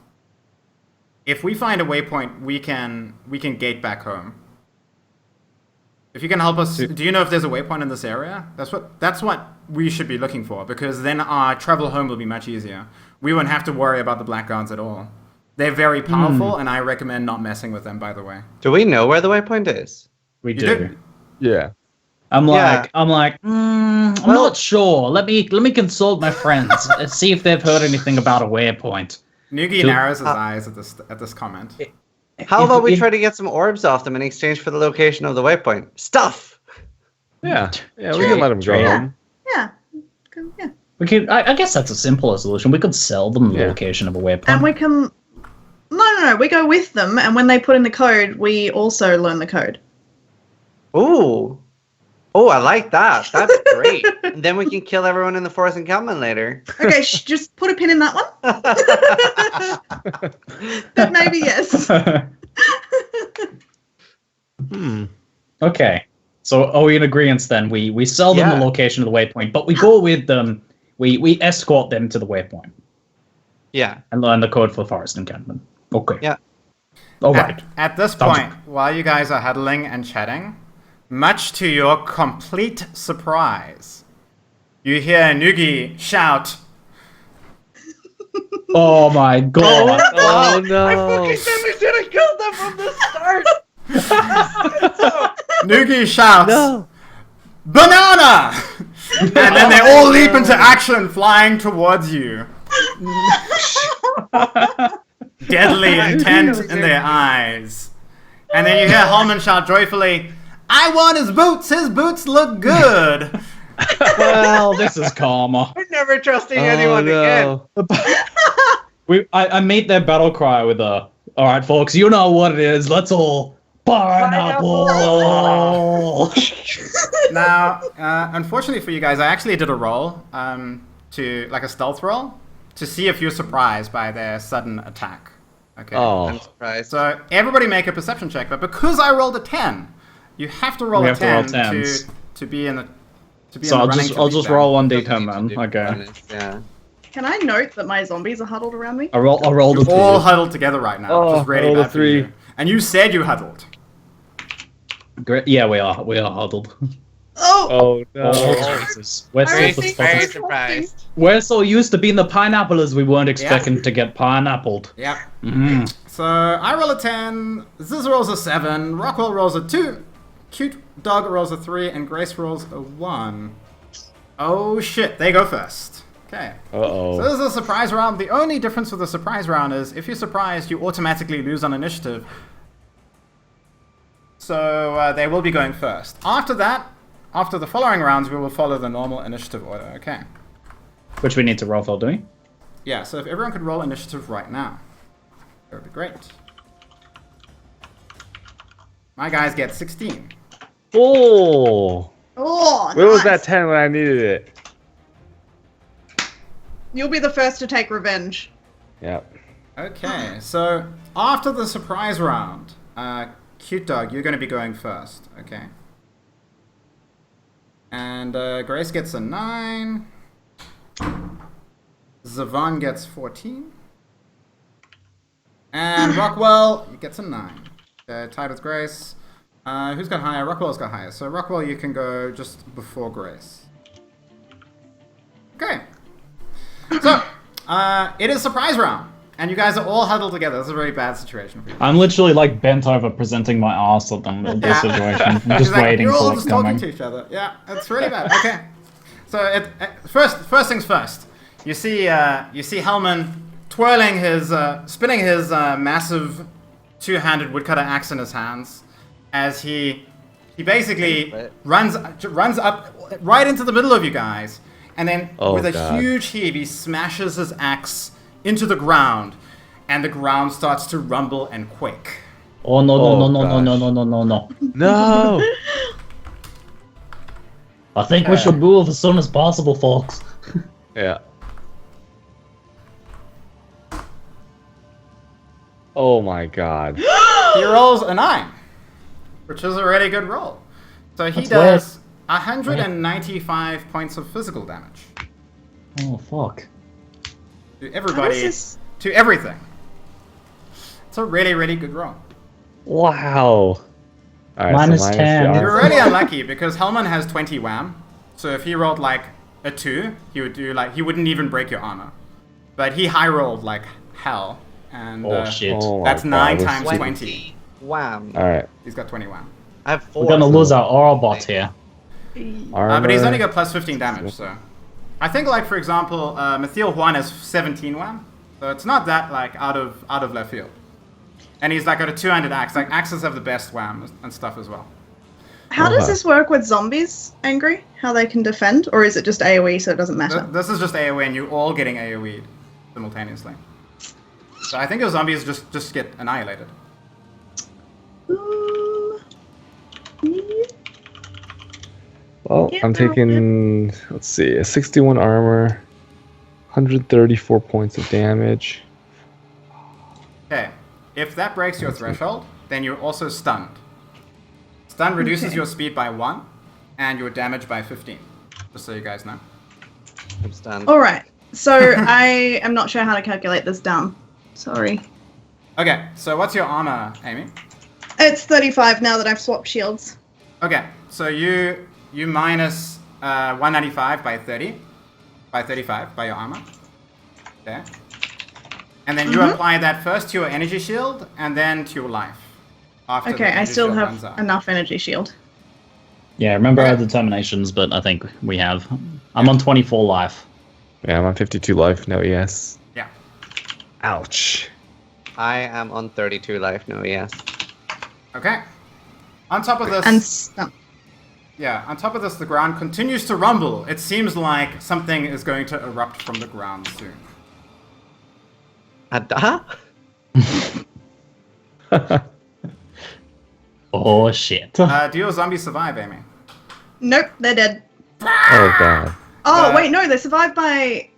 If we find a waypoint, we can gate back home. If you can help us, do you know if there's a waypoint in this area? That's what we should be looking for, because then our travel home will be much easier. We won't have to worry about the black guards at all. They're very powerful, and I recommend not messing with them, by the way." Do we know where the waypoint is? We You do. do? Yeah. I'm not sure. Let me consult my friends and see if they've heard anything about a waypoint. Nugi narrows his eyes at this comment. How about we try to get some orbs off them in exchange for the location of the waypoint? Stuff! Yeah. Yeah, we can let them go home. Yeah. Yeah. We could. I guess that's a simpler solution. We could sell them the location of a waypoint. And we can. No. We go with them, and when they put in the code, we also learn the code. Ooh. Oh, I like that. That's great. And then we can kill everyone in the forest encampment later. Okay, just put a pin in that one. But maybe yes. Okay. So are we in agreement then? We sell them the location of the waypoint, but we go with them. We escort them to the waypoint. Yeah. And learn the code for the forest encampment. Okay. Yeah. All right. At this point, while you guys are huddling and chatting, much to your complete surprise, you hear Nugi shout, "Oh my god! Oh no! I fucking said we should have killed them from the start!" Nugi shouts, "Banana!" And then they all leap into action, flying towards you. Deadly intent in their eyes. And then you hear Holman shout joyfully, "I want his boots! His boots look good!" Well, this is karma. We're never trusting anyone again. I made their battle cry with a, "All right, folks, you know what it is. Let's all pineapple." Now, unfortunately for you guys, I actually did a roll, to like a stealth roll, to see if you're surprised by their sudden attack. Okay. Oh. I'm surprised. So everybody make a perception check, but because I rolled a 10, you have to roll We a have to roll 10 tens. to be in the So I'll just roll 1d10 then. Okay. Yeah. Can I note that my zombies are huddled around me? I rolled a You're all 2. huddled together right now, which is really rolled a bad for 3. you. And you said you huddled. Great. Yeah, we are huddled. Oh! Oh no! Jesus. We're Very surprised. We're so used to being the pineapplers, we weren't expecting to get pineappled. Yep. Mm. So I roll a 10, Ziz rolls a 7, Rockwell rolls a 2, Cute Dog rolls a 3, and Grace rolls a 1. Oh shit, they go first. Okay. Uh-oh. So this is a surprise round. The only difference with the surprise round is if you're surprised, you automatically lose on initiative. So they will be going first. After that, after the following rounds, we will follow the normal initiative order. Okay. Which we need to roll for, do we? Yeah, so if everyone could roll initiative right now, that would be great. My guys get 16. Oh! Oh, Where was nice. that 10 when I needed it? You'll be the first to take revenge. Yep. Okay, so after the surprise round, Cute Dog, you're going to be going first. Okay. And Grace gets a 9. Zizaran gets 14. And Rockwell gets a 9. Tied with Grace. Who's got higher? Rockwell's got higher. So Rockwell, you can go just before Grace. Okay. So, it is surprise round. And you guys are all huddled together. This is a very bad situation for you. I'm literally like bent over presenting my ass at them in this situation. I'm just waiting you're for all what's just talking coming. to each other. Yeah, it's really bad. Okay. So first things first. You see Hellman twirling his, spinning his massive two-handed woodcutter axe in his hands, as he basically runs up right into the middle of you guys, and then with a huge heave, he smashes his axe into the ground, and the ground starts to rumble and quake. Oh no. No! I think we should move as soon as possible, folks. Yeah. Oh my god. He rolls a 9, which is a really good roll. So he does 195 points of physical damage. Oh fuck. To everybody, to everything. It's a really, really good roll. Wow. Alright, Minus 10. You're really unlucky because Hellman has 20 wham. So if he rolled like a 2, he would do like, he wouldn't even break your armor. But he high rolled like hell. And shit. that's 9 times 20. Wham. Alright. He's got 20 wham. I have 4. We're gonna lose our aura bot here. But he's only got plus 15 damage, so. I think, like, for example, Mathiel Juan has 17 wham. So it's not that, like, out of left field. And he's, like, got a two-handed axe. Like, axes have the best wham and stuff as well. How does this work with zombies, Angry? How they can defend? Or is it just AoE so it doesn't matter? This is just AoE and you're all getting AoE simultaneously. So I think your zombies just get annihilated. Well, I'm taking, let's see, a 61 armor, 134 points of damage. Okay. If that breaks your threshold, then you're also stunned. Stun reduces your speed by 1 and your damage by 15. Just so you guys know. I'm stunned. Alright, so I am not sure how to calculate this down. Sorry. Okay, so what's your armor, Amie? It's 35 now that I've swapped shields. Okay, so you minus 195 by 30, by 35 by your armor. Okay. And then you apply that first to your energy shield and then to your life. After Okay, I still have enough energy shield. Yeah, remember our determinations, but I think we have. I'm on 24 life. Yeah, I'm on 52 life, no ES. Yeah. Ouch. I am on 32 life, no, yes. Okay. On top of this... And stun. Yeah, on top of this, the ground continues to rumble. It seems like something is going to erupt from the ground soon. Oh shit. Do your zombies survive, Amie? Nope, they're dead. Oh god. Oh, wait, no, they survived by...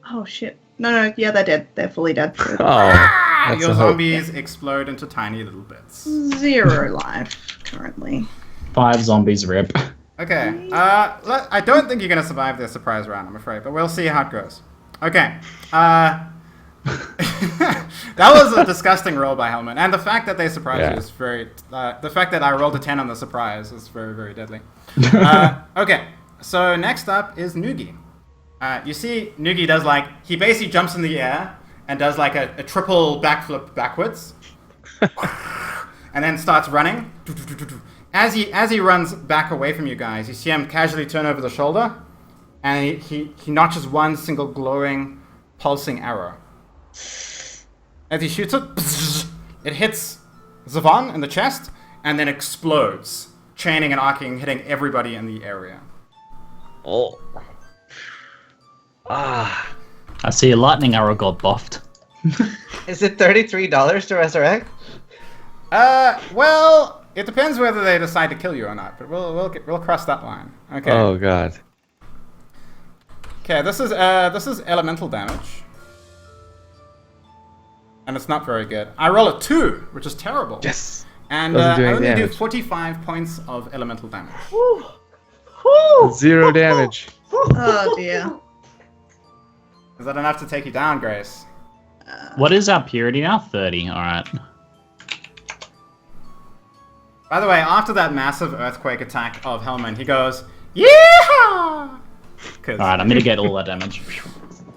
Oh, shit. No, yeah, they're dead. They're fully dead. Oh. Your zombies explode into tiny little bits. 0 life, currently. 5 zombies rip. Okay, I don't think you're going to survive this surprise round, I'm afraid, but we'll see how it goes. Okay, that was a disgusting roll by Hellman, and the fact that they surprised you is very... the fact that I rolled a 10 on the surprise is very, very deadly. Okay, so next up is Noogie. You see Noogie does like... He basically jumps in the air and does like a triple backflip backwards. And then starts running. As he runs back away from you guys, you see him casually turn over the shoulder, and he notches one single glowing, pulsing arrow. As he shoots it, it hits Zizaran in the chest, and then explodes, chaining and arcing, hitting everybody in the area. Oh. Ah. I see a lightning arrow got buffed. Is it $33 to resurrect? Well, it depends whether they decide to kill you or not, but we'll cross that line. Okay. Oh god. Okay, this is elemental damage. And it's not very good. I roll a 2, which is terrible. Yes. And I only do 45 points of elemental damage. 0 damage. Oh dear. Is that enough to take you down, Grace? What is our purity now? 30. All right. By the way, after that massive earthquake attack of Hellman, he goes, "Yeehaw!" All right, I'm gonna get all that damage.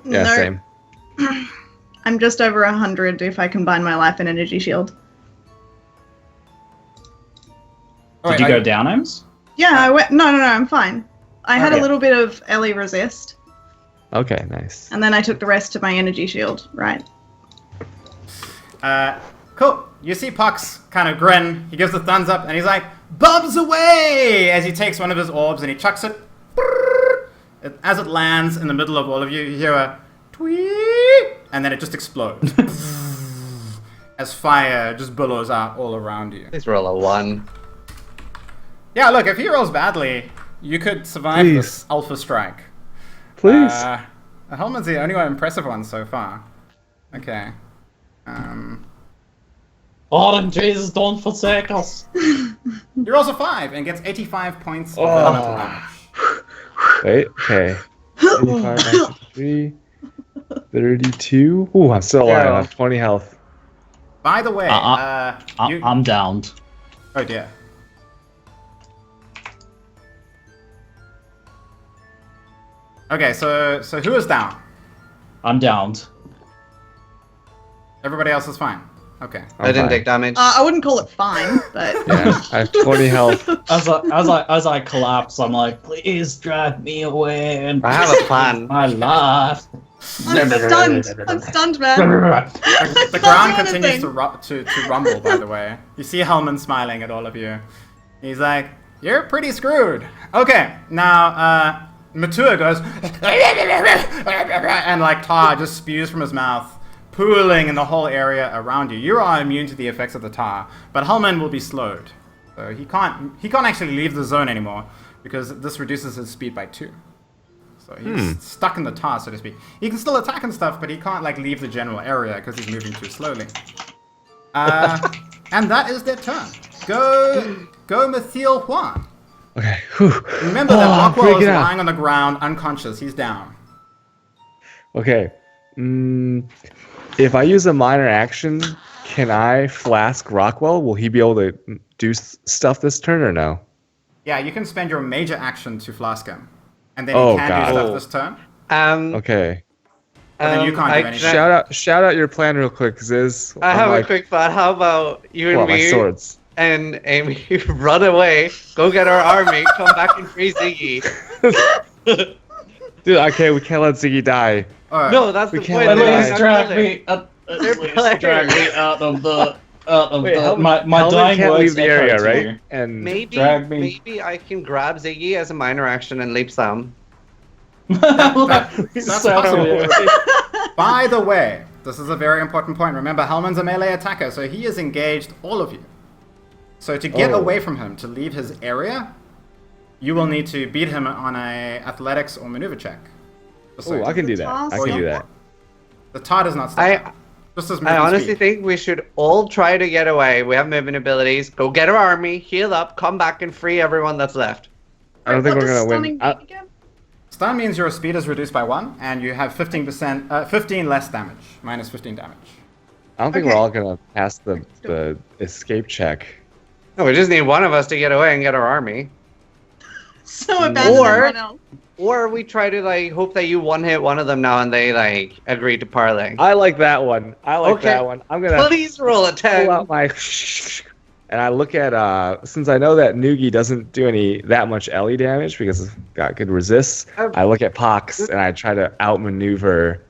Yeah, No. same. I'm just over 100 if I combine my life and energy shield. Oh, Did wait, you go down, Ames? Yeah, I went. No, I'm fine. I had a Okay. little bit of Ellie resist, Okay, nice. and then I took the rest to my energy shield. Right. Cool. You see Pox kind of grin. He gives the thumbs up, and he's like, "Bubs away!" As he takes one of his orbs and he chucks it. As it lands in the middle of all of you, you hear a tweet, and then it just explodes. As fire just billows out all around you. Please roll a 1. Yeah, look, if he rolls badly, you could survive Please. this Alpha Strike. Please. Hellman's the only one impressive one so far. Okay. Oh, Jesus, don't forsake us. He rolls a 5 and gets 85 points of elemental damage. Wait, okay. 85, 93, 32. Ooh, I'm still alive. I have 20 health. By the way, you... I'm downed. Oh dear. Okay, so who is down? I'm downed. Everybody else is fine. Okay. I didn't take damage. I wouldn't call it fine, but Yeah, I have 20 health. As I collapse, I'm like, please drag me away and I have a plan. my life. I'm stunned. I'm stunned, man. The ground Can't do continues anything. to rumble, by the way. You see Hellman smiling at all of you. He's like, "You're pretty screwed." Okay, now, Matua goes, and like tar just spews from his mouth, pooling in the whole area around you. You are immune to the effects of the tar, but Hellman will be slowed. So he can't actually leave the zone anymore, because this reduces his speed by 2. So he's stuck in the tar, so to speak. He can still attack and stuff, but he can't like leave the general area because he's moving too slowly. And that is their turn. Go Mathiel Juan. Okay. Whew. Remember that Rockwell is freaking out. lying on the ground, unconscious. He's down. Okay. If I use a minor action, can I flask Rockwell? Will he be able to do stuff this turn or no? Yeah, you can spend your major action to flask him, and then Oh, he can God. do stuff this turn. Okay. And then you can't do anything. Shout out your plan real quick, Ziz. I have a quick thought. How about you and my me swords. and Amie run away, go get our army, come back and free Ziggy? Dude, okay, we can't let Ziggy die. Alright. No, that's the can't point. let They're him not drag killer. me They're drag me out of the Wait, Hellman- my Hellman dying can't words leave the echo area, to right? you. And Drag me. Maybe I can grab Ziggy as a minor action and leap some. That's possible. By the way, this is a very important point. Remember, Hellman's a melee attacker, so he has engaged all of you. So to get away from him, to leave his area, you will need to beat him on a athletics or maneuver check. Just so Oh, you I can do that. I can do that. The tar does not stop. Just as I movement honestly speed. think we should all try to get away. We have movement abilities. Go get our army, heal up, come back and free everyone that's left. I don't think What we're does gonna stunning win. mean again? Stun means your speed is reduced by 1, and you have 15 less damage. Minus 15 damage. I don't think Okay. we're all gonna pass the escape check. No, we just need one of us to get away and get our army. So abandon Or- everyone else. Or we try to like hope that you one-hit one of them now and they like agree to parlay. I like that one. I like Okay. that one. I'm gonna Please roll a 10. pull out my and I look at since I know that Noogie doesn't do that much Ellie damage because it's got good resists. I look at Pox and I try to outmaneuver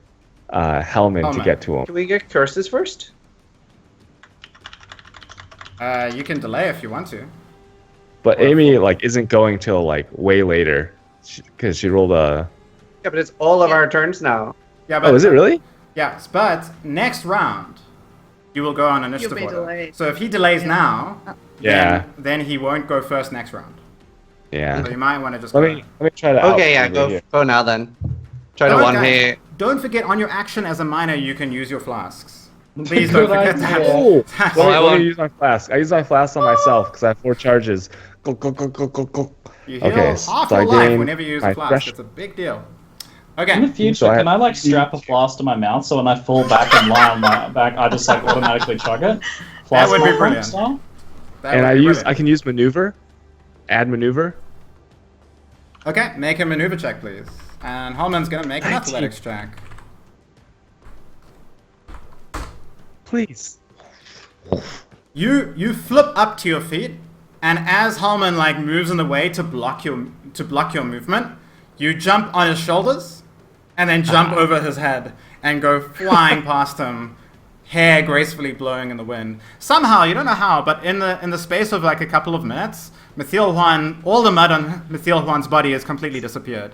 Hellman to get to him. Can we get curses first? You can delay if you want to. But Amie isn't going till way later because she rolled a. Yeah, but it's all of our turns now. Yeah, but Oh, is it really? Yes, but next round, you will go on initiative be order. delayed. So if he delays now, Yeah. then he won't go first next round. Yeah. So you might want to just Let go. me try to. Okay, yeah, outmaneuver here. go now then. Try to Don't, one guys, hit. Don't forget, on your action as a minor, you can use your flasks. Please don't Good forget idea. that. Oh, That's- Well, I let won't- me use my flask. I use my flask on myself because I have 4 charges. Go. You heal Okay, half so I your life gain whenever you use my a flask. fresh- It's a big deal. Okay. In the future, can I like strap a flask to my mouth so when I fall back and lie on my back, I just like automatically chug it? That Flask would be mouth brilliant. style? And I can use maneuver, add maneuver. Okay, make a maneuver check, please. And Holman's gonna make an athletics check. Please. You flip up to your feet, and as Holman like moves in the way to block your movement, you jump on his shoulders, and then jump over his head and go flying past him, hair gracefully blowing in the wind. Somehow, you don't know how, but in the space of like a couple of minutes, Mythiel Juan, all the mud on Mythiel Juan's body has completely disappeared.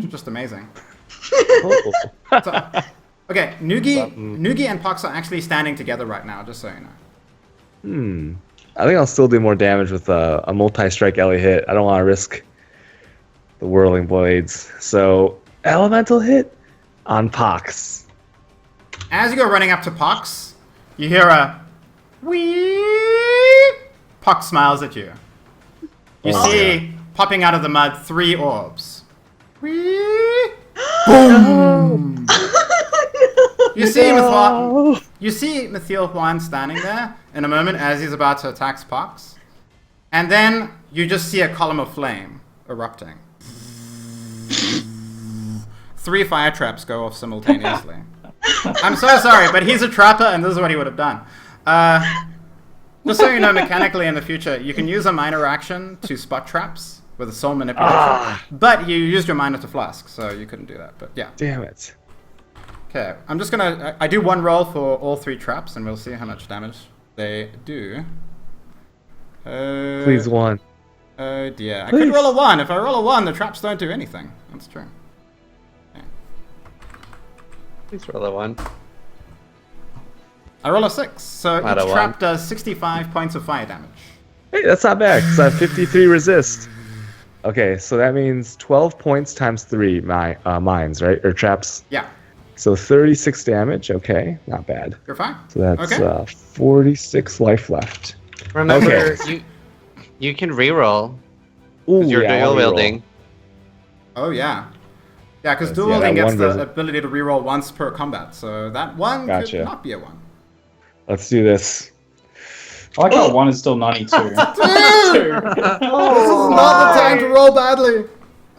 Just amazing. Oh. So, okay, Noogie and Pox are actually standing together right now, just so you know. I think I'll still do more damage with a multi-strike Ellie hit. I don't want to risk the whirling blades. So, elemental hit on Pox. As you go running up to Pox, you hear a wee. Pox smiles at you. You see, popping out of the mud, 3 orbs. Wee. Boom! You see Mythiel Juan standing there in a moment as he's about to attack Pox. And then you just see a column of flame erupting. 3 fire traps go off simultaneously. I'm so sorry, but he's a trapper and this is what he would have done. Just so you know, mechanically in the future, you can use a minor action to spot traps with a soul manipulation. But you used your minor to flask, so you couldn't do that. But yeah. Damn it. Okay, I'm just gonna... I do 1 roll for all 3 traps, and we'll see how much damage they do. Please 1. Oh dear. I Please. could roll a 1. If I roll a 1, the traps don't do anything. That's true. Okay. Please roll a 1. I roll a 6, so Not a each 1. trap does 65 points of fire damage. Hey, that's not bad, because I have 53 resist. Okay, so that means 12 points times 3 mines, right? Or traps. Yeah. So 36 damage. Okay, not bad. You're fine. So that's Okay. 46 life left. Remember, you can reroll. Ooh, You're yeah, dual I'll reroll. wielding. Oh yeah. Yeah, because Yes, dual yeah, wielding that gets one the doesn't- ability to reroll once per combat, so that 1 Gotcha. could not be a 1. Let's do this. I like how 1 is still 92. This is not the time to roll badly.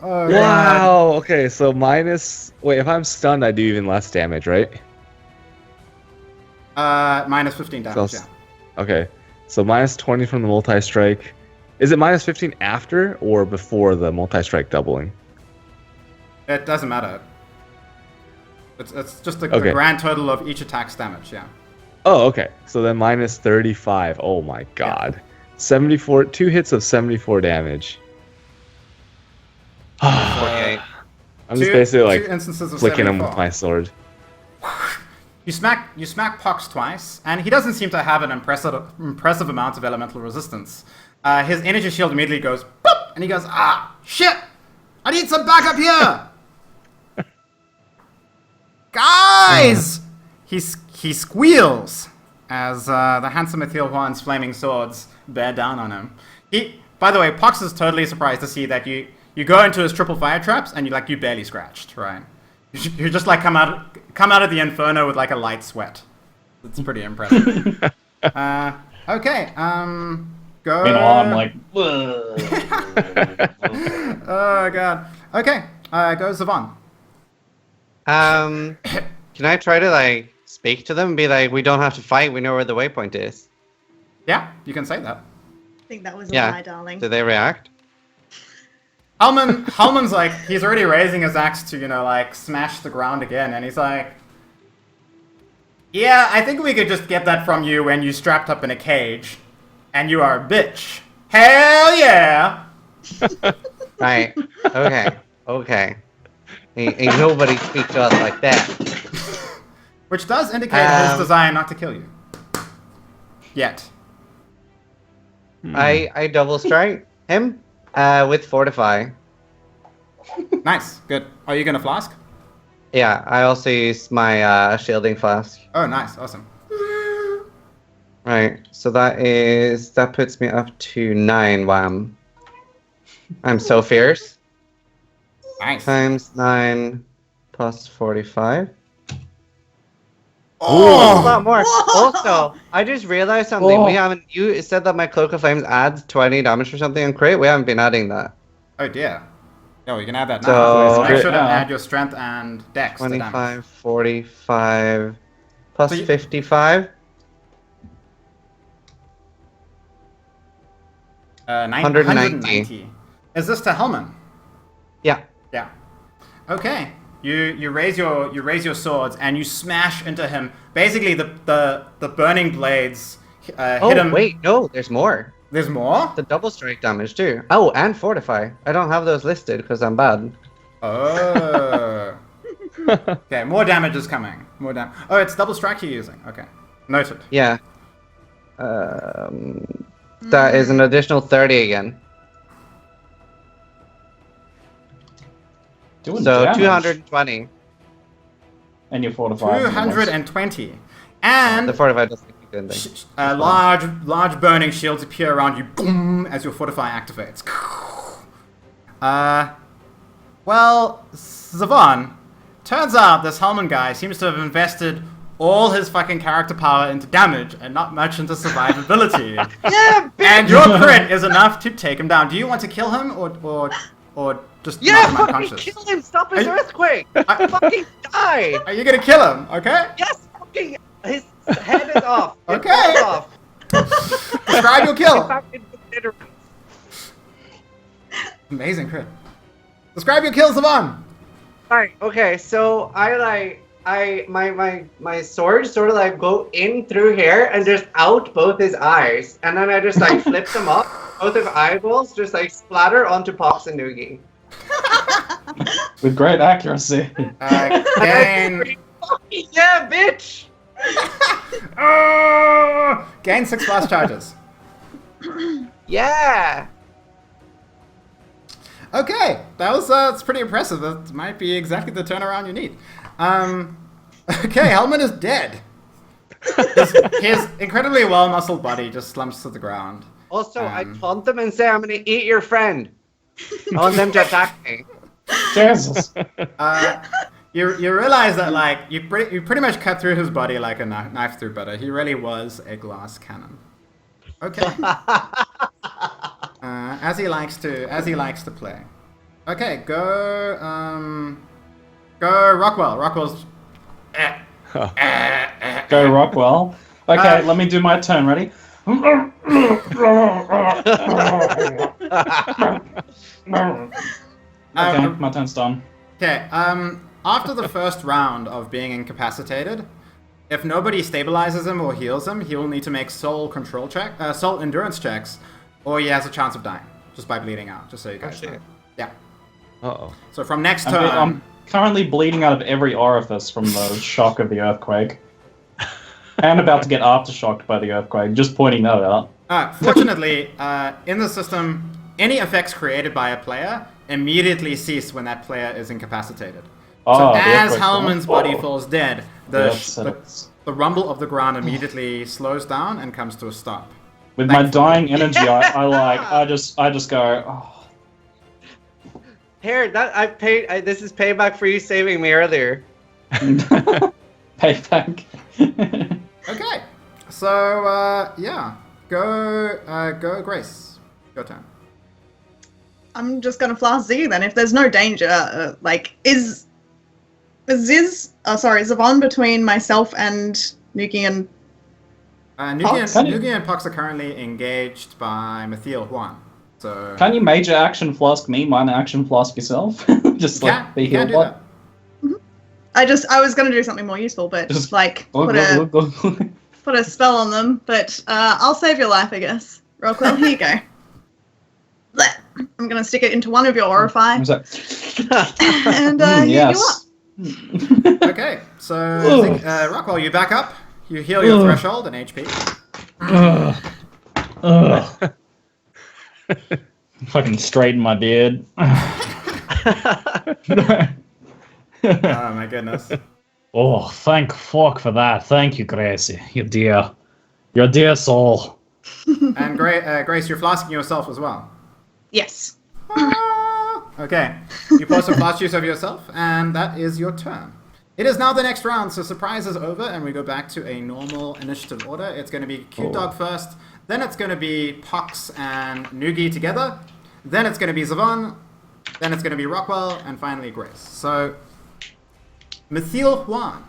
Oh, Wow. Okay, so minus. Wait, if I'm stunned, I do even less damage, right? Minus 15 damage, So- yeah. Okay, so minus 20 from the multi-strike. Is it minus 15 after or before the multi-strike doubling? It doesn't matter. It's just the Okay. grand total of each attack's damage, yeah. Oh, okay. So then minus 35. Oh my god. 74. 2 hits of 74 damage. 48. I'm just Two basically like instances of flicking him 74. with my sword. You smack Pox twice, and he doesn't seem to have an impressive amount of elemental resistance. His energy shield immediately goes boop, and he goes, ah, shit! I need some backup here! Guys! He squeals as the handsome Mythiel Juan's flaming swords bear down on him. By the way, Pox is totally surprised to see that you go into his triple fire traps and you barely scratched, right? You just like come out of the inferno with like a light sweat. It's pretty impressive. Okay, go. Meanwhile, I'm like, Oh god. Okay, go Zavon. Can I try to like speak to them and be like, we don't have to fight, we know where the waypoint is? Yeah, you can say that. I think that was a Yeah. lie, darling. Do they react? Hellman's like, he's already raising his axe to, smash the ground again, and he's like, yeah, I think we could just get that from you when you strapped up in a cage, and you are a bitch. Hell yeah! Right. Okay. Ain't nobody speak to us like that. Which does indicate his desire not to kill you. Yet. I double strike him with fortify. Nice, good. Are you gonna flask? Yeah, I also use my shielding flask. Oh, nice, awesome. Right, so that puts me up to 9 wham. I'm so fierce. Nice. Times 9 plus 45. Oh! A lot more. Whoa! Also, I just realized something. We haven't. You said that my Cloak of Flames adds 20 damage or something on crit. We haven't been adding that. Oh dear. No, you can add that So- now. Make Crit sure to now. add your strength and dex to damage. 25, 45, plus So you- 55. 190. Is this to Hellman? Yeah. Yeah. Okay. You raise your swords and you smash into him. Basically, the burning blades hit him. Oh, wait. No, there's more. There's more. The double strike damage, too. Oh, and fortify. I don't have those listed because I'm bad. Oh. Okay, more damage is coming. More damage. Oh, it's double strike you're using. Okay. Noted. Yeah. That is an additional 30 again. Doing So damage. 220. And you're fortified. 220. And The fortify doesn't do anything. large burning shields appear around you, boom, as your fortify activates. Well, Zizaran, turns out this Hellman guy seems to have invested all his fucking character power into damage and not much into survivability. Yeah, And your crit is enough to take him down. Do you want to kill him or just yeah, knock him fucking unconscious? kill him! Stop his Are you- earthquake! Fucking die! Are you gonna kill him? Okay. Yes, fucking his head is off. His Okay. head is off. Describe your kill. Fucking obliterate. Amazing crit. Describe your kill, Zizaran. Alright, okay, so my sword sort of like go in through here and just out both his eyes, and then I just like flip them up. Both of eyeballs just like splatter onto Pox and Noogie. With great accuracy. Gain. Fucking yeah, bitch! Gain 6 blast charges. Yeah. Okay, that was it's pretty impressive. That might be exactly the turnaround you need. Okay, Hellman is dead. His incredibly well-muscled body just slumps to the ground. Also, I taunt them and say I'm gonna eat your friend. I want them to attack me. Jesus. You realize that like you pretty much cut through his body like a knife through butter. He really was a glass cannon. Okay. As he likes to play. Okay, go Rockwell. Rockwell's. Go Rockwell. Okay, let me do my turn. Ready? Okay, my turn's done. Okay. After the first round of being incapacitated, if nobody stabilizes him or heals him, he will need to make soul endurance checks, or he has a chance of dying just by bleeding out. Just so you guys know. Yeah. Uh-oh. So from next turn. I'm currently bleeding out of every orifice from the shock of the earthquake. And about to get aftershocked by the earthquake. Just pointing that out. Fortunately, in the system, any effects created by a player immediately cease when that player is incapacitated. So the as earthquake's Hellman's gone. body falls dead, Yeah, the rumble of the ground immediately slows down and comes to a stop. with my dying energy, I just go. Oh. Here, this is payback for you saving me earlier. Payback. Okay, so yeah, go Grace, your turn. I'm just gonna flask Ziggy then. If there's no danger, is Zizaran between myself and Nuki and Pox? Nuki and Pox are currently engaged by Mathiel Juan. So Can you major action flask me, minor action flask yourself? Just like be you can healed. do that. I was gonna do something more useful, but Just put a spell on them. But I'll save your life, I guess. Rockwell, here you go. Blech. I'm gonna stick it into one of your orify and heal you up. yes. Okay, so Rockwell, you back up. You heal your threshold and HP. Fucking straighten my beard. Oh my goodness. Oh, thank fuck for that. Thank you, Gracie. Your dear soul. And Grace, you're flasking yourself as well. Yes. Okay. You pour some flask juice over yourself, and that is your turn. It is now the next round, so surprise is over, and we go back to a normal initiative order. It's going to be Cute Dog first, then it's going to be Pox and Noogie together, then it's going to be Zavon, then it's going to be Rockwell, and finally Grace. So, Mithiel Juan.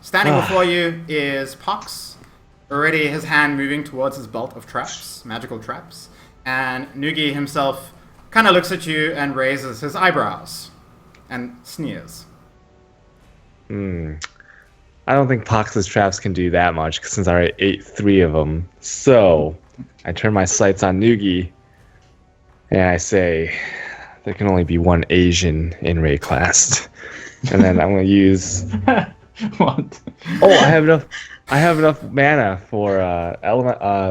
Standing before you is Pox, already his hand moving towards his belt of traps, magical traps, and Noogie himself kind of looks at you and raises his eyebrows and sneers. I don't think Pox's traps can do that much since I already ate 3 of them. So I turn my sights on Noogie and I say, there can only be one Asian in Ray class. And then I'm going to use... What? Oh, I have enough mana for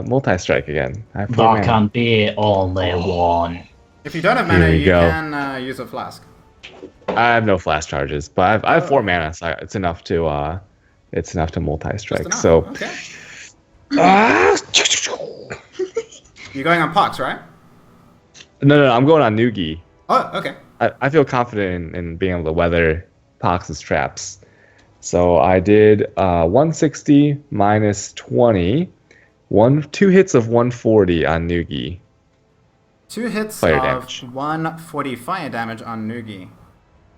multi-strike again. I have 4 There mana. can be only one. If you don't have mana, Here you you go. can use a flask. I have no flash charges, but I have 4 mana, so it's enough to multi-strike. Just enough. So Okay. You're going on Pox, right? no, I'm going on Noogie. Oh, okay. I feel confident in being able to weather Pox's traps. So I did 160 minus 20, 2 hits of 140 on Noogie. 2 hits Fire of damage. 140 fire damage on Noogie.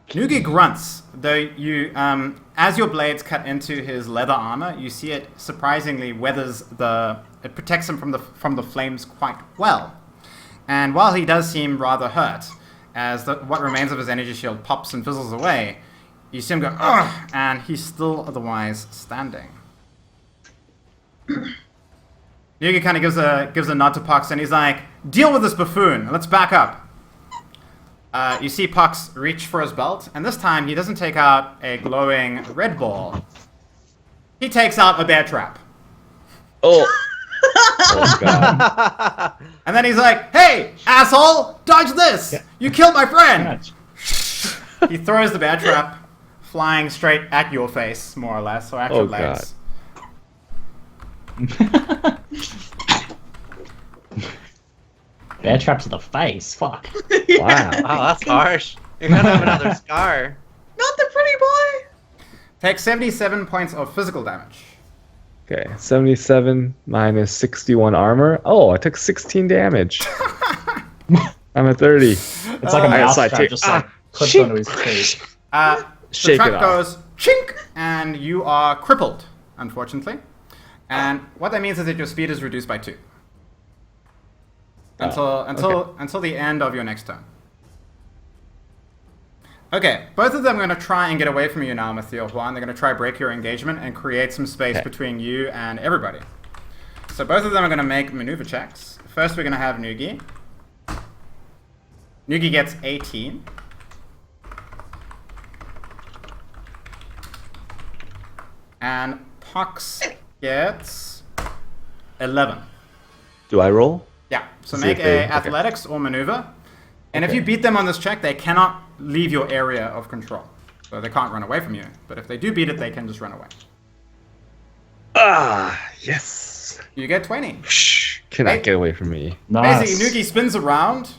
Noogie grunts, though you, as your blades cut into his leather armor, you see it surprisingly it protects him from the flames quite well. And while he does seem rather hurt, as what remains of his energy shield pops and fizzles away, you see him go, ugh, and he's still otherwise standing. Noogie kind of gives a nod to Pox, and he's like, deal with this buffoon, let's back up. You see Pox reach for his belt, and this time he doesn't take out a glowing red ball. He takes out a bear trap. Oh. Oh god. And then he's like, hey, asshole, dodge this! You killed my friend! He throws the bear trap, flying straight at your face, more or less, or at your legs. Bear trap to the face. Fuck. Wow. Wow, that's harsh. You're gonna have another scar. Not the pretty boy. Take 77 points of physical damage. Okay, 77 minus 61 armor. Oh, I took 16 damage. I'm at 30. It's like a mouse so trap, just like clipped shink. onto his face. The Shake trap it off. goes chink, and you are crippled, unfortunately. And what that means is that your speed is reduced by 2. Until the end of your next turn. Okay, both of them are going to try and get away from you now, Mithiel Juan. They're going to try break your engagement and create some space between you and everybody. So both of them are going to make maneuver checks. First, we're going to have Noogie. Noogie gets 18. And Pox gets 11. Do I roll? Yeah, so See make if they- a athletics or maneuver. And if you beat them on this check, they cannot leave your area of control. So they can't run away from you. But if they do beat it, they can just run away. Ah, yes. You get 20. Cannot get away from me. Nice. Basically, Noogie spins around,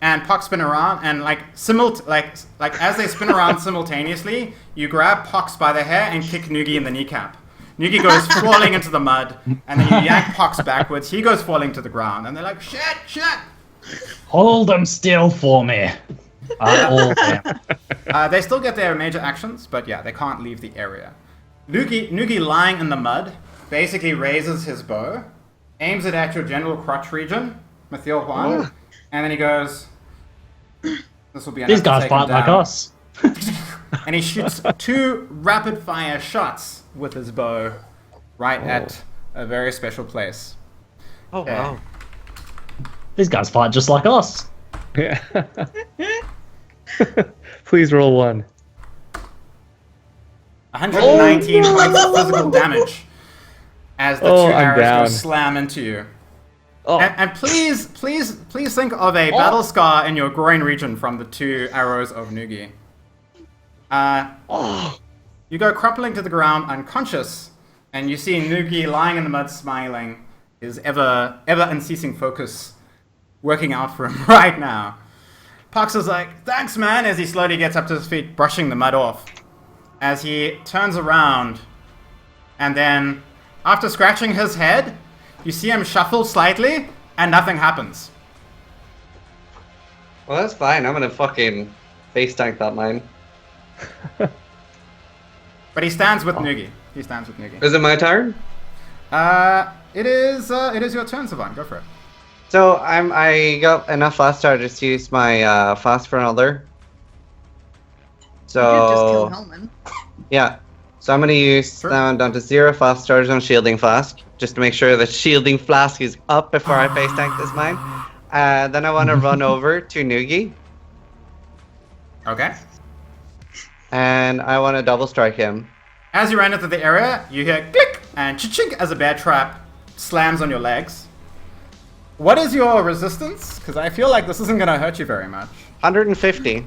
and Pox spin around, and like as they spin around simultaneously, you grab Pox by the hair and kick Noogie in the kneecap. Noogie goes falling into the mud, and then you yank Pox backwards. He goes falling to the ground, and they're like, shit, shit. Hold them still for me. All them. They still get their major actions, but yeah, they can't leave the area. Noogie lying in the mud basically raises his bow, aims it at your general crotch region, Mithiel Juan, and then he goes, this will be enough These to guys take him fight like down. us. And he shoots 2 rapid-fire shots with his bow right at a very special place. Oh, Okay. wow. These guys fight just like us. Yeah. Please roll 1. 119 points of physical damage as the 2 I'm arrows down. go slam into you. Oh. And please think of a battle scar in your groin region from the 2 arrows of Noogie. You go crumpling to the ground unconscious, and you see Noogie lying in the mud smiling, his ever unceasing focus working out for him right now. Pox is like, thanks, man, as he slowly gets up to his feet, brushing the mud off. As he turns around, and then, after scratching his head, you see him shuffle slightly, and nothing happens. Well, that's fine. I'm gonna fucking face tank that mine. But he stands with Noogie. He stands with Noogie. Is it my turn? It is your turn, Savant. Go for it. So I got enough fast charges to use my fast for another. You could just kill So Hellman. yeah, so I'm gonna use down to 0 fast charges on shielding flask, just to make sure that shielding flask is up before I face tank this mine. Then I want to run over to Noogie, Okay. and I want to double strike him. As you run into the area, you hear click and chink as a bear trap slams on your legs. What is your resistance? Because I feel like this isn't going to hurt you very much. 150.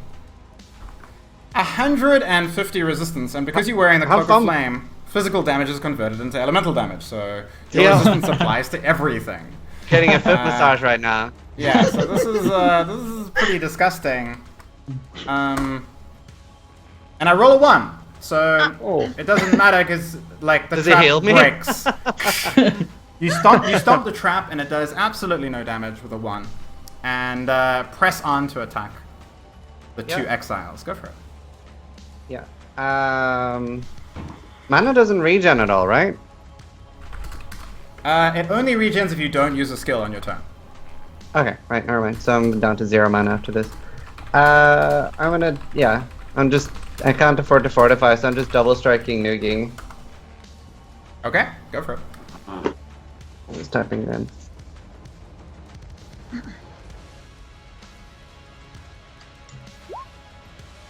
150 resistance, and because you're wearing the Have Cloak of fun. Flame, physical damage is converted into elemental damage, so your resistance applies to everything. Getting a foot massage right now. Yeah, so this is pretty disgusting. And I roll a 1, so it doesn't matter because like the Does it trap heal me? breaks. You stomp the trap and it does absolutely no damage with a 1, and press on to attack the 2 exiles. Go for it. Yeah. Mana doesn't regen at all, right? It only regens if you don't use a skill on your turn. Okay, right, never mind. So I'm down to 0 mana after this. I can't afford to fortify, so I'm just double striking Noogie. Okay, go for it. I'm just typing it in.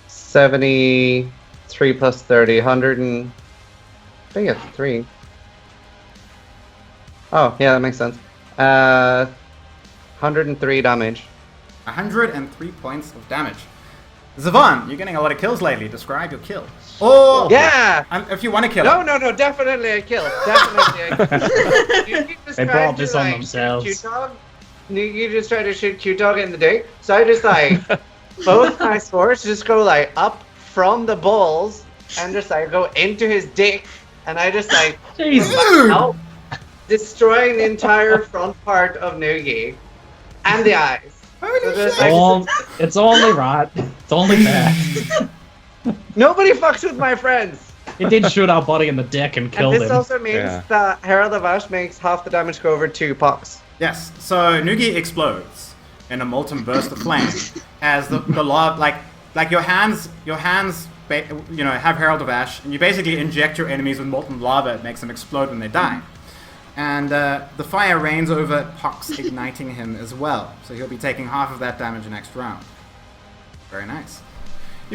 $73 plus 30, 100 and... I think it's 3. Oh, yeah, that makes sense. 103 damage. 103 points of damage. Zavon, you're getting a lot of kills lately. Describe your kill. Oh, Yeah! if you want to kill No, it. no, definitely a kill. Definitely a kill. They brought this on themselves. Q-Dog? You just try to shoot Q-Dog in the dick? So I just like, both my swords just go like up from the balls and just like go into his dick, and I just like out, destroying the entire front part of Noogie and the eyes. So just, like, It's only right. It's only fair. nobody fucks with my friends. It did shoot our buddy in the dick and And killed this him. also means that Herald of Ash makes half the damage go over to Pox. Yes, so Noogie explodes in a molten burst of flame as the lava, like your hands, have Herald of Ash, and you basically inject your enemies with molten lava. It makes them explode when they die. And the fire rains over Pox, igniting him as well. So he'll be taking half of that damage next round. Very nice.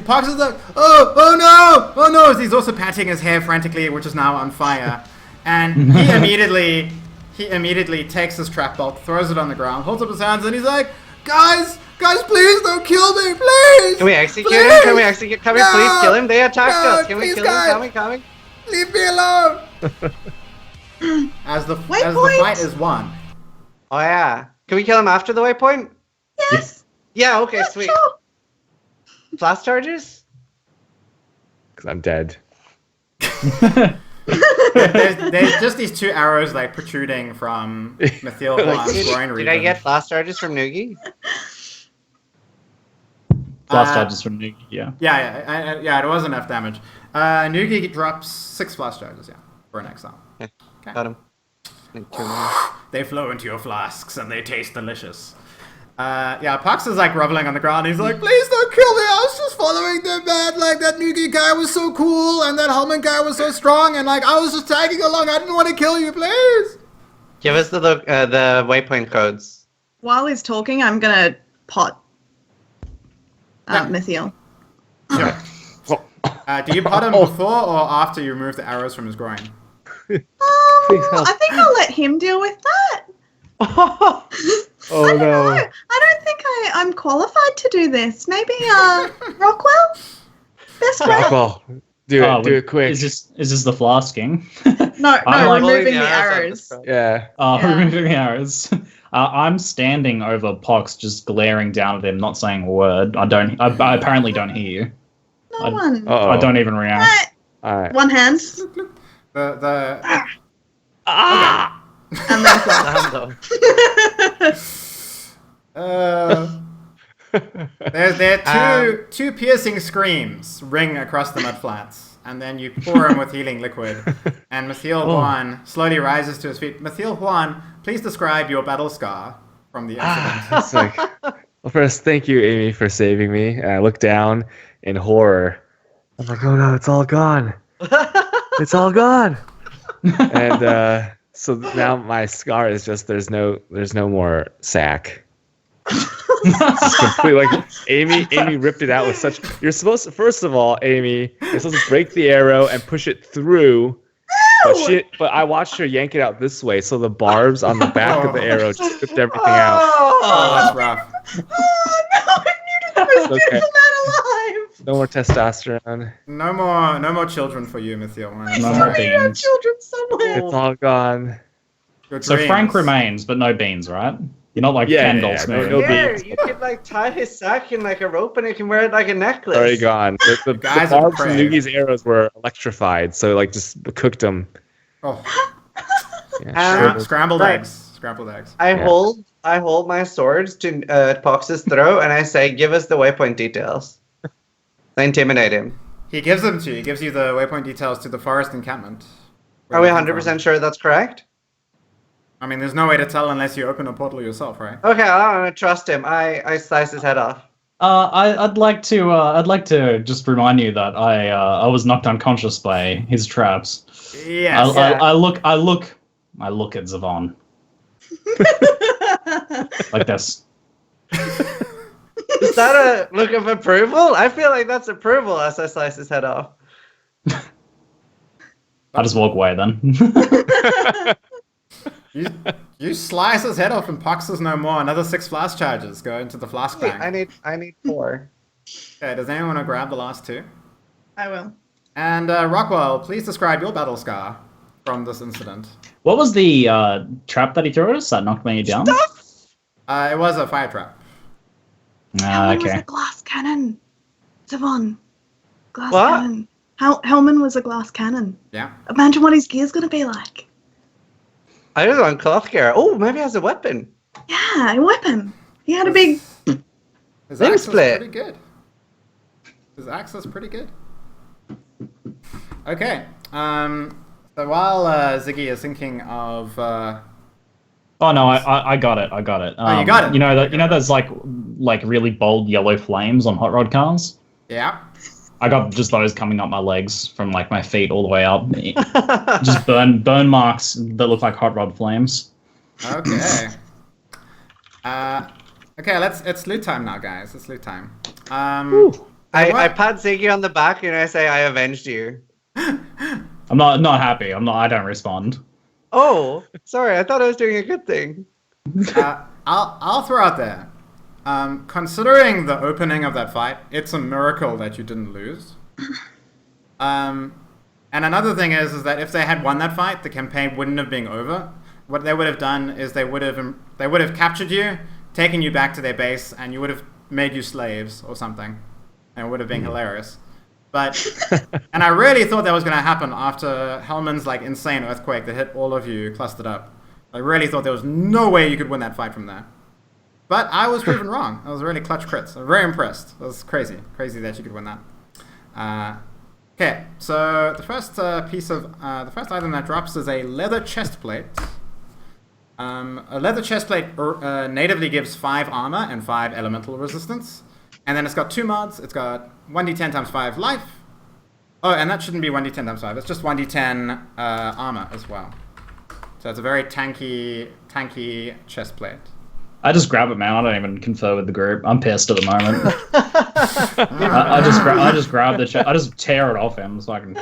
Pox is like, oh no, as he's also patting his hair frantically, which is now on fire. And he immediately takes his trap bolt, throws it on the ground, holds up his hands, and he's like, guys, please don't kill me, please! Can we execute please! him? Can we please kill him? They attacked us. Can we please, kill guys. him? Coming. Leave me alone! As the fight is won. Oh yeah. Can we kill him after the waypoint? Yes. Yeah, okay, sweet. Sure. Flash charges? Because I'm dead. There's just these 2 arrows like protruding from Mithiel Horn's groin region. Did I get flash charges from Noogie? Flash charges from Noogie, yeah. Yeah, it was enough damage. Noogie drops 6 flash charges, for an exile. Yeah, Okay. got him. Like 2 more. They flow into your flasks and they taste delicious. Pox is like groveling on the ground. He's like, please don't kill me. I was just following them, man. Like, that Noogie guy was so cool and that Hellman guy was so strong, and like, I was just tagging along. I didn't want to kill you, please. Give us the waypoint codes. While he's talking, I'm gonna pot Mithiel. Sure. Do you pot him before or after you remove the arrows from his groin? I think I'll let him deal with that. Oh no. I don't think I'm qualified to do this. Maybe Rockwell? Best friend? Rockwell, do it quick. Is this the flasking? No, I'm like- removing the arrows. Yeah. Removing the arrows. I'm standing over Pox, just glaring down at him, not saying a word. I apparently don't hear you. No one. I don't even react. All right. One hand. The And then there are two piercing screams ring across the mud flats, and then you pour him with healing liquid. And Mathiel Juan slowly rises to his feet. Mathiel Juan, please describe your battle scar from the incident. It's like, well, first, thank you, Amie, for saving me. And I look down in horror. I'm like, oh no, it's all gone. It's all gone. And so now my scar is just there's no more sack. It's completely like Amie ripped it out with such. You're supposed to, first of all, Amie, you're supposed to break the arrow and push it through. But I watched her yank it out this way, so the barbs on the back of the arrow just ripped everything out. Oh, that's rough. Oh no! I knew the most beautiful man alive. No more testosterone. No more children for you, Mathiel. No more You have beans. children somewhere. It's all gone. Your So dreams. Frank remains, but no beans, right? You're not like Yeah, Ken yeah, doll yeah, smooth. no Yeah, beans. you could like tie his sack in like a rope and you can wear it like a necklace. Already gone. The Guys are barbs and depraved. Nugi's arrows were electrified, so like just cooked them. Oh, Yeah, scrambled Right. eggs. Scrambled eggs. I Yeah. hold my swords to Pox's throat and I say, "Give us the waypoint details." I intimidate him. He gives them to you. He gives you the waypoint details to the forest encampment. Are we 100% sure that's correct? I mean, there's no way to tell unless you open a portal yourself, right? Okay, I'm gonna trust him. I slice his head off. I'd like to just remind you that I was knocked unconscious by his traps. Yes. I look at Zavon like this. Is that a look of approval? I feel like that's approval as I slice his head off. I just walk away then. You slice his head off and Pox is no more. Another 6 flask charges go into the flask Wait, bank. I need 4. Okay, does anyone want to grab the last 2? I will. And Rockwell, please describe your battle scar from this incident. What was the trap that he threw at us that knocked me down? It was a fire trap. Hellman was Okay. a glass cannon. Savon. Glass What? cannon. Hellman was a glass cannon. Yeah. Imagine what his gear's gonna be like. I was on cloth gear. Oh, maybe he has a weapon. Yeah, a weapon. He had a big. His Limb axe is split. pretty good. His axe is pretty good. Okay. So while Ziggy is thinking of Oh no, I got it. I got it. Oh, you got it. You know those like really bold yellow flames on hot rod cars? yeah. I got just those coming up my legs from like my feet all the way up. Just burn marks that look like hot rod flames. Okay. Okay, it's loot time now, guys. It's loot time. I pat Ziggy on the back and I say, "I avenged you." I'm not happy. I don't respond. Oh, sorry. I thought I was doing a good thing. I'll throw out there. Considering the opening of that fight, it's a miracle that you didn't lose. And another thing is that if they had won that fight, the campaign wouldn't have been over. What they would have done is they would have captured you, taken you back to their base, and you would have made you slaves or something, and it would have been hilarious. But and I really thought that was going to happen after Hellman's like insane earthquake that hit all of you clustered up. I really thought there was no way you could win that fight from there. But I was proven wrong. That was a really clutch crits. I'm very impressed. That was crazy that you could win that. Okay, so the first the first item that drops is a leather chest plate. A leather chest plate natively gives 5 armor and 5 elemental resistance. And then it's got 2 mods. It's got 1d10 times 5 life. Oh, and that shouldn't be 1d10 times 5. It's just 1d10 armor as well. So it's a very tanky chest plate. I just grab it, man. I don't even confer with the group. I'm pissed at the moment. I just grab the chest. I just tear it off him so I can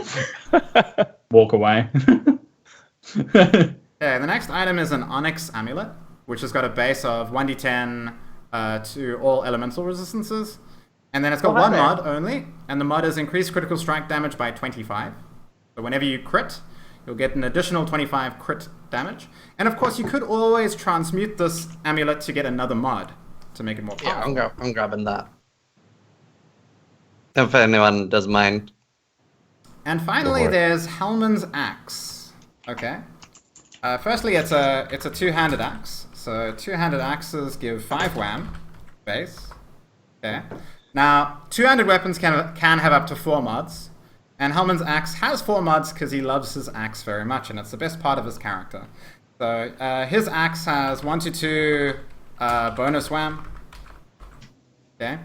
walk away. Okay, the next item is an Onyx Amulet, which has got a base of 1d10 to all elemental resistances. And then it's got one mod only, and the mod is increased critical strike damage by 25. So whenever you crit, you'll get an additional 25 crit damage. And of course, you could always transmute this amulet to get another mod to make it more powerful. Yeah, I'm grabbing that. If anyone doesn't mind. And finally, there's Hellman's Axe. Okay. Firstly, it's a two-handed axe. So two-handed axes give 5 wham base. Okay. Now, two-handed weapons can have up to 4 mods. And Hellman's Axe has 4 mods because he loves his axe very much, and it's the best part of his character. So his axe has 1 to 2 bonus wham. Okay.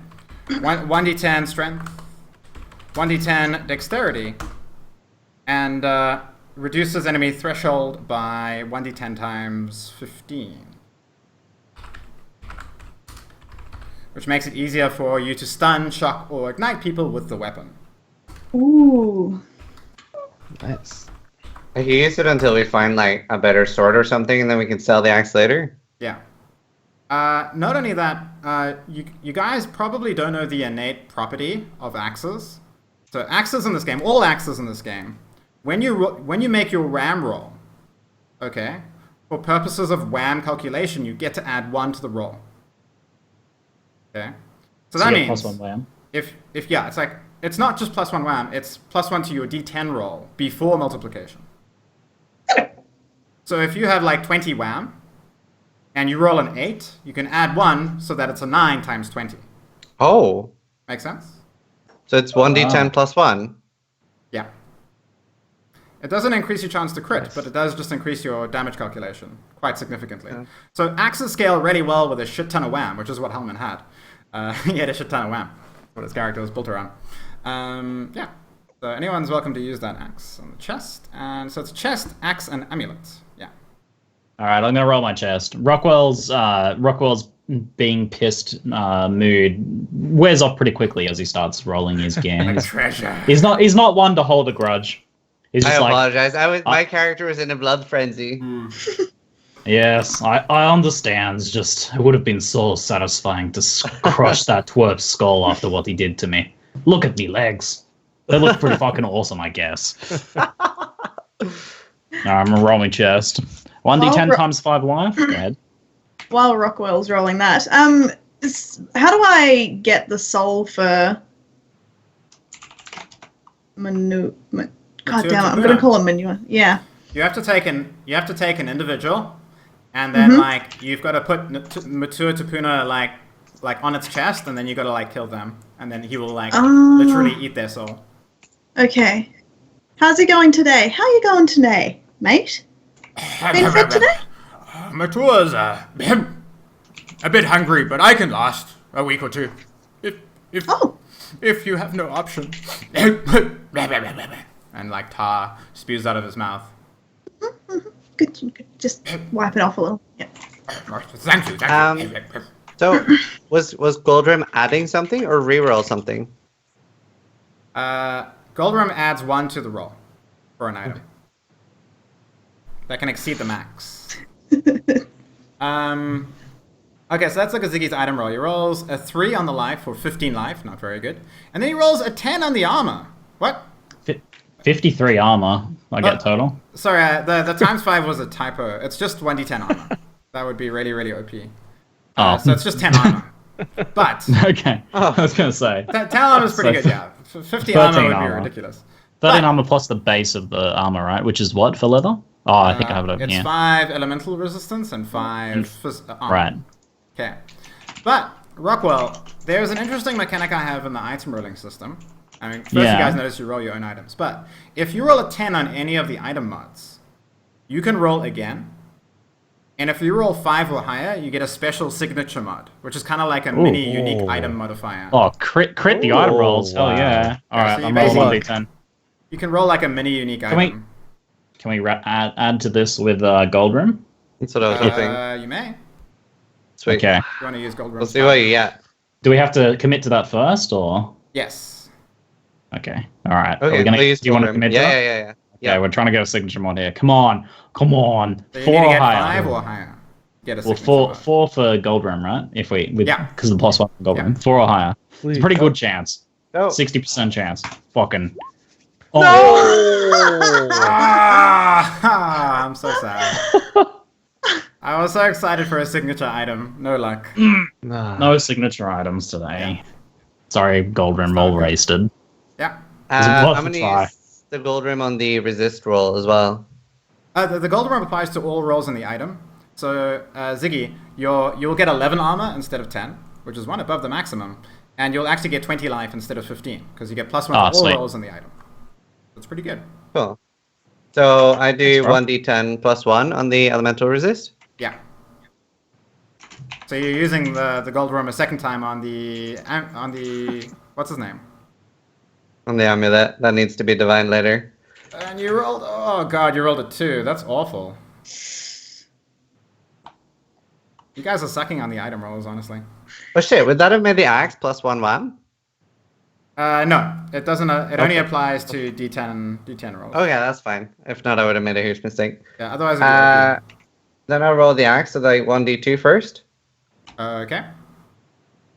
1d10 strength, 1d10 dexterity, and reduces enemy threshold by 1d10 times 15. Which makes it easier for you to stun, shock, or ignite people with the weapon. Ooh. Nice. I can use it until we find like a better sword or something, and then we can sell the axe later. Yeah. Not only that, you guys probably don't know the innate property of axes. So axes in this game, all axes in this game, when you make your wham roll, okay, for purposes of wham calculation, you get to add 1 to the roll. Okay, so that means +1 wham. if it's like it's not just +1 wham, it's +1 to your d10 roll before multiplication. So if you have like 20 wham, and you roll an 8, you can add 1 so that it's a 9 times 20. Oh. Make sense? So it's 1d10 plus 1. Yeah. It doesn't increase your chance to crit, but it does just increase your damage calculation quite significantly. Yeah. So axes scale really well with a shit ton of wham, which is what Hellman had. He had a shit ton of wham. That's what his character was built around. Yeah. So anyone's welcome to use that axe on the chest. And so it's chest, axe, and amulet. Yeah. All right, I'm gonna roll my chest. Rockwell's being pissed mood wears off pretty quickly as he starts rolling his games. Like a treasure. He's not one to hold a grudge. He's just I apologize. My character was in a blood frenzy. Yes, I understand. Just it would have been so satisfying to crush that twerp's skull after what he did to me. Look at me legs. They look pretty fucking awesome, I guess. I'm gonna roll my chest. 1d10 times 5 life. Go ahead. While Rockwell's rolling that, how do I get the soul for Manu? God damn it! I'm gonna call him Manure. Yeah. You have to take an individual, and then like you've got to put Matua Tapuna like on its chest, and then you got to like kill them, and then he will like literally eat their soul. Okay. How's it going today? How you going today, mate? Been fit today? Matua's a bit hungry, but I can last a week or two. If you have no option. And like tar spews out of his mouth. Good. Just wipe it off a little. Yeah. Thank you. So, was Goldrim adding something or reroll something? Goldrim adds 1 to the roll for an item. That can exceed the max. Okay, so that's like a Ziggy's item roll. He rolls a 3 on the life for 15 life, not very good. And then he rolls a 10 on the armor. What? 53 armor, I get total. Sorry, the times 5 was a typo. It's just 1d10 armor. That would be really, really OP. So it's just 10 armor. But... Okay, I was going to say. 10 armor is pretty good, yeah. 50 armor would be ridiculous. 13 armor plus the base of the armor, right? Which is what for leather? Oh, I think I have it over here. It's 5 elemental resistance and 5 armor. Right. Okay. But, Rockwell, there's an interesting mechanic I have in the item rolling system. I mean, first you guys notice you roll your own items. But, if you roll a 10 on any of the item mods, you can roll again. And if you roll 5 or higher, you get a special signature mod, which is kind of like a mini unique item modifier. Oh, crit the item rolls. Wow. Oh, yeah. Alright, so I'm rolling 1d10. You can roll like a mini unique item. Can we add to this with Goldrim? That's what I was hoping. You may. Sweet. Okay. You want to use Goldrim? We'll see what you get. Do we have to commit to that first, or? Yes. Okay. Alright. Okay, do you want to commit to that? Yeah. Yeah, we're trying to get a signature mod here. Come on. So you 4 need to get higher. 5 or higher. Get a well, signature 4 for Goldrim, right? If we because of the +1 for Goldrim. Yeah. 4 or higher. Please. It's a pretty good chance. Oh. 60% chance. Fucking. Oh. No! Ah, I'm so sad. I was so excited for a signature item. No luck. No signature items today. Sorry, Gold Rim roll wasted. Yeah. I'm gonna use the gold rim on the resist roll as well. The gold rim applies to all rolls in the item. So, Ziggy, you'll get 11 armor instead of 10, which is 1 above the maximum. And you'll actually get 20 life instead of 15, because you get +1 to all rolls in the item. That's pretty good. Cool. So I do 1d10 +1 on the elemental resist? Yeah. So you're using the gold rim a second time on the what's his name? On the amulet. That needs to be divine later. And you rolled, oh god, you rolled a 2. That's awful. You guys are sucking on the item rolls, honestly. Oh shit, would that have made the axe +1 wham? No, it doesn't. It only applies to D10 rolls. Okay, that's fine. If not, I would have made a huge mistake. Yeah, otherwise it'd be Then I'll roll the axe, so like 1d2 first. okay.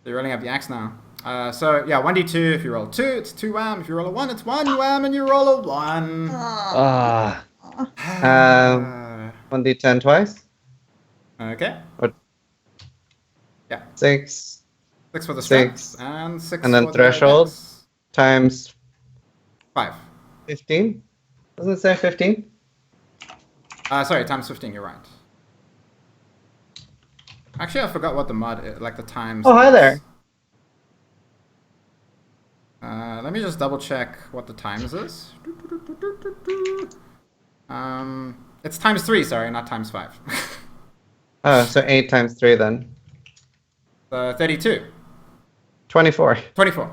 So you're rolling up the axe now. So yeah, 1d2. If you roll 2, it's 2 wham. If you roll a 1, it's 1 wham, and you roll a 1. 1d10 twice. Okay. What? Yeah. 6. 6 for the strength, 6. and 6 And then for threshold. the dex. Times 5. 15? Doesn't it say 15? Sorry, times 15, you're right. Actually, I forgot what the mod is, like the times. Oh, hi there. Let me just double check what the times is. It's times 3, sorry, not times 5. Oh, so 8 times 3 then. 32. 24. 24.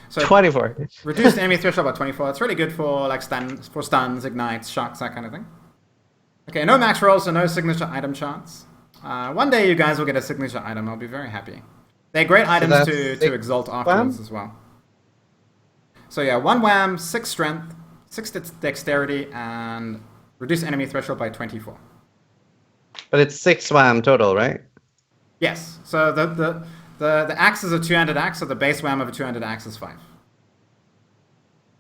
So 24. reduced enemy threshold by 24. It's really good for like stuns, ignites, shocks, that kind of thing. Okay, no max rolls, so no signature item chance. One day you guys will get a signature item. I'll be very happy. They're great items to exalt afterwards as well. So yeah, 1 wham, 6 strength, 6 dexterity, and reduce enemy threshold by 24. But it's 6 wham total, right? Yes. So the axe is a 2-handed axe, so the base wham of a 2-handed axe is 5.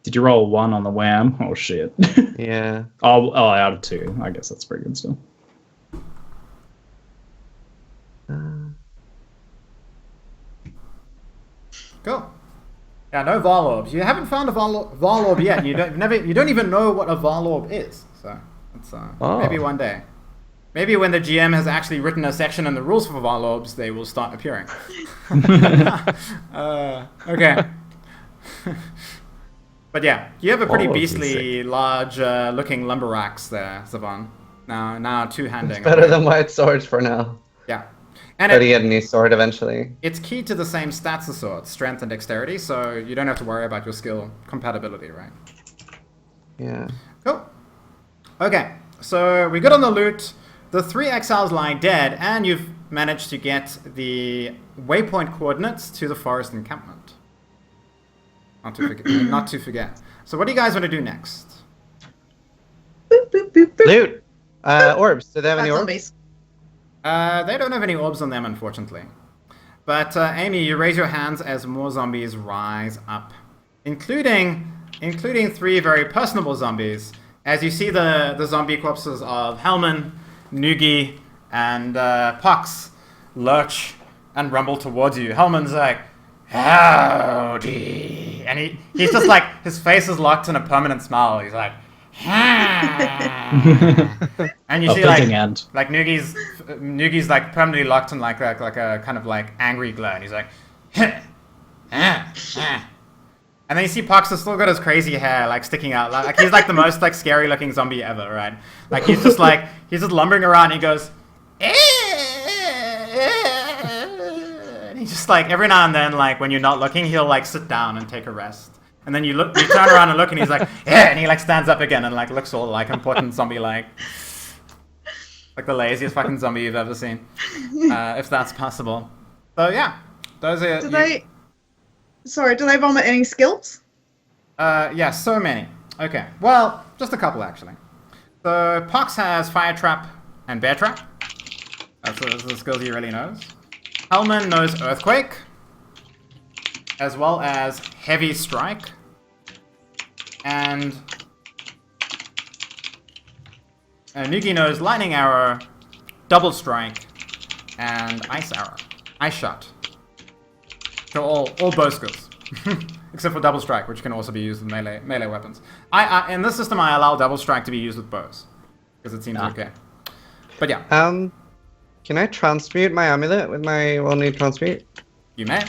Did you roll 1 on the wham? Oh shit. Yeah. Oh, out of 2. I guess that's pretty good still. Cool. Yeah, no Vol Orbs. You haven't found a Vol Orb yet. You don't even know what a Vol Orb is. So it's maybe one day. Maybe when the GM has actually written a section in the rules for Vol Orbs, they will start appearing. Okay. But yeah, you have a pretty beastly, large looking lumberjacks there, Savon. Now two-handing. It's better than white swords for now. Yeah. And Try to get a new sword eventually. It's key to the same stats as swords, strength and dexterity, so you don't have to worry about your skill compatibility, right? Yeah. Cool. Okay, so we got on the loot. The 3 exiles lie dead, and you've managed to get the waypoint coordinates to the forest encampment. Not to forget. So what do you guys want to do next? Boop, boop, boop, boop. Loot! Orbs. Do they have any orbs? Zombies. They don't have any orbs on them, unfortunately. But Amie, you raise your hands as more zombies rise up, including 3 very personable zombies. As you see the zombie corpses of Hellman, Noogie, and Pox lurch and rumble towards you. Hellman's like, howdy, and he's just like, his face is locked in a permanent smile. He's like, and you see like Noogie's like permanently locked in like a kind of like angry glare, and he's like, and then you see Pox has still got his crazy hair like sticking out, like he's like the most like scary looking zombie ever, right? Like he's just lumbering around, and he goes, and he just like every now and then, like when you're not looking, he'll like sit down and take a rest. And then you turn around and look, and he's like, yeah, and he like stands up again and like looks all like important zombie like the laziest fucking zombie you've ever seen, if that's possible. So yeah, those are. Do they vomit any skills? Yeah, so many. Okay, well, just a couple actually. So Pox has Fire Trap and Bear Trap. That's the skills he really knows. Hellman knows Earthquake, as well as Heavy Strike. And Nugi knows Lightning Arrow, Double Strike, and Ice Arrow. Ice Shot. So all bow skills. Except for Double Strike, which can also be used with melee weapons. In this system, I allow Double Strike to be used with bows. Because it seems okay. But yeah. Can I transmute my amulet with my only transmute? You may.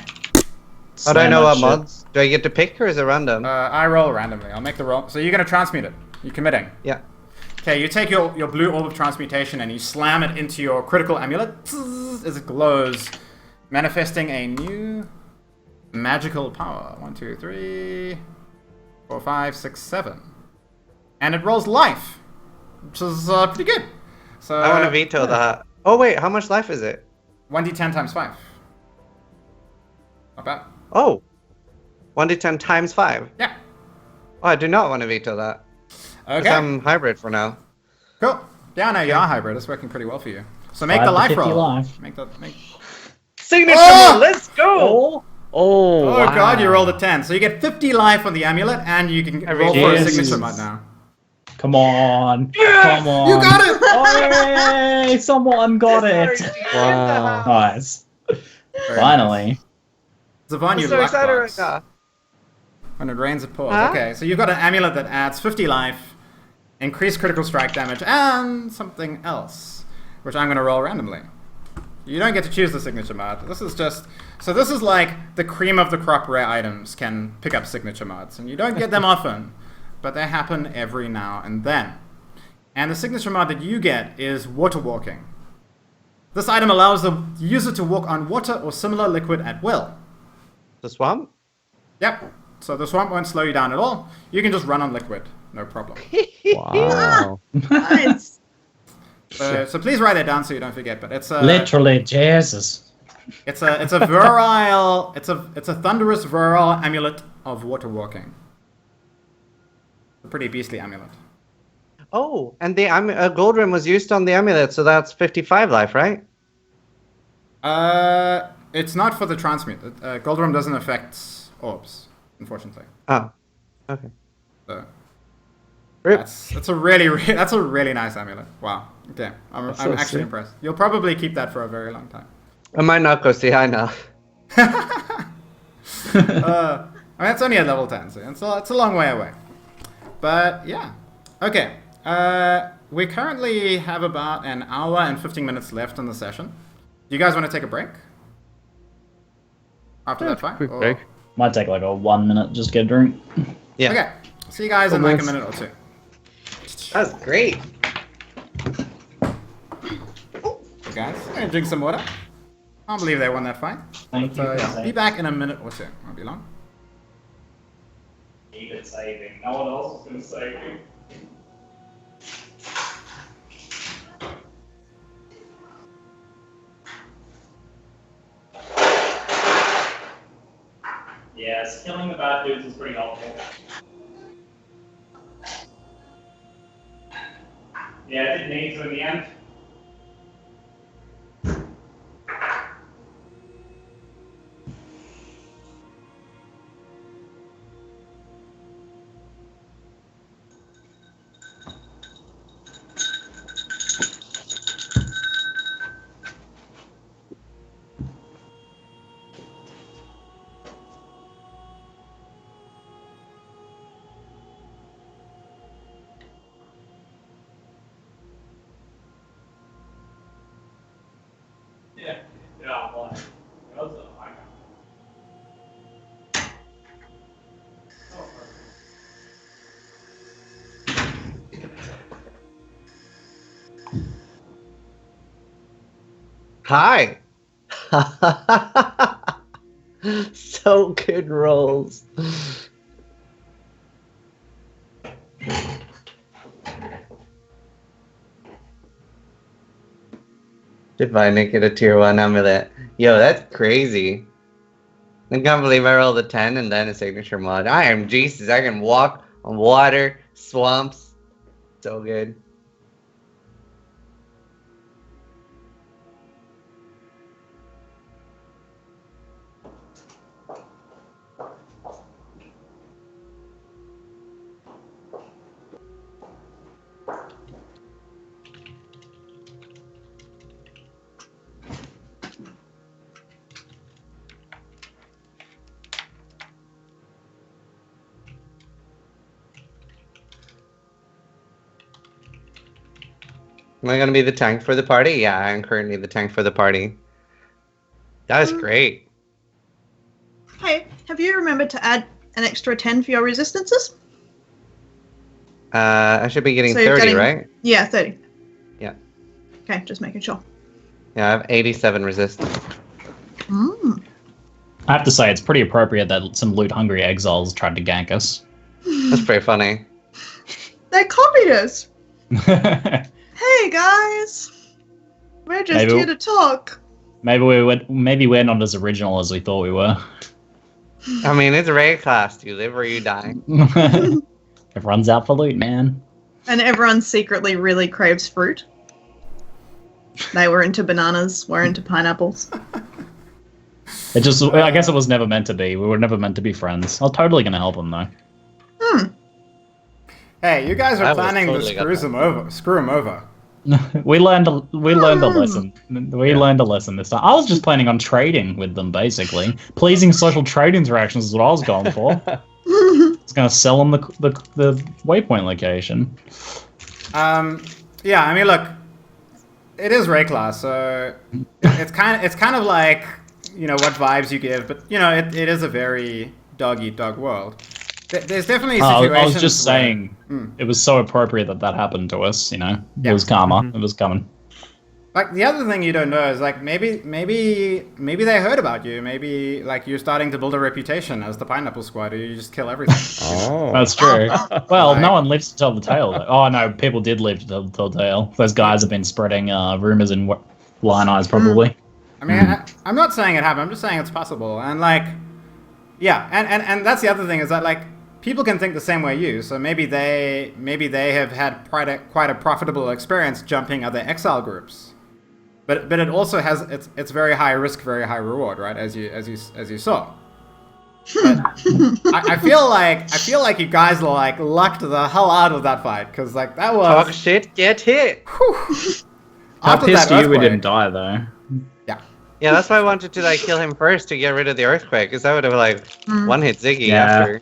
How do I know what mods? Do I get to pick or is it random? I roll randomly. I'll make the roll. So you're going to transmute it. You're committing. Yeah. Okay, you take your blue orb of transmutation and you slam it into your critical amulet as it glows, manifesting a new magical power. 1, 2, 3, 4, 5, 6, 7. And it rolls life, which is pretty good. So I want to veto that. Oh wait, how much life is it? 1d10 times 5. Not bad. Oh, 1d10 times 5? Yeah. Oh, I do not want to veto that. Okay. I'm hybrid for now. Cool. Yeah, no, you are hybrid. It's working pretty well for you. So make the life roll. Life. Make. Signature! Oh! Let's go! Oh wow. god, you rolled a 10. So you get 50 life on the amulet, and you can roll for a signature mod now. Come on. Yeah! Come on. You got it! Oh, yay! Someone got it. Wow. Nice. Very Finally. Zavon, you I'm so luck excited box. right now. When it rains, it pours. Huh? Okay, so you've got an amulet that adds 50 life, increased critical strike damage, and something else, which I'm going to roll randomly. You don't get to choose the signature mod. This is just... So this is like the cream of the crop rare items can pick up signature mods, and you don't get them often, but they happen every now and then. And the signature mod that you get is water walking. This item allows the user to walk on water or similar liquid at will. The swamp? Yep. So the swamp won't slow you down at all. You can just run on liquid, no problem. Wow. Nice. So please write that down so you don't forget. But it's a Literally, Jesus. it's a virile it's a thunderous virile amulet of water walking. A pretty beastly amulet. Oh, and the gold rim was used on the amulet, so that's 55 life, right? It's not for the transmute. Gold rim doesn't affect orbs, unfortunately. Oh, okay. So Rip. that's a really nice amulet. Wow. Okay, I'm so actually sick. impressed. You'll probably keep that for a very long time. I might not go see high now. I mean, it's only at level 10, so it's a long way away. But yeah, okay. We currently have about an hour and 15 minutes left in the session. Do you guys want to take a break? After that fight? Quick Or- break. Might take like a 1 minute, just get a drink. Yeah. Okay, see you guys in like a minute or two. That's great. Okay, guys, I'm gonna drink some water. I can't believe they won that fight. Thank you. So yeah, be back in a minute or two. Won't be long. Keep it saving. No one else is going to save you. Yes, killing the bad dudes is pretty helpful. Yeah, it didn't need to in the end. Yeah, well, Hi. So good rolls. Divine get a tier 1 amulet. Yo, that's crazy. I can't believe I rolled a 10 and then a signature mod. I am Jesus. I can walk on water, swamps. So good. Am I going to be the tank for the party? Yeah, I'm currently the tank for the party. That is great. Hey, have you remembered to add an extra 10 for your resistances? I should be getting So you're 30, getting- right? Yeah, 30. Yeah. Okay, just making sure. Yeah, I have 87 resistance. I have to say, it's pretty appropriate that some loot-hungry exiles tried to gank us. That's pretty funny. They copied us! Hey, guys! We're just Maybe- here to talk. Maybe we're not as original as we thought we were. I mean, it's raid class. You live or you die. Everyone's out for loot, man. And everyone secretly really craves fruit. They were into bananas, we're into pineapples. I guess it was never meant to be. We were never meant to be friends. I was totally gonna help him though. Hey, you guys I are was planning totally to got screw him over. We learned a lesson. We learned a lesson this time. I was just planning on trading with them, basically. Pleasing social trade interactions is what I was going for. I was going to sell them the waypoint location. Yeah, I mean, look, it is raid class, so it's kind of like, you know, what vibes you give, but you know, it is a very dog-eat-dog world. There's definitely situations. I was just where- saying, it was so appropriate that happened to us. You know, Yeah. it was karma. It was coming. Like, the other thing you don't know is, like, maybe they heard about you. Maybe, like, you're starting to build a reputation as the Pineapple Squad, or you just kill everything. Oh. That's true. Well, Right. no one lives to tell the tale. Though. Oh no, people did live to tell the tale. Those guys have been spreading rumors in Lion Eyes, probably. I mean, I'm not saying it happened. I'm just saying it's possible. And, like, yeah, and that's the other thing is that, like, people can think the same way you. So maybe they have had quite a profitable experience jumping other exile groups. But it also has it's very high risk, very high reward, right? As you saw. But I feel like you guys like lucked the hell out of that fight, because like that was Talk shit, get hit. How after pissed that are you we earthquake- didn't die though? Yeah. Yeah, that's why I wanted to like kill him first to get rid of the earthquake, because I would have like one-hit Ziggy Yeah. after.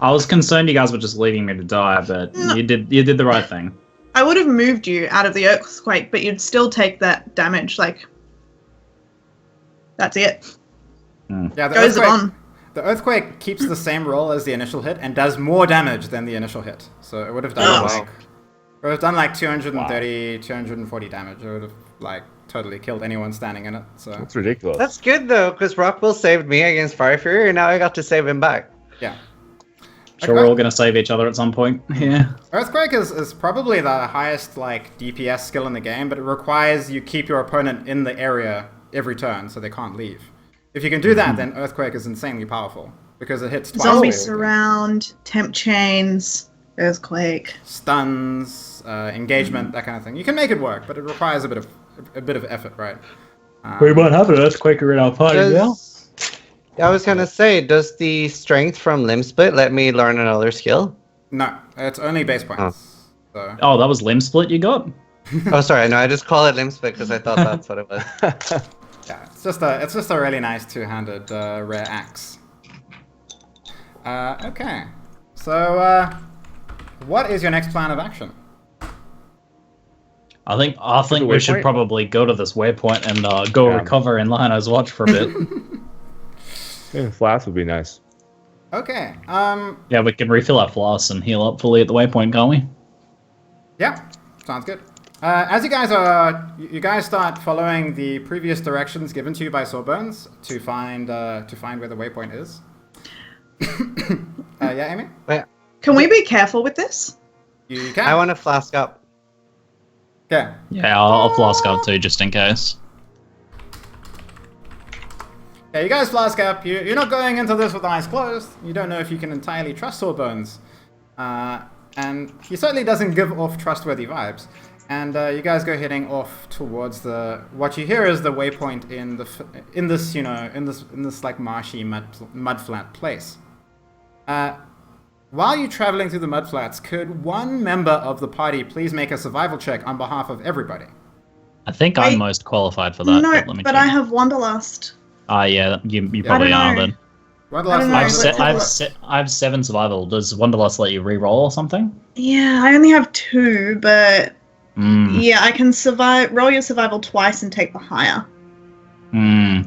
I was concerned you guys were just leaving me to die, but you did the right thing. I would have moved you out of the earthquake, but you'd still take that damage. Like, that's it. Yeah, Goes on. The earthquake keeps the same roll as the initial hit and does more damage than the initial hit. So it would have done like 230, 240 damage. It would have like totally killed anyone standing in it. So That's ridiculous. That's good though, because Rockwell saved me against Fire Fury, and now I got to save him back. yeah. Sure, we're all gonna save each other at some point. Yeah. Earthquake is probably the highest like DPS skill in the game, but it requires you keep your opponent in the area every turn so they can't leave. If you can do that, then Earthquake is insanely powerful because it hits twice. Zombie surround, temp chains, earthquake. Stuns, engagement, that kind of thing. You can make it work, but it requires a bit of effort, right? We might have an earthquaker in our party now. I was gonna say, does the strength from Limb Split let me learn another skill? No, it's only base points. So. Oh, that was limb split you got? Oh, sorry, no, I just call it Limb Split because I thought that's what it was. Yeah, it's just a really nice two-handed rare axe. Okay, so what is your next plan of action? I think we should waypoint? probably go to this waypoint and go recover in Lino's watch for a bit. Yeah, flasks would be nice. Okay, Yeah, we can refill our flasks and heal up fully at the waypoint, can't we? yeah, sounds good. As you guys start following the previous directions given to you by Sawbones to find where the waypoint is. Yeah, Amy? Wait, Can we be careful with this? You can. I want to flask up. Okay. Yeah, I'll flask up too, just in case. Yeah, you guys flask up. You're not going into this with eyes closed. You don't know if you can entirely trust Sawbones. And he certainly doesn't give off trustworthy vibes. And you guys go heading off towards what you hear is the waypoint in this like marshy mud flat place. While you're traveling through the mud flats, could one member of the party please make a survival check on behalf of everybody? I think I'm most qualified for that. No, let me but check. I have Wanderlust. Ah, yeah, you probably I are don't know. then. What I don't know. I have 7 survival. Does Wanderlust let you re-roll or something? Yeah, I only have 2, but Yeah, I can roll your survival twice and take the higher.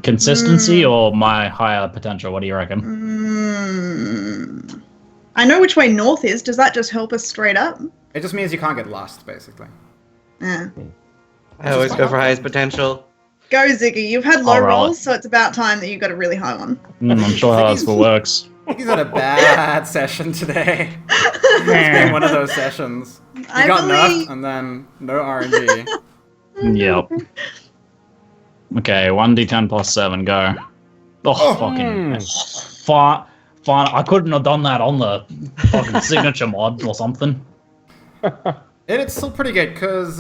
Consistency or my higher potential? What do you reckon? I know which way north is. Does that just help us straight up? It just means you can't get lost, basically. Yeah. I always go for highest potential. Go, Ziggy. You've had low rolls, so it's about time that you got a really high one. I'm sure how this works. He's had a bad session today. It's been one of those sessions. You got nerfed and then no RNG. Yep. Okay, 1d10 plus 7, go. Fucking... Fine. I couldn't have done that on the fucking signature mod or something. It's still pretty good, because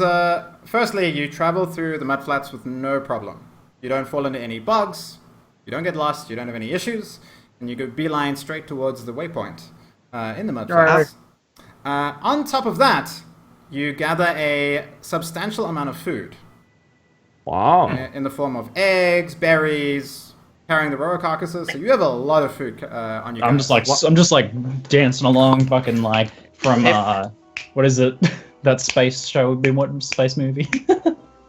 firstly, you travel through the mudflats with no problem. You don't fall into any bugs, you don't get lost, you don't have any issues, and you go beeline straight towards the waypoint in the mudflats. On top of that, you gather a substantial amount of food. Wow. In the form of eggs, berries, carrying the rower carcasses, so you have a lot of food on your I'm just like dancing along, fucking like from what is it? That space show we've been watching, space movie.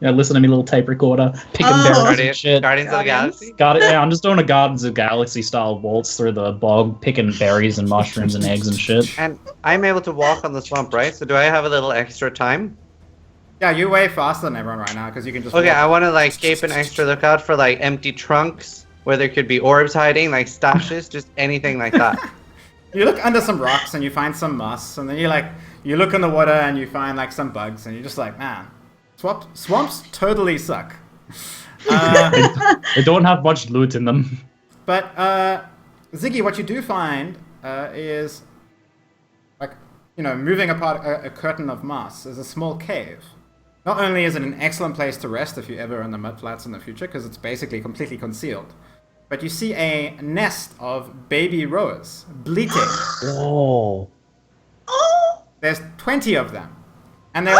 Listen to me, little tape recorder, picking berries and shit. Guardians of the Galaxy. I'm just doing a Guardians of the Galaxy style waltz through the bog, picking berries and mushrooms and eggs and shit. And I'm able to walk on the swamp, right? So do I have a little extra time? Yeah, you're way faster than everyone right now, because you can just Okay, walk. I want to like keep an extra lookout for like empty trunks, where there could be orbs hiding, like stashes, just anything like that. You look under some rocks and you find some moss, and then you look in the water and you find like some bugs, and you're just like, man, swamps totally suck. They don't have much loot in them. But Ziggy, what you do find is like, moving apart a curtain of moss is a small cave. Not only is it an excellent place to rest if you're ever in the mudflats in the future, because it's basically completely concealed, but you see a nest of baby rowers bleating. Whoa. There's 20 of them, and they're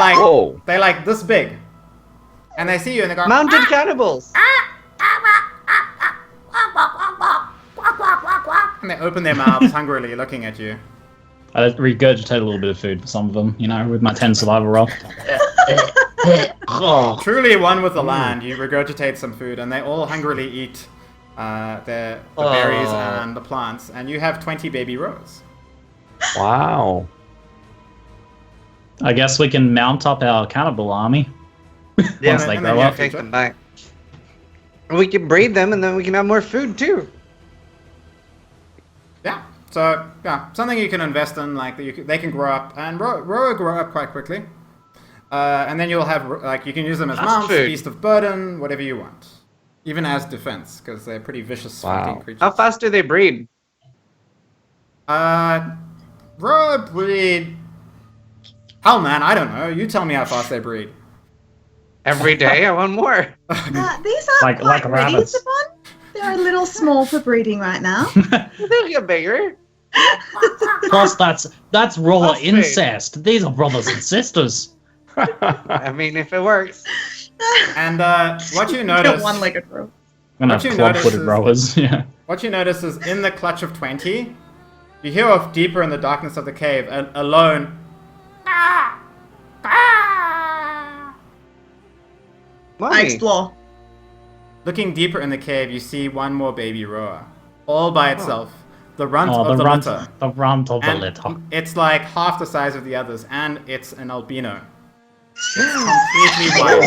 like this big, and they see you and they go, Mounted cannibals. and they open their mouths hungrily, looking at you. I regurgitate a little bit of food for some of them, with my 10 survival roll. Truly one with the land. You regurgitate some food, and they all hungrily eat the berries and the plants, and you have 20 baby rowers. Wow. I guess we can mount up our cannibal army. Yeah, Once they and grow then up. take them back. We can breed them, and then we can have more food too. Yeah. So yeah, something you can invest in, like they can grow up, and rower grow up quite quickly. And then you'll have you can use them as mounts, beast of burden, whatever you want, even as defense, because they're pretty vicious fighting creatures. How fast do they breed? Rower breed. Hell, man, I don't know. You tell me how fast they breed. Every day, I want more. These aren't Like quite ready, rabbits. Savon. They're a little small for breeding right now. They'll get bigger. Plus, that's raw That's incest. These are brothers and sisters. I mean, if it works. And what you notice, one-legged row. I'm gonna What you have notice club-footed is- rowers. Yeah. what you notice is in the clutch of 20, you hear off deeper in the darkness of the cave, alone. I explore. Looking deeper in the cave, you see one more baby rower, all by itself. The runt Oh, of the runt, litter. the runt of the And litter. it's like half the size of the others, and it's an albino. It's completely white.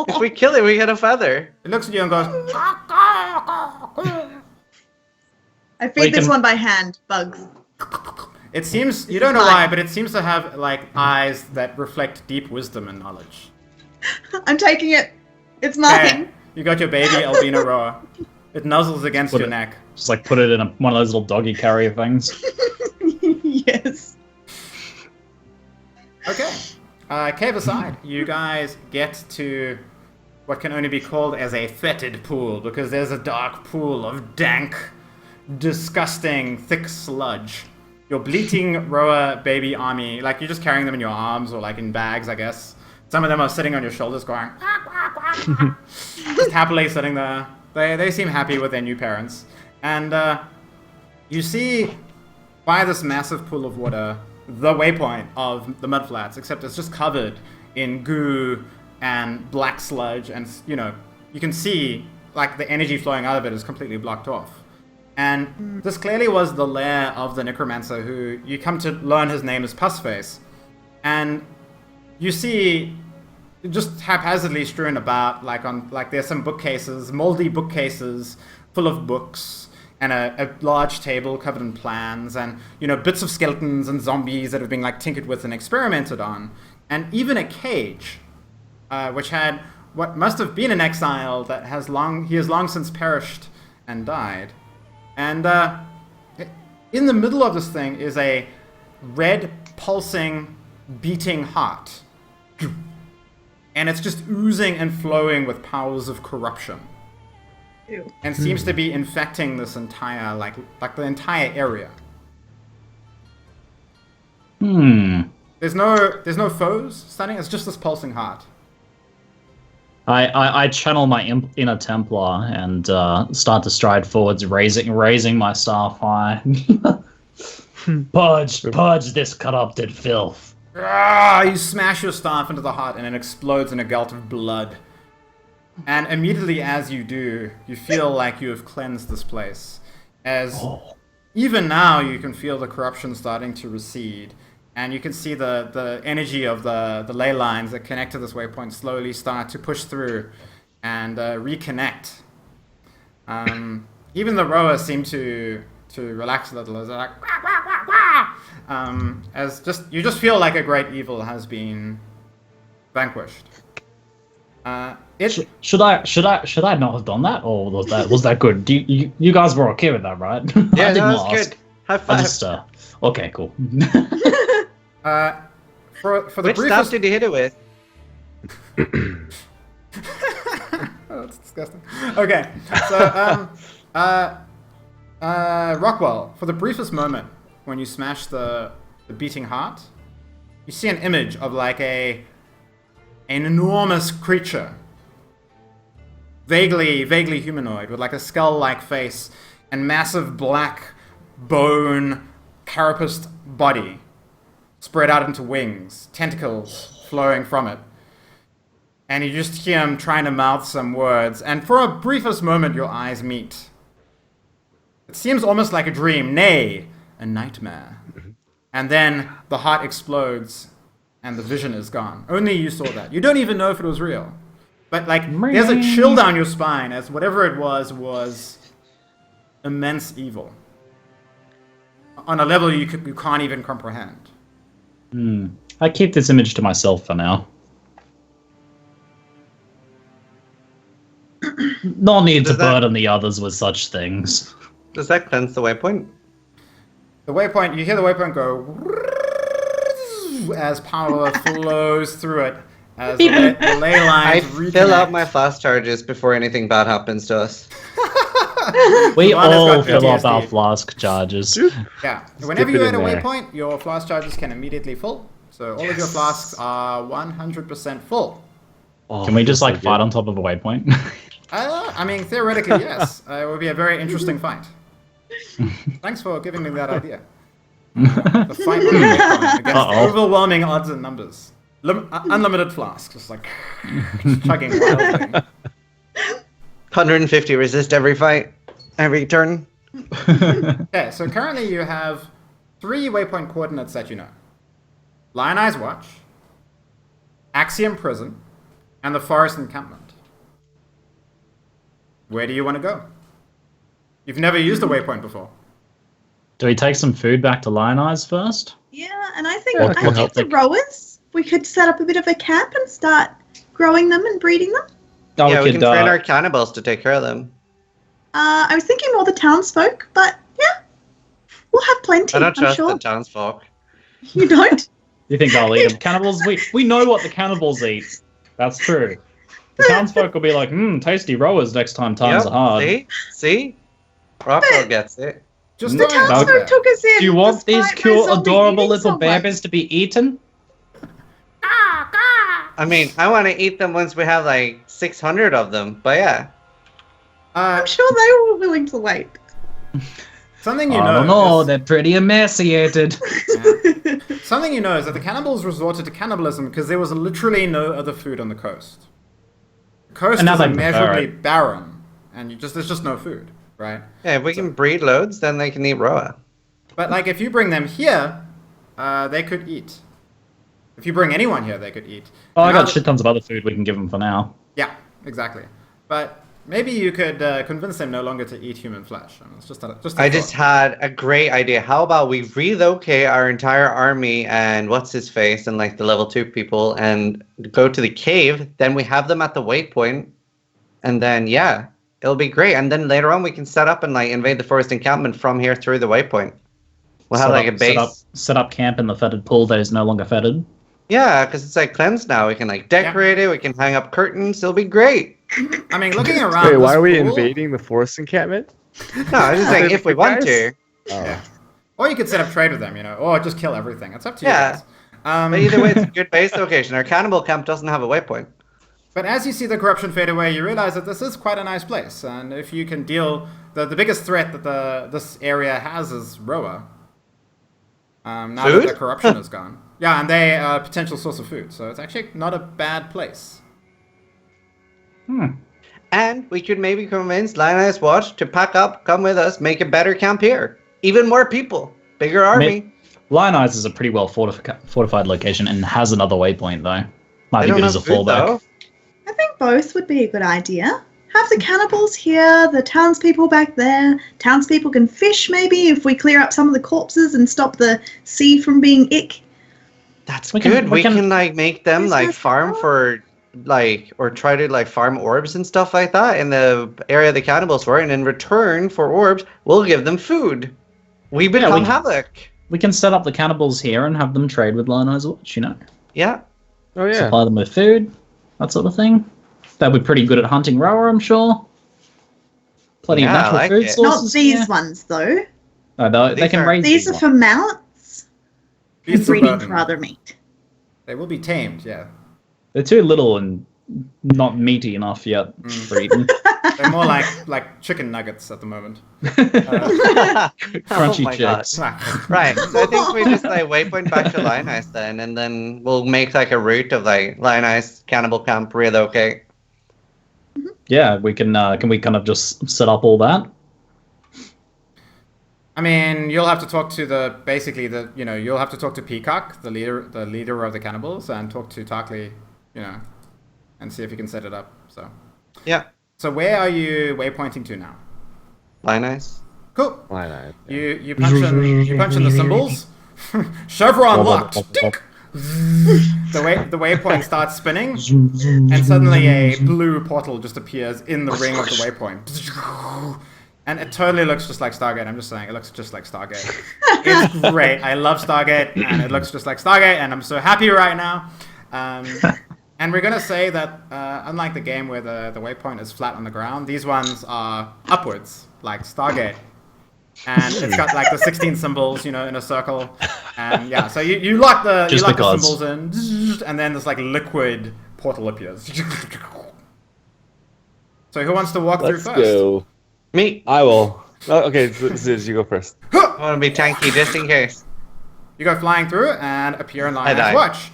If we kill it, we get a feather. It looks at you and goes, I feed this one by hand. Bugs. it seems, you don't know why, but it seems to have like eyes that reflect deep wisdom and knowledge. I'm taking it. It's Okay, mine. you got your baby albino rower. It nuzzles against Put your it- neck. Just like put it in one of those little doggy carrier things. Yes. Okay. Cave aside, you guys get to what can only be called as a fetid pool, because there's a dark pool of dank, disgusting, thick sludge. Your bleating rower baby army, like you're just carrying them in your arms or like in bags, I guess. Some of them are sitting on your shoulders going, just happily sitting there. They seem happy with their new parents. And you see by this massive pool of water the waypoint of the mudflats, except it's just covered in goo and black sludge, and you can see like the energy flowing out of it is completely blocked off. And this clearly was the lair of the Necromancer, who you come to learn his name is Pussface. And you see just haphazardly strewn about, like there's some bookcases, moldy bookcases full of books, and a large table covered in plans, and bits of skeletons and zombies that have been like tinkered with and experimented on, and even a cage, which had what must have been an exile that he has long since perished and died. And in the middle of this thing is a red, pulsing, beating heart. And it's just oozing and flowing with powers of corruption. Ew. And seems to be infecting this entire, like the entire area. There's no foes standing, it's just this pulsing heart. I channel my inner Templar and start to stride forwards, raising my staff high. Purge this corrupted filth. You smash your staff into the heart and it explodes in a gulp of blood. And immediately as you do, you feel like you have cleansed this place. Even now you can feel the corruption starting to recede. And you can see the energy of the ley lines that connect to this waypoint slowly start to push through and reconnect. Even the rowers seem to relax a little as they're like, wah, wah, wah, wah! You just feel like a great evil has been vanquished. Should I not have done that, or was that good? You guys were okay with that, right? Yeah, I didn't that was ask. good. High five. Okay, cool. For the Which staff did you hit it with? Oh, that's disgusting. Okay, so Rockwell, for the briefest moment when you smash the beating heart, you see an image of like an enormous creature, vaguely humanoid, with like a skull-like face and massive black bone carapaced body spread out into wings, tentacles flowing from it. And you just hear him trying to mouth some words, and for a briefest moment your eyes meet. It seems almost like a dream, nay, a nightmare. And then the heart explodes and the vision is gone. Only you saw that. You don't even know if it was real. But like, there's a chill down your spine as whatever it was immense evil. On a level you can't even comprehend. I keep this image to myself for now. No need to burden the others with such things. Does that cleanse the waypoint? The waypoint, you hear the waypoint go as power flows through it. As the ley lines I fill out my flask charges before anything bad happens to us. We all fill up our flask charges. Yeah. Whenever you hit a waypoint, your flask charges can immediately full. So all of your flasks are 100% full. Can we just like fight on top of a waypoint? I mean, theoretically, yes. It would be a very interesting fight. Thanks for giving me that idea. The fight on the waypoint against overwhelming odds and numbers. Unlimited flasks, just like chugging wildly. 150 resist every fight, every turn. Okay, so currently you have 3 waypoint coordinates that you know. Lion Eyes Watch, Axiom Prison, and the Forest Encampment. Where do you want to go? You've never used a waypoint before. Do we take some food back to Lion Eyes first? Yeah, and I think the rowers, we could set up a bit of a camp and start growing them and breeding them. Oh, yeah, we can train our cannibals to take care of them. I was thinking more the townsfolk, but yeah, we'll have plenty. I don't trust I'm sure. the townsfolk. You don't? You think they'll eat them? Cannibals, we know what the cannibals eat. That's true. The townsfolk will be like, tasty rowers next time times are hard. See? Rockwell gets it. Just the townsfolk took us in. Do you want these despite my cute, zombie adorable eating little someone. babies to be eaten? I mean, I want to eat them once we have like 600 of them, but yeah. I'm sure they were willing to wait. Something you know. I don't know, they're pretty emaciated. Yeah. something you know is that the cannibals resorted to cannibalism because there was literally no other food on the coast. The coast is immeasurably barren, and there's just no food, right? Yeah, if we can breed loads, then they can eat Roa. But like, if you bring them here, they could eat. If you bring anyone here, they could eat. Oh, I got shit tons of other food we can give them for now. Yeah, exactly. But maybe you could convince them no longer to eat human flesh. I mean, it's I just had a great idea. How about we relocate our entire army and what's-his-face and like the level 2 people and go to the cave. Then we have them at the waypoint. And then, yeah, it'll be great. And then later on we can set up and like invade the forest encampment from here through the waypoint. We'll have like a base. Set up camp in the fetid pool that is no longer fetid. Yeah, because it's like cleansed now. We can like decorate it. We can hang up curtains. It'll be great. I mean, looking around. Wait, why are we invading the forest encampment? No, I was just saying if we want to. Oh. Yeah. Or you could set up trade with them, or just kill everything. It's up to you guys. But either way, it's a good base location. Our cannibal camp doesn't have a waypoint. But as you see the corruption fade away, you realize that this is quite a nice place. And if you can deal, the biggest threat that this area has is Roa. Now that the corruption is gone. Yeah, and they are a potential source of food. So it's actually not a bad place. And we could maybe convince Lioness Watch to pack up, come with us, make a better camp here. Even more people. Bigger army. Lion Eyes is a pretty well fortified location and has another waypoint, though. Might be good as a fallback. I think both would be a good idea. Have the cannibals here, the townspeople back there. Townspeople can fish, maybe, if we clear up some of the corpses and stop the sea from being ick. That's good. We can like make them like farm for like, or try to like farm orbs and stuff like that in the area the cannibals were, and in return for orbs, we'll give them food. We become Havoc. We can set up the cannibals here and have them trade with Lion Eyes Watch, Yeah. Oh yeah. Supply them with food, that sort of thing. They'll be pretty good at hunting Roa, I'm sure. Plenty of natural food sources. Not these ones, though. No, they can raise these are for mounts and breeding for other meat. They will be tamed, yeah. They're too little and not meaty enough yet for eating. They're more like chicken nuggets at the moment. Crunchy chicks. Right, so I think we just like waypoint back to Lion Eyes then, and then we'll make like a route of like Lion Eyes, Cannibal Camp, relocate. Yeah, we can we kind of just set up all that? I mean, you'll have to talk to you'll have to talk to Peacock, the leader of the cannibals, and talk to Tarkly, and see if you can set it up. So yeah. So where are you waypointing to now? Lion Eyes. Cool. Lion Eyes. You punch in the symbols. Chevron locked. Dink. The waypoint starts spinning, and suddenly a blue portal just appears in the ring of the waypoint. And it totally looks just like Stargate. I'm just saying, it looks just like Stargate. It's great. I love Stargate, and it looks just like Stargate, and I'm so happy right now. And we're going to say that, unlike the game where the waypoint is flat on the ground, these ones are upwards, like Stargate. And it's got like the 16 symbols, in a circle. And yeah, so you lock the symbols in, and then this like liquid portal appears. So who wants to walk through first? Let's go. Me. I will. Oh, okay, Ziz, you go first. I want to be tanky just in case. You go flying through and appear in Lion Eyes Watch.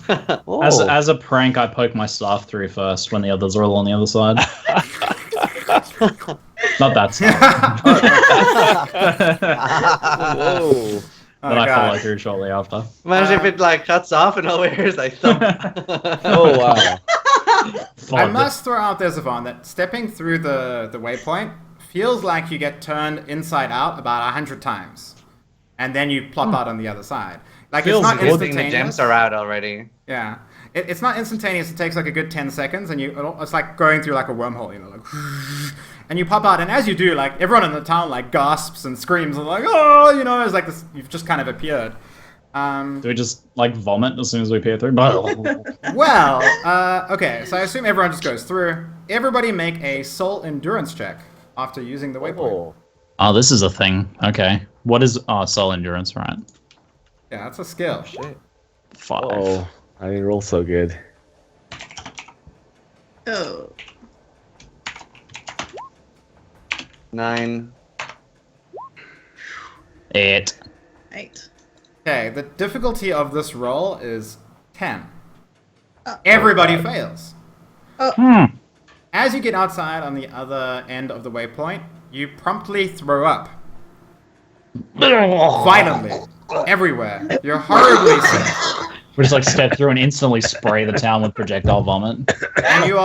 As a prank, I poke my staff through first when the others are all on the other side. Not that side. Whoa. Then I follow through shortly after. Imagine if it like cuts off and all hears like thump. Oh wow. I must throw out there, Zizaran, that stepping through the waypoint feels like you get turned inside out about 100 times. And then you plop out on the other side. Like, it's not instantaneous. The gems are out already. Yeah. It's not instantaneous. It takes like a good 10 seconds, and it's like going through like a wormhole, like, and you pop out, and as you do, like, everyone in the town like gasps and screams and like, oh, it's like this, you've just kind of appeared. Do we just like vomit as soon as we appear through? Well, okay, so I assume everyone just goes through. Everybody make a soul endurance check after using the waypoint. Oh, this is a thing. Okay. What is soul endurance, right? Yeah, that's a skill. Shit. 5. Oh, I didn't roll so good. Oh. 9. 8. 8. Okay, the difficulty of this roll is 10. Everybody fails. As you get outside on the other end of the waypoint, you promptly throw up. Violently. Everywhere. You're horribly sick. We just like step through and instantly spray the town with projectile vomit. And you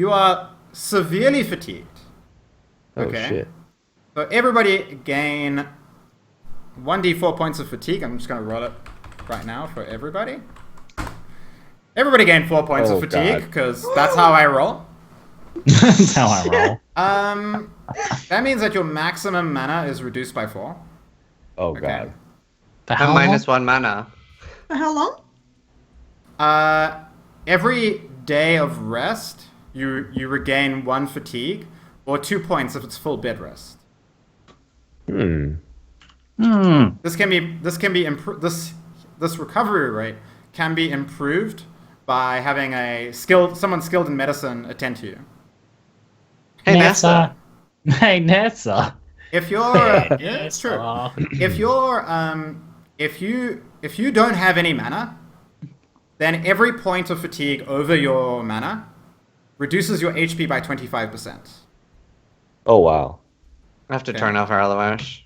are severely fatigued. Okay. Oh shit. So everybody gain 1d4 points of fatigue. I'm just going to roll it right now for everybody. Everybody gain 4 points of fatigue, because that's how I roll. That's how I roll. That means that your maximum mana is reduced by 4. Oh god. For And how long? -1 mana. For how long? Every day of rest, you regain 1 fatigue, or 2 points if it's full bed rest. This recovery rate can be improved by having someone skilled in medicine attend to you. Hey, Nessa. Hey, Nessa. If you're yeah, it's true. If you don't have any mana, then every point of fatigue over your mana reduces your HP by 25%. Oh wow. I have to turn off our Alawash.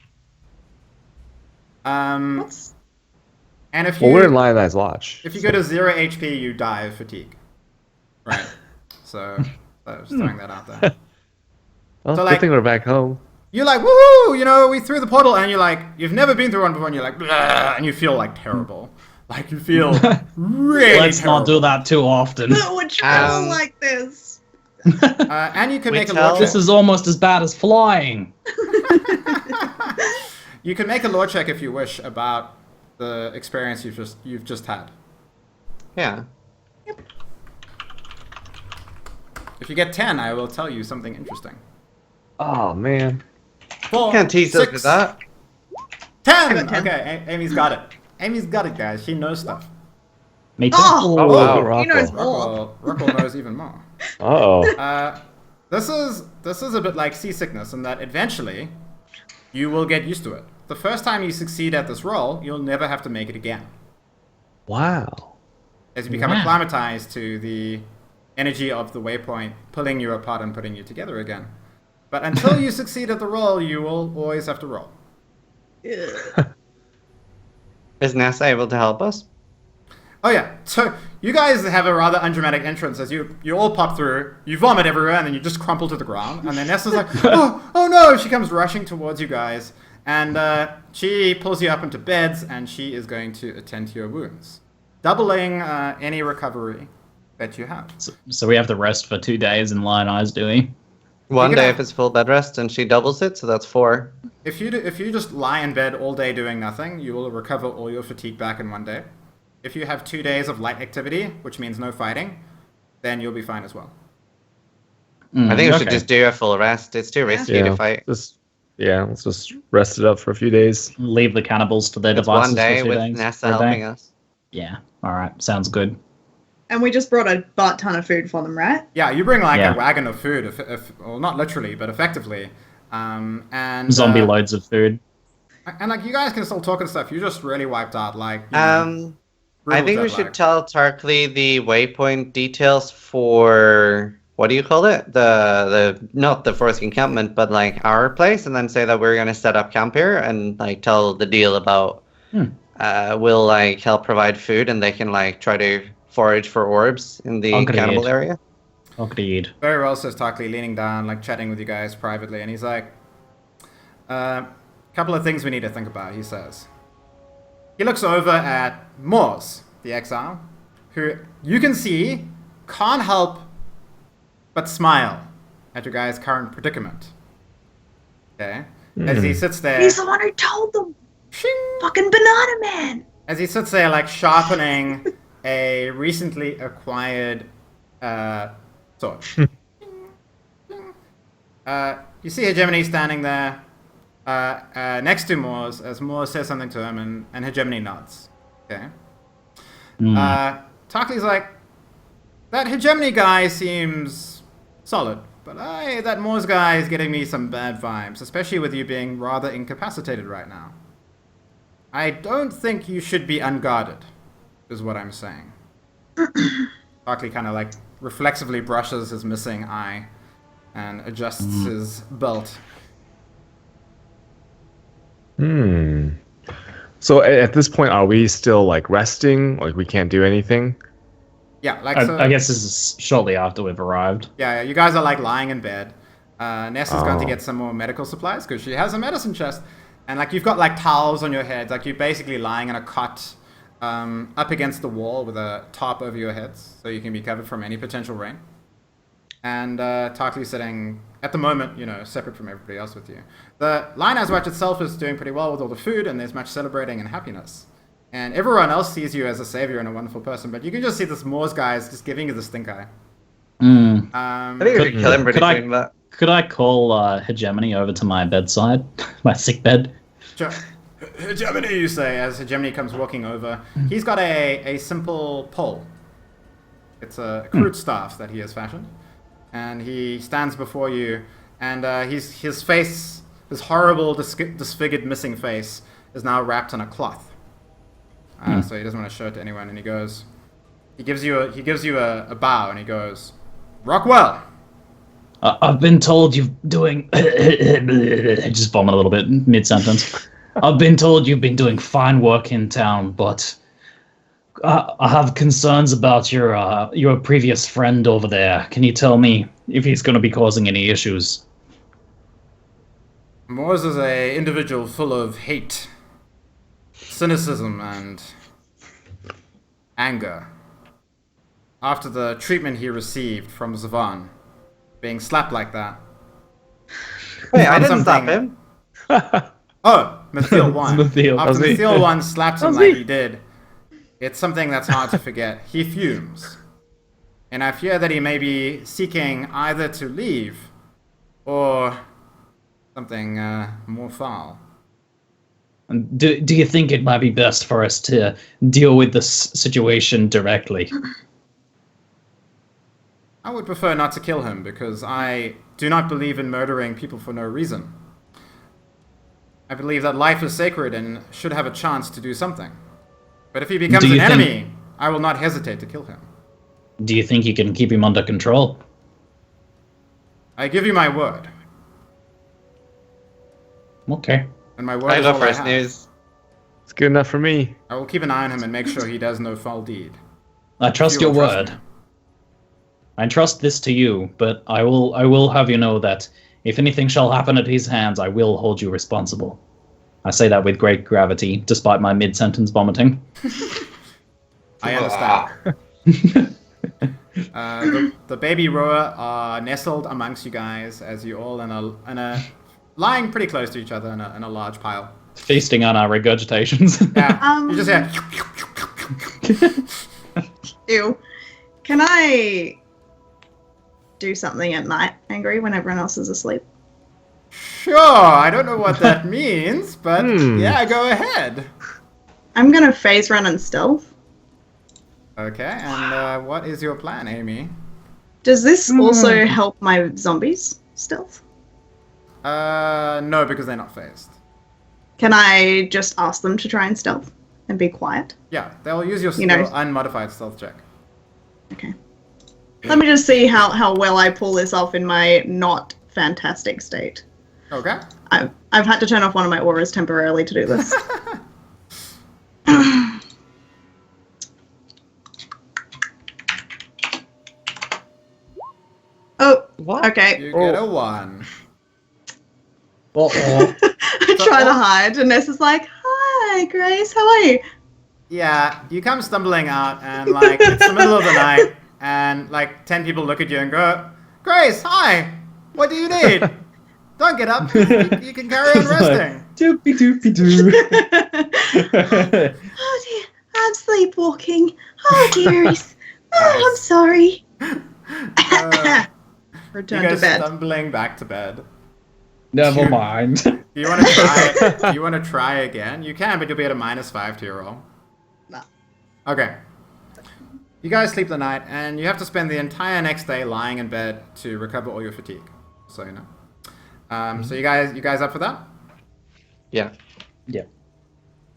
And if Well, you we're in Lionized Watch. if you go to 0 HP, you die of fatigue. Right. So I was throwing that out there. Well, So, good like- thing we're back home. You're like, woo! You know, we threw the portal, and you're like, you've never been through one before, and you're like, "Bleh," and you feel like terrible. Like you feel really Let's terrible. not do that too often. Who would travel like this? And you can We make a tell- lore This check. is almost as bad as flying. You can make a lore check if you wish about the experience you've just had. Yeah. If you get 10, I will tell you something interesting. Oh man. 4, Can't tease us with that. 10! I got 10. Okay, Amy's got it. Amy's got it, guys. She knows stuff. Me too. Oh, Oh, wow. he knows Rockwell. more. Rockwell knows even more. Uh-oh. This is a bit like seasickness in that eventually you will get used to it. The first time you succeed at this roll, you'll never have to make it again, Wow. as you become Wow. acclimatized to the energy of the waypoint pulling you apart and putting you together again. But until you succeed at the roll, you will always have to roll. Is Nessa able to help us? Oh yeah, so you guys have a rather undramatic entrance as you all pop through, you vomit everywhere, and then you just crumple to the ground, and then Nessa's like, oh no, she comes rushing towards you guys, and she pulls you up into beds, and she is going to attend to your wounds, doubling any recovery that you have. So we have to rest for 2 days in Lionized, do we? One can day have- if it's full bed rest, and she doubles it, so that's 4. If you just lie in bed all day doing nothing, you will recover all your fatigue back in 1 day. If you have 2 days of light activity, which means no fighting, then you'll be fine as well. I think we should okay. just do a full rest. It's too risky to fight. Let's just rest it up for a few days. Leave the cannibals to their It's devices 1 day for 2 with days. Nessa for a day. helping us. Yeah. All right. Sounds good. And we just brought a butt ton of food for them, right? Yeah, you bring like Yeah. a wagon of food, well, not literally, but effectively. And Zombie loads of food. And like you guys can still talk and stuff. You just really wiped out, like. You know, I brutal think we jet should lag. tell Tarkley the waypoint details for what do you call it? The not the fourth encampment, but like our place, and then say that we're gonna set up camp here and like tell the deal about we'll like help provide food and they can like try to forage for orbs in the Agreed. cannibal area. Agreed. Very well, says Tarkley, leaning down, like chatting with you guys privately, and he's like, couple of things we need to think about, he says. He looks over at Moors, the exile, who you can see can't help but smile at your guys' current predicament. Okay? As he sits there. He's the one who told them. Shing! Fucking Banana Man. As he sits there, like sharpening a recently acquired sword. You see Hegemony standing there next to Moors as Moors says something to him, and Hegemony nods. Okay. Tarkley's like, that Hegemony guy seems solid, but that Moors guy is getting me some bad vibes, especially with you being rather incapacitated right now. I don't think you should be unguarded, is what I'm saying. Barkley kind of like reflexively brushes his missing eye and adjusts his belt. So at this point, are we still like resting? Like we can't do anything? Yeah, like I guess this is shortly after we've arrived. Yeah, you guys are like lying in bed. Ness is going to get some more medical supplies because she has a medicine chest. And like you've got like towels on your heads. Like you're basically lying in a cot up against the wall with a tarp over your heads so you can be covered from any potential rain. And Tarkley's sitting, at the moment, you know, separate from everybody else with you. The Lioness Watch itself is doing pretty well with all the food, and there's much celebrating and happiness. And everyone else sees you as a savior and a wonderful person, but you can just see this Moors guy is just giving you the stink eye. I think we should kill him pretty soon, but... Could I call Hegemony over to my bedside? My sick bed? Sure. Hegemony, you say, as Hegemony comes walking over. He's got a simple pole. It's a crude staff that he has fashioned. And he stands before you, and his face, his horrible, disfigured, missing face, is now wrapped in a cloth. So he doesn't want to show it to anyone, and he gives you a bow, and he goes, "Rockwell." I've been told you're doing... I just vomit a little bit mid-sentence. I've been told you've been doing fine work in town, but I have concerns about your previous friend over there. Can you tell me if he's going to be causing any issues? Moors is an individual full of hate, cynicism, and anger. After the treatment he received from Zizaran, being slapped like that. Wait, I didn't slap him. Oh, Mathiel won. Mathiel. After Mathiel won slapped him like he did, it's something that's hard to forget. He fumes. And I fear that he may be seeking either to leave or something more foul. Do you think it might be best for us to deal with this situation directly? I would prefer not to kill him because I do not believe in murdering people for no reason. I believe that life is sacred and should have a chance to do something. But if he becomes an enemy, I will not hesitate to kill him. Do you think you can keep him under control? I give you my word. Okay. And my word I is go all first I have. news. It's good enough for me. I will keep an eye on him and make sure he does no foul deed. I trust You your will trust word. me. I trust this to you, but I will have you know that if anything shall happen at his hands, I will hold you responsible. I say that with great gravity, despite my mid-sentence vomiting. I understand. The baby rower are nestled amongst you guys as you all in a lying pretty close to each other in a large pile. Feasting on our regurgitations. Yeah, you just hear. Ew. Can I do something at night, Angry, when everyone else is asleep? Sure, I don't know what that means, but yeah, go ahead. I'm gonna phase run and stealth. Okay, and what is your plan, Amie? Does this also help my zombies stealth? No, because they're not phased. Can I just ask them to try and stealth and be quiet? Yeah, they'll use your unmodified stealth check. Okay. Let me just see how well I pull this off in my not fantastic state. Okay. I've had to turn off one of my auras temporarily to do this. Oh, What? okay. You get a 1. I try to hide, and Ness is like, "Hi, Grace, how are you?" Yeah, you come stumbling out, and like it's the middle of the night, and like 10 people look at you and go, "Grace, hi. What do you need? Don't get up. You can carry on resting." Doopy doopy doo. Oh dear, I'm sleepwalking. Oh dearies. Oh, I'm sorry. Return You to go bed. stumbling back to bed. Never mind. Do you want to try? Do you want to try again? You can, but you'll be at a -5 to your roll. No. Okay. You guys sleep the night, and you have to spend the entire next day lying in bed to recover all your fatigue. So you know. So you guys up for that? Yeah. Yeah.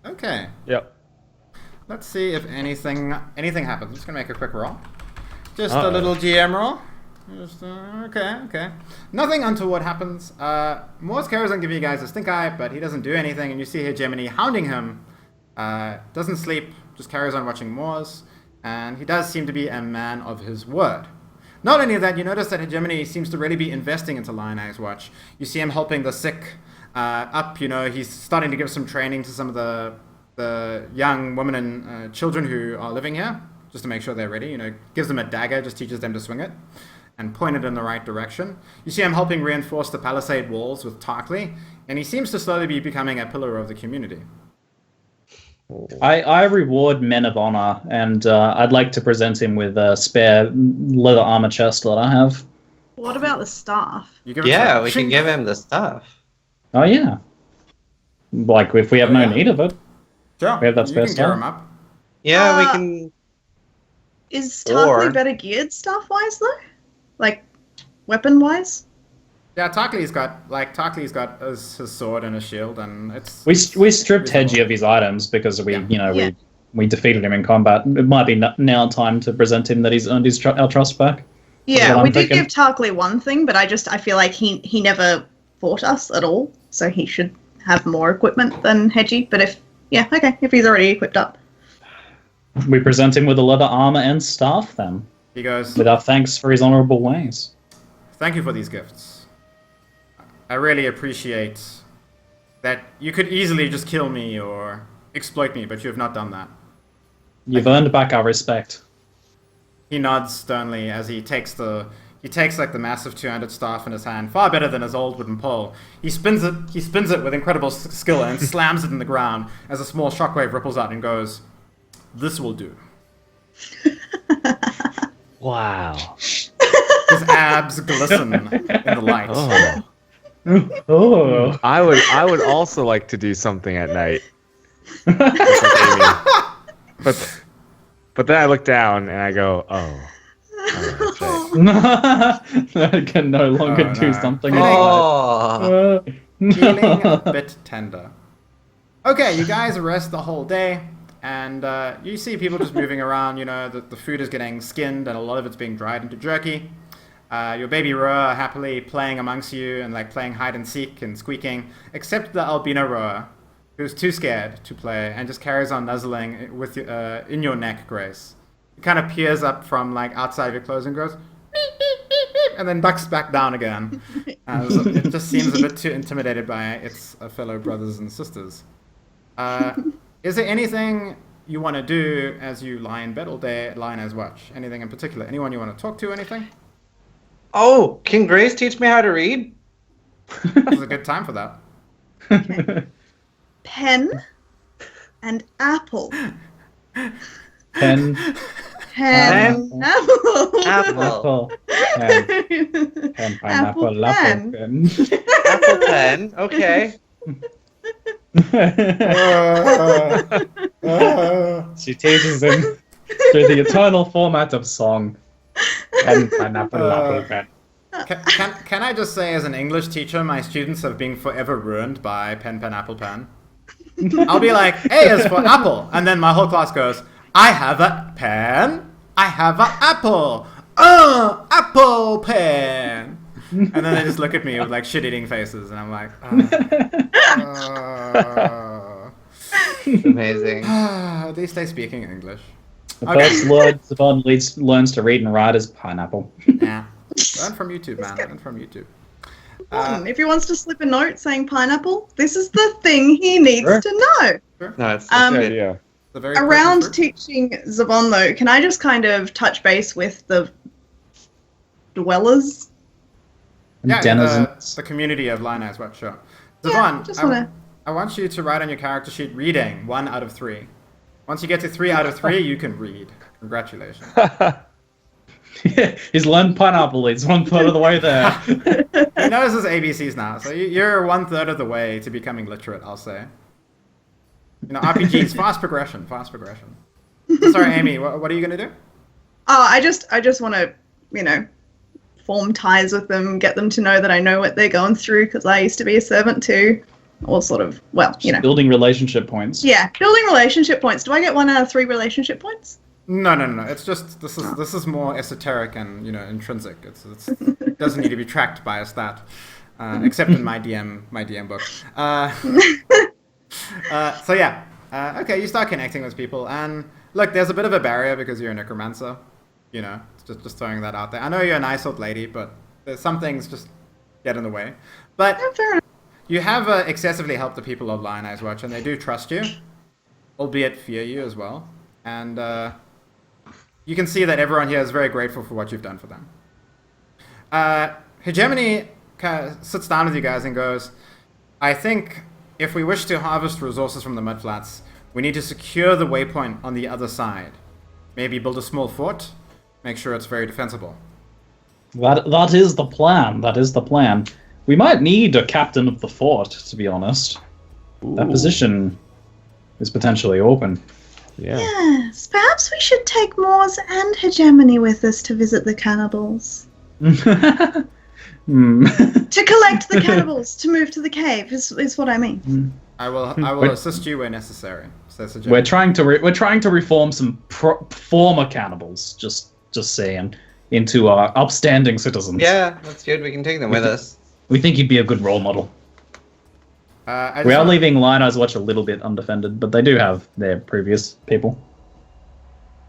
Okay. Yep. Let's see if anything happens. I'm just gonna make a quick roll. Just a little GM roll. Just, okay. Nothing untoward happens. Moore's doesn't give you guys a stink eye, but he doesn't do anything, and you see Hegemony hounding him. Doesn't sleep, just carries on watching Moore's, and he does seem to be a man of his word. Not only that, you notice that Hegemony seems to really be investing into Lion Eye's watch. You see him helping the sick up, he's starting to give some training to some of the young women and children who are living here, just to make sure they're ready. Gives them a dagger, just teaches them to swing it and point it in the right direction. You see him helping reinforce the palisade walls with Tarkley, and he seems to slowly be becoming a pillar of the community. I reward men of honor, and I'd like to present him with a spare leather armor chest that I have. What about the staff? We can give him the stuff. Oh yeah. Like if we have no need of it. Sure. We have that spare you can gear stuff. him up. Yeah, we can. Is Tarkley better geared staff-wise, though? Like, weapon-wise? Yeah, Tarkley's got his sword and his shield, and it's... We stripped Hedgie of his items because we defeated him in combat. It might be now time to present him that he's earned our trust back. Yeah, we did give Tarkley one thing, but I feel like he never fought us at all, so he should have more equipment than Hedgie. But if he's already equipped up. We present him with the leather armor and staff, then. He goes... With our thanks for his honorable ways. Thank you for these gifts. I really appreciate that you could easily just kill me or exploit me, but you have not done that. You've earned back our respect. He nods sternly as he takes the massive two-handed staff in his hand, far better than his old wooden pole. He spins it with incredible skill and slams it in the ground as a small shockwave ripples out and goes, "This will do." Wow. His abs glisten in the light. Oh. I would also like to do something at night. But then I look down and I go, oh. I can no longer do something. Feeling a bit tender. Okay, you guys rest the whole day, and you see people just moving around. The food is getting skinned, and a lot of it's being dried into jerky. Your baby Roa happily playing amongst you and playing hide and seek and squeaking, except the albino Roa, who's too scared to play and just carries on nuzzling with in your neck, Grace. It kind of peers up from outside your clothes and goes beep, beep, beep, beep, and then ducks back down again. It just seems a bit too intimidated by its fellow brothers and sisters. Is there anything you want to do as you lie in bed all day at Lionel's watch? Anything in particular? Anyone you want to talk to? Anything? Oh, can Grace teach me how to read? This is a good time for that. Okay. Pen and apple. Pen. Apple. Apple. Pen, pineapple, apple, pen. Apple pen. Okay. She teaches him through the eternal format of song. Pen, pineapple, apple, pen. Can I just say, as an English teacher, my students have been forever ruined by pen, apple, pen. I'll be like, A is for apple, and then my whole class goes, I have a pen, I have an apple, apple pen. And then they just look at me with shit-eating faces, and I'm like, Amazing. At least they speak in English. The first word Zizaran learns to read and write is pineapple. Yeah. Learn from YouTube, man. Learn from YouTube. If he wants to slip a note saying pineapple, this is the thing he needs to know. Sure. No, it's a good idea. Around teaching Zavon, though, can I just kind of touch base with the dwellers? Yeah, the community of Lionel's Watch, sure. Zavon, I want you to write on your character sheet reading 1 out of 3. Once you get to 3 out of 3, you can read. Congratulations. He's learned pineapple. He's 1/3 of the way there. He knows his ABCs now, so you're 1/3 of the way to becoming literate, I'll say. RPGs, fast progression. Sorry, Amie, what are you going to do? Oh, I just want to, form ties with them, get them to know that I know what they're going through, because I used to be a servant too. or sort of, well, you know. Building relationship points. Yeah, building relationship points. Do I get 1 out of 3 relationship points? No. It's just this is more esoteric and intrinsic. It doesn't need to be tracked by a stat, except in my DM book. So yeah, okay. You start connecting with people, and look, there's a bit of a barrier because you're a necromancer. Just throwing that out there. I know you're a nice old lady, but there's some things just get in the way. But you have excessively helped the people of Lion Eyes Watch, and they do trust you, albeit fear you as well. And you can see that everyone here is very grateful for what you've done for them. Hegemony sits down with you guys and goes, I think if we wish to harvest resources from the mudflats, we need to secure the waypoint on the other side. Maybe build a small fort, make sure it's very defensible. That is the plan. That is the plan. We might need a captain of the fort, to be honest. Ooh. That position is potentially open. Yeah. Yes, perhaps we should take Moors and Hegemony with us to visit the cannibals. To collect the cannibals, to move to the cave, is what I mean. I will assist you where necessary. We're trying to reform some former cannibals. Just saying, into upstanding citizens. Yeah, that's good. We can take them with us. We think you'd be a good role model. We are leaving Lion Eyes Watch a little bit undefended, but they do have their previous people.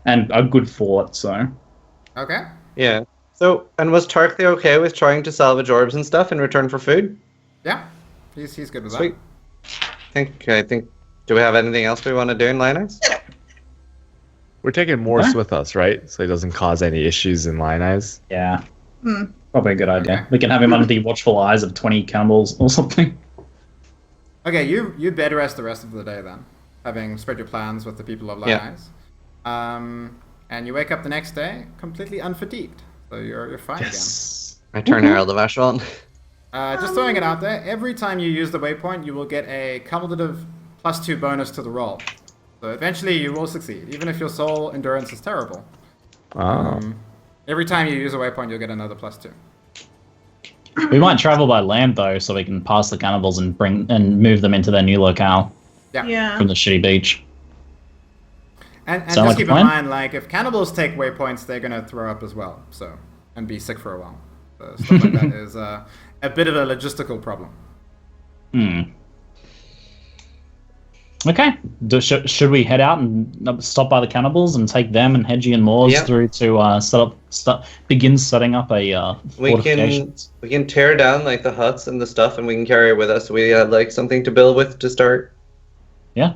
And a good fort, so... Okay. Yeah. So, and was Tarkley okay with trying to salvage orbs and stuff in return for food? Yeah. He's good with Sweet. I think... Do we have anything else we want to do in Lion Eyes? We're taking Morse with us, right? So he doesn't cause any issues in Lion Eyes. Yeah. Probably a good idea. Okay. We can have him under the watchful eyes of 20 cannibals or something. Okay, you bed rest the rest of the day then, having spread your plans with the people of Lion Eyes. And you wake up the next day completely unfatigued, so you're fine again. I turn Herald of Ash on. Just throwing it out there, every time you use the waypoint, you will get a cumulative +2 bonus to the roll. So eventually you will succeed, even if your soul endurance is terrible. Every time you use a waypoint, you'll get another +2. We might travel by land though, so we can pass the cannibals and move them into their new locale. Yeah. From the shitty beach. And just keep in mind, like, if cannibals take waypoints, they're gonna throw up as well, and be sick for a while. So stuff like that is a bit of a logistical problem. Okay. Should we head out and stop by the cannibals and take them and Hedgie and Moors through to begin setting up a fortification? We can tear down like the huts and the stuff, and we can carry it with us. We have like something to build with to start. Yeah.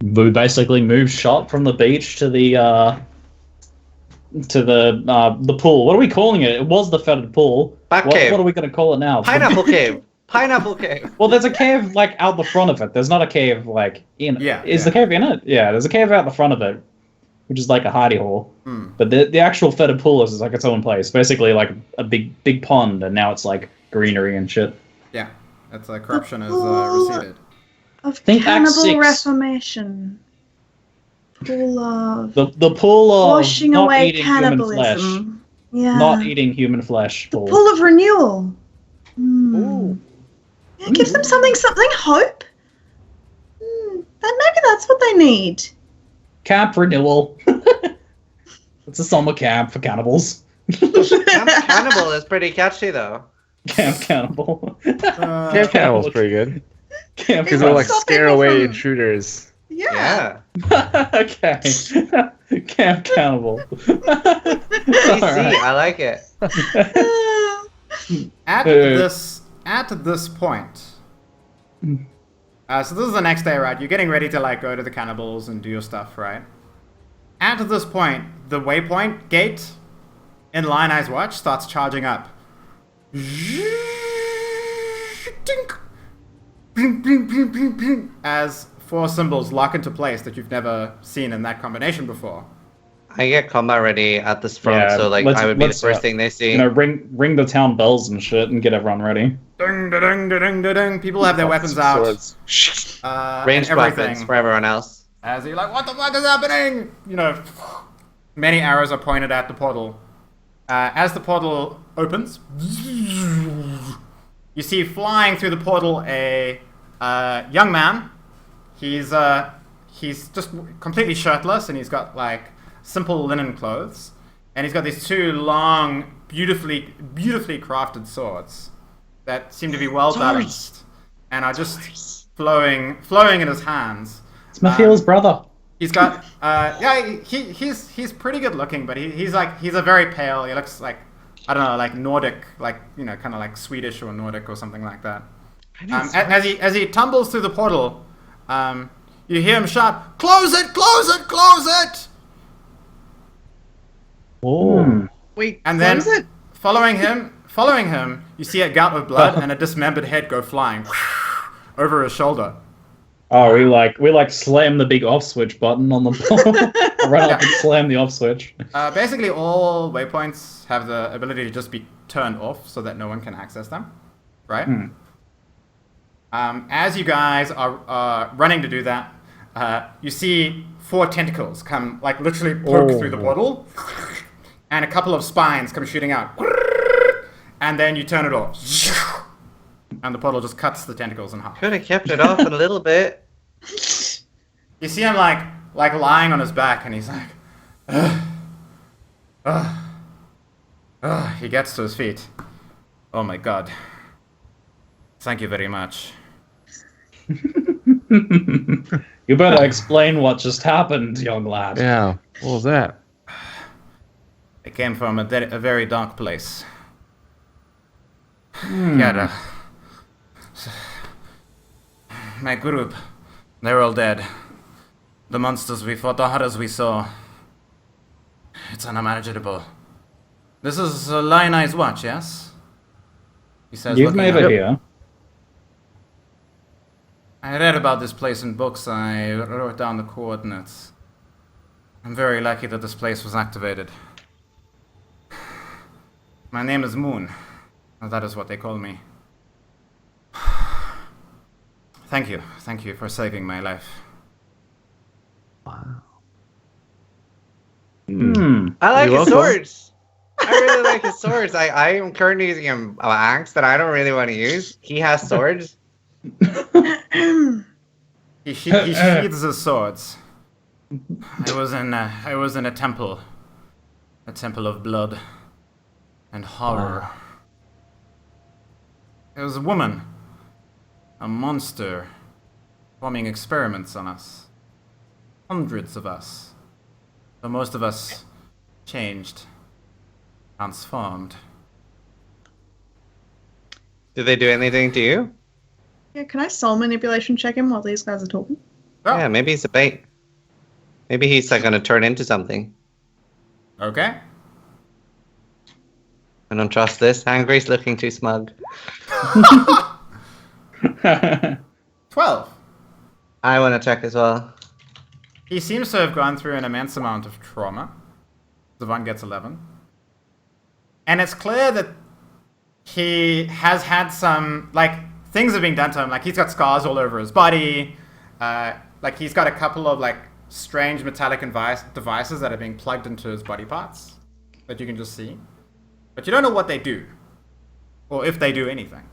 We basically moved shot from the beach to the pool. What are we calling it? It was the fetid pool. Cave. What are we going to call it now? Pineapple Cave. Pineapple Cave. Well, there's a cave like out the front of it. There's not a cave like in it. Yeah. Is the cave in it? Yeah, there's a cave out the front of it, which is like a hidey hole. But the actual fetid pool is like its own place. Basically like a big pond, and now it's like greenery and shit. Yeah, it's corruption has receded. Of cannibal reformation. Pool of... The pool of washing not away eating cannibalism. Human flesh. Yeah. Not eating human flesh. The pool of renewal. Yeah, gives them something hope. Maybe that's what they need. Camp renewal. It's a summer camp for cannibals. Camp Cannibal is pretty catchy though. Camp Cannibal. Camp Cannibal's pretty good. Camp Because they'll like scare away intruders. Yeah. Okay. Camp Cannibal. CC, I like it. At this point, so this is the next day, right? You're getting ready to like go to the cannibals and do your stuff, right? At this point, the waypoint gate in Lion Eyes Watch starts charging up. As 4 symbols lock into place that you've never seen in that combination before. I get combat ready at this front, so like I would be the first thing they see. Ring the town bells and shit and get everyone ready. Ding, ding, ding, ding, ding. People have their weapons out. Ranged weapons for everyone else. As you're like, what the fuck is happening? Many arrows are pointed at the portal. As the portal opens, you see flying through the portal a young man. He's just completely shirtless, and he's got like simple linen clothes, and he's got these two long, beautifully crafted swords that seem to be well balanced and are just flowing in his hands. It's Mathil's brother. He's got he's pretty good looking, but he's a very pale. He looks like, I don't know, like Nordic, like, you know, kind of like Swedish or Nordic or something like that. As he tumbles through the portal, you hear him shout, "Close it! Close it! Close it!" Oh. Wait, And then close it? following him, you see a gout of blood and a dismembered head go flying over his shoulder. Oh, we like slam the big off switch button on the ball. Run up and slam the off switch. Basically, all waypoints have the ability to just be turned off so that no one can access them, right? As you guys are running to do that, you see 4 tentacles come, like, literally poke through the portal, and a couple of spines come shooting out, and then you turn it off, and the portal just cuts the tentacles in half. Could have kept it off a little bit. You see him like lying on his back, and he's like, he gets to his feet. Oh my god. Thank you very much. You better explain what just happened, young lad. Yeah, what was that? I came from a very dark place. Yeah, my group, they're all dead. The monsters we fought, the horrors we saw. It's unimaginable. This is Lionized Watch, yes? He says, You've looking made up. it here. I read about this place in books. I wrote down the coordinates. I'm very lucky that this place was activated. My name is Moon. That is what they call me. Thank you. Thank you for saving my life. Wow. I like You're his welcome. swords. I really like his swords. I am currently using an axe that I don't really want to use. He has swords. He sheathes his swords. I was in a temple of blood and horror. There was a woman, a monster, performing experiments on us. Hundreds of us, but most of us changed, transformed. Did they do anything to you? Yeah, can I soul manipulation check him while these guys are talking? Oh, Yeah, maybe he's a bait. Maybe he's like gonna turn into something. okay. I don't trust this. Angry's looking too smug. 12. I want to check as well. He seems to have gone through an immense amount of trauma. Zizaran gets 11. And it's clear that he has had some, like, things have been done to him. Like, he's got scars all over his body. Like, he's got a couple of, like, strange metallic devices that are being plugged into his body parts that you can just see. But you don't know what they do. Or if they do anything.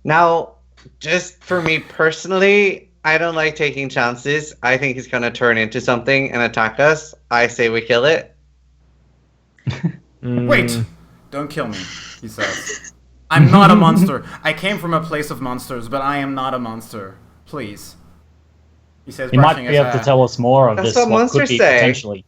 Now, just for me personally, I don't like taking chances. I think he's going to turn into something and attack us. I say we kill it. Wait! Don't kill me, he says. I'm not a monster. I came from a place of monsters, but I am not a monster. Please. He says, You might brushing be his able to hair. tell us more of That's this. what What monsters could be say. potentially.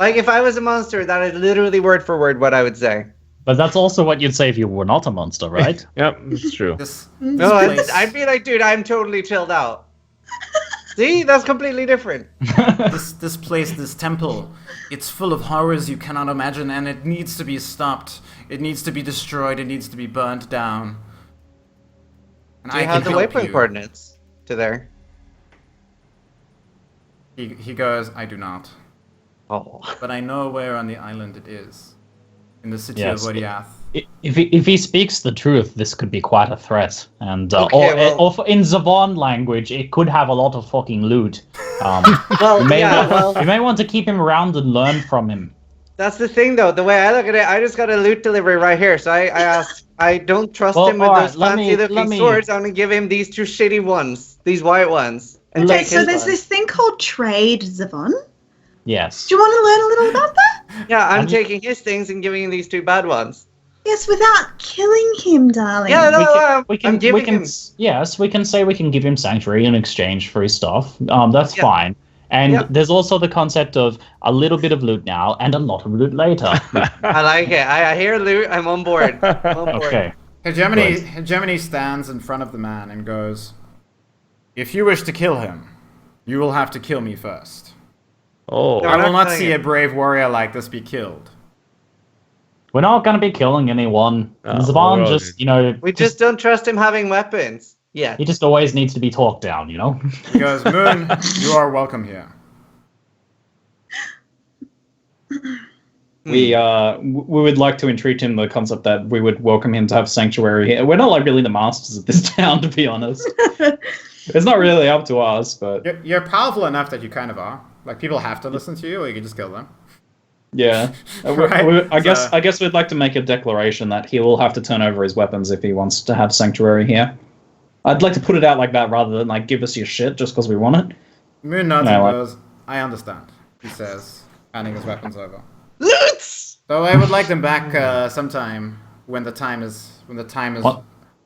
Like, if I was a monster, that is literally word for word what I would say. But that's also what you'd say if you were not a monster, right? Yep, it's true. This No, place, I'd be like, dude, I'm totally chilled out. See? That's completely different. this place, this temple, it's full of horrors you cannot imagine, and it needs to be stopped. It needs to be destroyed. It needs to be burnt down. And Do you have the help waypoint you. coordinates to there? He goes, I do not. Oh. But I know where on the island it is. In the city Yes. of Wadiath. If he speaks the truth, this could be quite a threat. And Okay, or in Zavon language, it could have a lot of fucking loot. Well, You may, yeah, well, you may want to keep him around and learn from him. That's the thing, though. The way I look at it, I just got a loot delivery right here. So I asked, I don't trust him with those fancy-looking swords. I'm gonna give him these 2 shitty ones, these white ones. And Okay, so there's this thing called trade, Zavon. Yes. Do you want to learn a little about that? Yeah, I'm taking his things and giving him these 2 bad ones. Yes, without killing him, darling. Yeah, no, I'm giving him. Yes, we can say we can give him sanctuary in exchange for his stuff. That's fine. And there's also the concept of a little bit of loot now and a lot of loot later. I like it. I hear loot. I'm on board. Okay. Hegemony stands in front of the man and goes, "If you wish to kill him, you will have to kill me first. Oh. I will not see a brave warrior like this be killed." We're not going to be killing anyone. Zaban just, We just don't trust him having weapons. Yeah. He just always needs to be talked down, He goes, "Moon, you are welcome here." We would like to entreat him the concept that we would welcome him to have sanctuary here. We're not like really the masters of this town, to be honest. It's not really up to us, but you're powerful enough that you kind of are. Like, people have to listen to you, or you can just kill them. Yeah, Right? I guess we'd like to make a declaration that he will have to turn over his weapons if he wants to have sanctuary here. I'd like to put it out like that rather than like give us your shit just because we want it. Moon nods and goes, "I understand," he says, handing his weapons over. Loots! So I would like them back sometime when the time is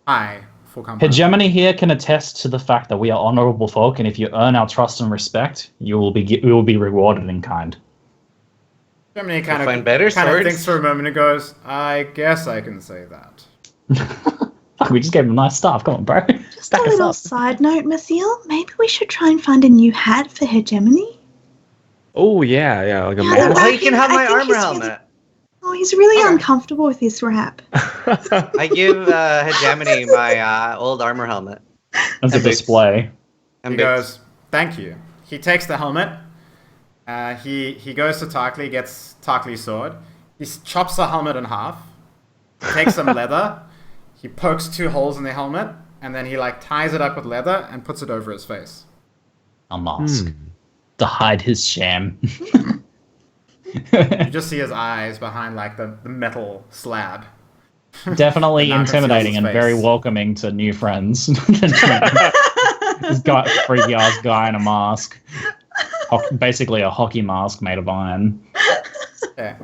high for combat. Hegemony here can attest to the fact that we are honorable folk, and if you earn our trust and respect, we will be rewarded in kind. Hegemony kind of thinks for a moment and goes, "I guess I can say that." We just gave him nice stuff. Come on, bro. Just a little side note, Mathil. Maybe we should try and find a new hat for Hegemony. Oh, yeah, like a he can have my armor helmet. He's really uncomfortable with this wrap. I give Hegemony my old armor helmet. As a display. He goes, "Thank you." He takes the helmet. He goes to Tarkly, gets Tarkly's sword. He chops the helmet in half. Takes some leather. He pokes 2 holes in the helmet, and then he ties it up with leather and puts it over his face. A mask. To hide his sham. You just see his eyes behind the metal slab. Definitely intimidating and very welcoming to new friends. This freaky ass guy in a mask. Basically a hockey mask made of iron. Okay.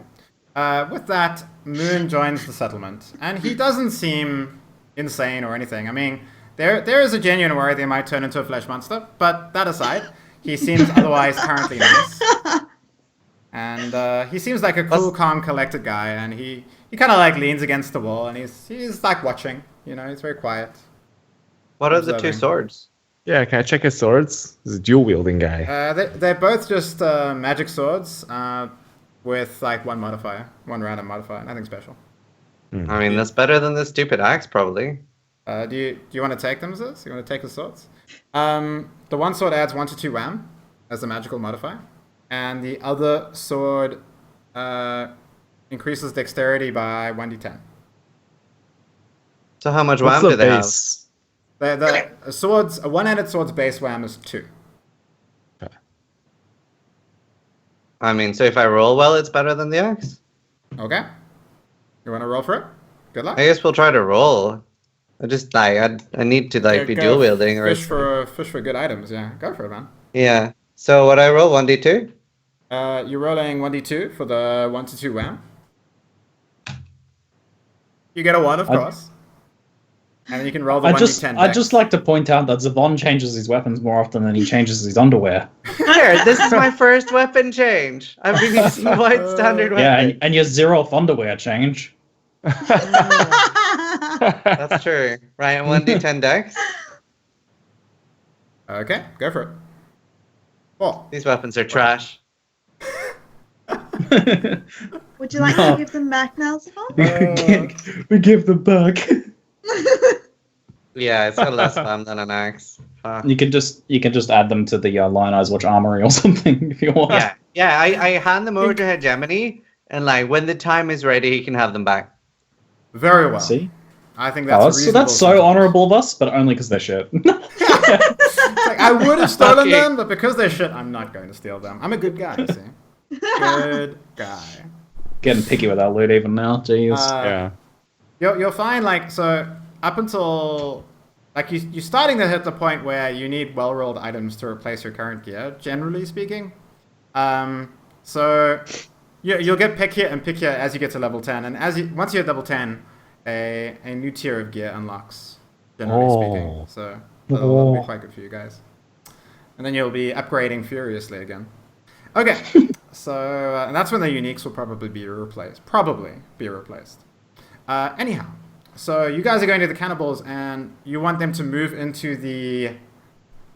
With that, Moon joins the settlement, and he doesn't seem insane or anything. I mean, there is a genuine worry they might turn into a flesh monster, but that aside, he seems otherwise currently nice. And he seems like a cool, calm, collected guy, and he kind of leans against the wall, and he's watching. He's very quiet. What are the 2 swords? Yeah, can I check his swords? He's a dual-wielding guy. They're both just magic swords. With 1 modifier, 1 random modifier, nothing special. I mean, that's better than the stupid axe, probably. Do you want to take them, Ziz? You want to take the swords? The 1 sword adds 1 to 2 wham as a magical modifier, and the other sword increases dexterity by 1d10. So how much wham do they have? The swords, a 1-handed sword's base wham is 2. I mean, so if I roll well, it's better than the axe? Okay. You want to roll for it? Good luck. I guess we'll try to roll. I just, I need to, be dual wielding. Fish for good items, yeah. Go for it, man. Yeah. So what I roll, 1d2? You're rolling 1d2 for the 1 to 2 wham. You get a 1, of course. And then you can roll the 1d10 I'd just like to point out that Zavon changes his weapons more often than he changes his underwear. Here, this is my first weapon change. I've been using white standard weapon. Yeah, and your 0th underwear change. That's true. Right, and 1d10 dex. Okay, go for it. 4. These weapons are trash. Would you like to give them back now, Zavon? We give them back. Yeah, it's got less spam than an axe. You can just add them to the Lion Eyes Watch Armory or something if you want. Yeah. I hand them over to Hegemony, and when the time is ready, he can have them back. Very well. See, I think that's that's so honorable of us, but only because they're shit. I would have stolen them, but because they're shit, I'm not going to steal them. I'm a good guy, you see. Good guy. Getting picky with our loot even now. Jeez. Yeah. You'll find like so up until like you're starting to hit the point where you need well-rolled items to replace your current gear. Generally speaking, so you'll get pickier and pickier as you get to level 10, and once you hit level 10, a new tier of gear unlocks. Generally speaking, so that'll be quite good for you guys. And then you'll be upgrading furiously again. Okay, so and that's when the uniques will probably be replaced. Anyhow, so you guys are going to the cannibals, and you want them to move into the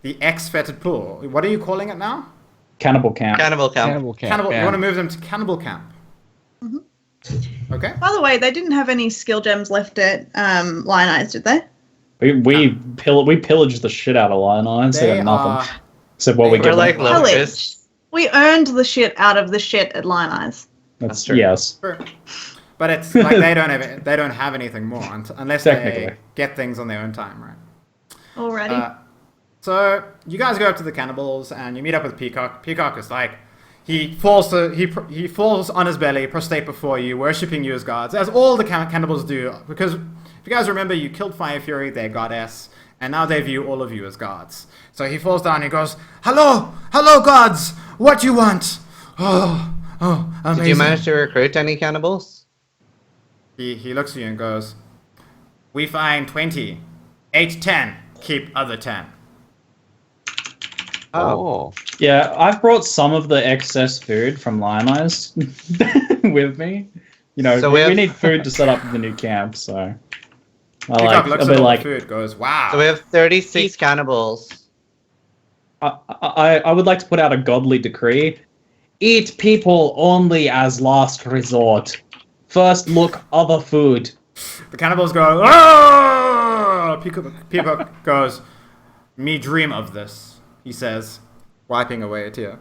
X-fetid pool. What are you calling it now? Cannibal camp. Cannibal camp. Cannibal camp. Cannibal. yeah. You want to move them to cannibal camp. Mm-hmm. Okay. By the way, they didn't have any skill gems left at Lion Eyes, did they? We pillaged the shit out of Lion Eyes. They got nothing. Except what we We're get. like Pillage. locusts. We earned the shit out of the shit at Lion Eyes. That's true. Yes. Sure. But it's like they don't have anything more unless they Technically. get things on their own time, right? Alrighty. So you guys go up to the cannibals and you meet up with Peacock. Peacock is like he falls on his belly, prostrate before you, worshipping you as gods, as all the cannibals do. Because if you guys remember, you killed Fire Fury, their goddess, and now they view all of you as gods. So he falls down and he goes, "Hello, gods, what you want?" Oh, amazing. Did you manage to recruit any cannibals? He looks at you and goes, "We find 20, 8, 10, keep other 10. Oh. Yeah, I've brought some of the excess food from Lion Eyes with me. You know, So we need food to set up the new camp, so Peacock looks I'll at be all like, the food, goes, "Wow." So we have 36 cannibals. I would like to put out a godly decree: eat people only as last resort. First look other food. The cannibals go, "Oh!" Peacock goes, "Me dream of this," he says, wiping away a tear.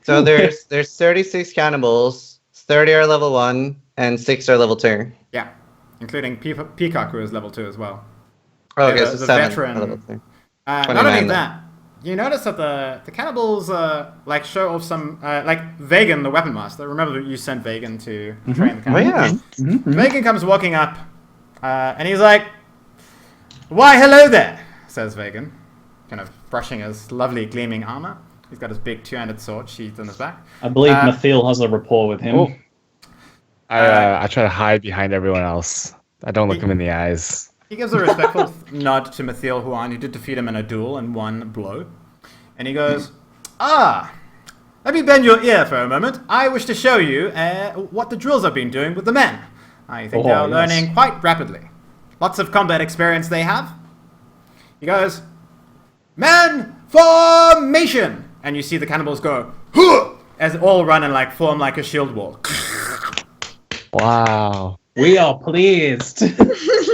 So there's 36 cannibals. 30 are level 1 and 6 are level 2. Yeah, including Peacock, who is level 2 as well. Oh, okay, Yeah, so the 7 veteran. are level 2. Not 29 only then. that, you notice that the cannibals like show off some like Vagan, the weapon master. Remember you sent Vagan to train the Oh cannibals. yeah. Vagan comes walking up, and he's like, "Why, hello there," says Vagan, kind of brushing his lovely gleaming armor. He's got his big two-handed sword sheathed in his back. I believe Mathiel has a rapport with him. Oh. I try to hide behind everyone else. I don't look him in the eyes. He gives a respectful nod to Mathiel Huan, who did defeat him in a duel in one blow. And he goes, "Ah, let me bend your ear for a moment. I wish to show you what the drills have been doing with the men. I think they're learning quite rapidly. Lots of combat experience they have." He goes, "Men, formation!" And you see the cannibals go, "Huh!" as they all run and like form like a shield wall. Wow. We are pleased.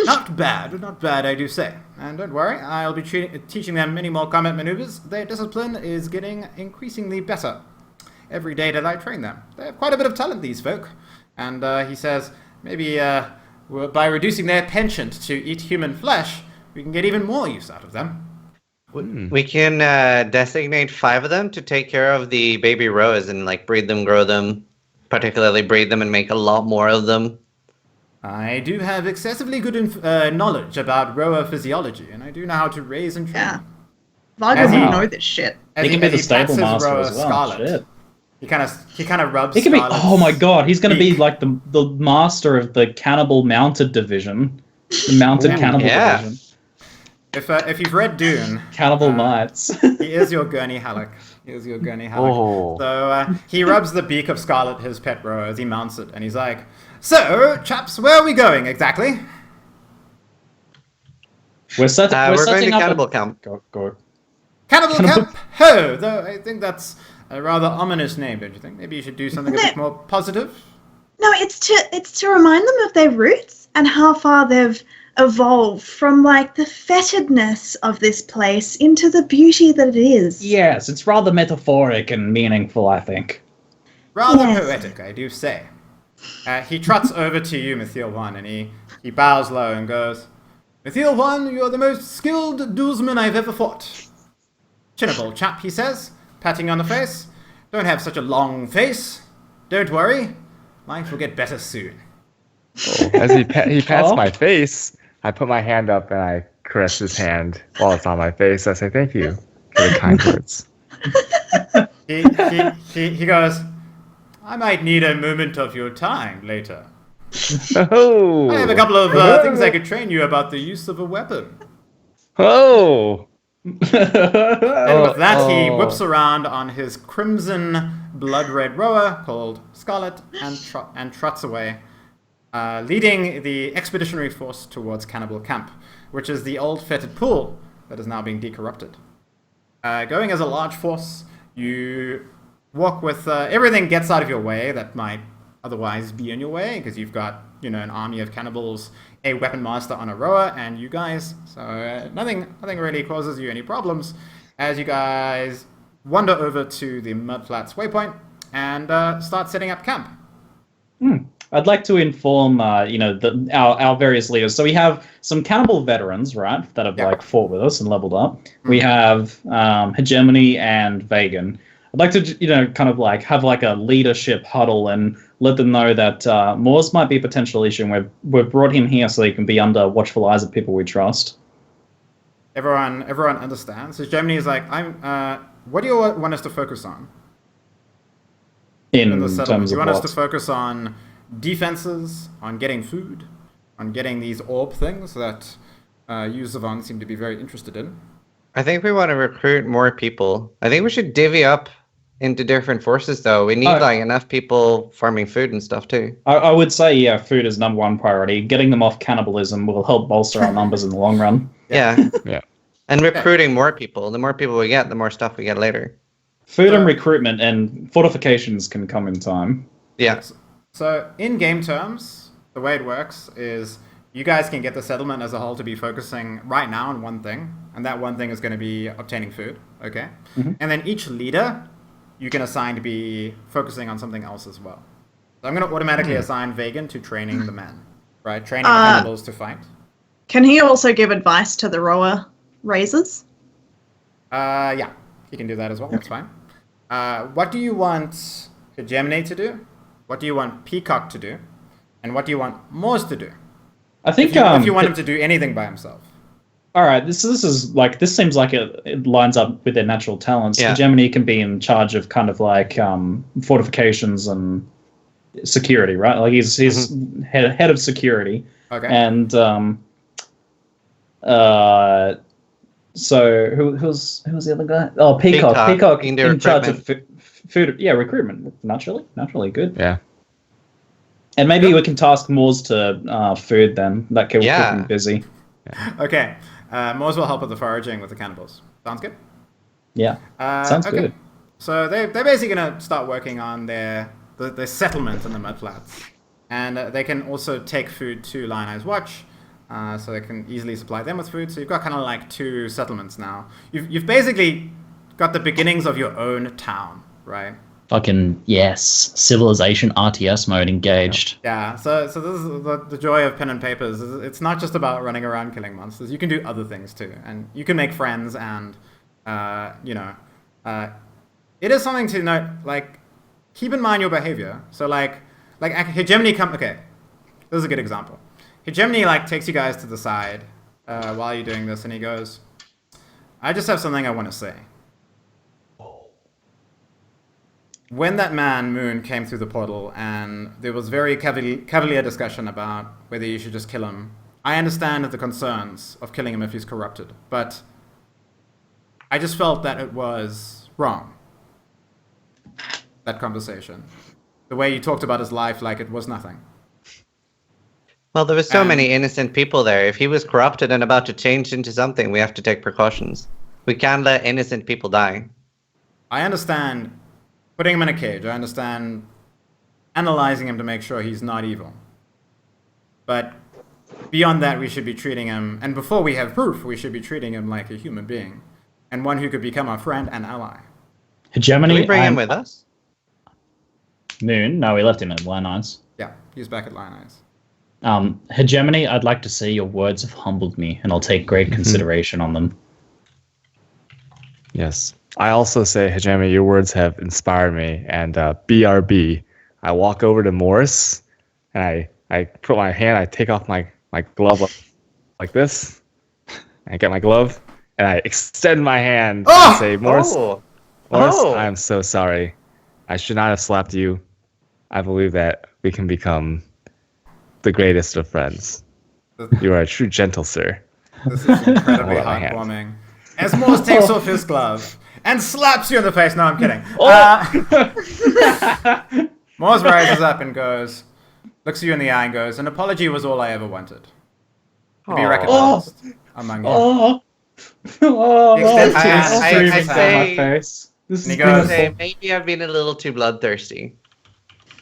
Not bad, I do say. And don't worry, I'll be teaching them many more combat maneuvers. Their discipline is getting increasingly better every day that I train them. They have quite a bit of talent, these folk." And he says, maybe by reducing their penchant to eat human flesh, we can get even more use out of them. We can designate 5 of them to take care of the baby roas and like breed them, grow them, particularly breed them and make a lot more of them. I do have excessively good knowledge about roa physiology, and I do know how to raise and train. Yeah. Vargas would know this shit. He can be the stable master as well. Shit. He kind of rubs. He can be. Scarlet's Oh my god, he's going to be beak. like the master of the cannibal mounted division, the mounted cannibal division. If you've read Dune, Cannibal Knights. he is your Gurney Halleck. Oh. So he rubs the beak of Scarlet, his pet roa, as he mounts it, and he's like, "So, chaps, where are we going exactly?" We're We're going to setting up cannibal camp. Go. Cannibal Camp Ho! Though I think that's a rather ominous name, don't you think? Maybe you should do something a bit more positive? No, it's to remind them of their roots and how far they've evolved from like the fetidness of this place into the beauty that it is. Yes, it's rather metaphoric and meaningful, I think. Rather Yes. poetic, I do say. He trots over to you, Mathiel One, and he bows low and goes, "Mathiel One, you're the most skilled duelsman I've ever fought. Chin up, old chap," he says, patting you on the face. "Don't have such a long face. Don't worry. Life will get better soon. Oh, as he pats my face, I put my hand up and I caress his hand while it's on my face. I say thank you for the kind words. He goes, I might need a moment of your time later. Oh. I have a couple of things I could train you about the use of a weapon. Oh. And with that, he whips around on his crimson blood-red rower called Scarlet and trots away, leading the expeditionary force towards Cannibal Camp, which is the old fetid pool that is now being decorrupted. Going as a large force, you walk with everything gets out of your way that might otherwise be in your way, because you've got, an army of cannibals, a weapon master on a rower, and you guys. So nothing really causes you any problems as you guys wander over to the Mudflats waypoint and start setting up camp. I'd like to inform, our various leaders. So we have some cannibal veterans, right, that have fought with us and leveled up. We have Hegemony and Vegan. I'd like to, have a leadership huddle and let them know that Moors might be a potential issue, and we've brought him here so he can be under watchful eyes of people we trust. Everyone understands. So Hegemony is like, what do you want us to focus on? In the settlement? Do you want us to focus on defenses, on getting food, on getting these orb things that you, Zizaran, seem to be very interested in? I think we want to recruit more people. I think we should divvy up into different forces, though. We need enough people farming food and stuff too. I would say, food is number one priority. Getting them off cannibalism will help bolster our numbers in the long run. Yeah. Yeah. And recruiting more people. The more people we get, the more stuff we get later. Food and recruitment and fortifications can come in time. Yeah. So in game terms, the way it works is you guys can get the settlement as a whole to be focusing right now on one thing, and that one thing is going to be obtaining food, okay? Mm-hmm. And then each leader you can assign to be focusing on something else as well. So I'm going to automatically assign Vegan to training the men, right? Training the cannibals to fight. Can he also give advice to the rower raisers? Yeah, he can do that as well. That's fine. What do you want Hegemony to do? What do you want Peacock to do? And what do you want Moors to do? I think if you want him to do anything by himself. All right, this seems like it lines up with their natural talents. Yeah. Hegemony can be in charge of fortifications and security, right? Like he's head of security. Okay. And so who's the other guy? Oh, Peacock in charge of food. Yeah, recruitment. Naturally good. Yeah. And maybe we can task Moors to food then. That can keep him busy. Okay. Moors will help with the foraging with the cannibals. Sounds good? Yeah. Sounds good. So they're basically going to start working on their settlement in the Mudflats. And they can also take food to Lion Eye's Watch, so they can easily supply them with food. So you've got kind of like two settlements now. You've basically got the beginnings of your own town, right? Fucking yes. Civilization RTS mode engaged. Yeah, so this is the joy of pen and papers. It's not just about running around killing monsters. You can do other things too. And you can make friends and, it is something to note, like, keep in mind your behavior. So like Hegemony okay, this is a good example. Hegemony takes you guys to the side while you're doing this and he goes, I just have something I want to say. When that man, Moon, came through the portal and there was very cavalier discussion about whether you should just kill him, I understand the concerns of killing him if he's corrupted, but I just felt that it was wrong, that conversation. The way you talked about his life like it was nothing. Well, there was so many innocent people there. If he was corrupted and about to change into something, we have to take precautions. We can't let innocent people die. I understand putting him in a cage. I understand analyzing him to make sure he's not evil. But beyond that, we should be treating him, and before we have proof, we should be treating him like a human being, and one who could become our friend and ally. Hegemony. Can we bring him with us? Moon? No, we left him at Lion Eyes. Yeah, he's back at Lion Eyes. Hegemony, I'd like to say your words have humbled me, and I'll take great consideration on them. Yes. I also say, Hegemony, your words have inspired me, and BRB, I walk over to Morris, and I put my hand, I take off my glove like this, and I get my glove, and I extend my hand and say, Morris, I'm so sorry. I should not have slapped you. I believe that we can become the greatest of friends. You are a true gentle sir. This is incredibly heartwarming. As Morse takes off his glove and slaps you in the face. No, I'm kidding. Morse rises up and goes, looks you in the eye and goes, an apology was all I ever wanted. To be recognized among you. I say, This is say, maybe I've been a little too bloodthirsty.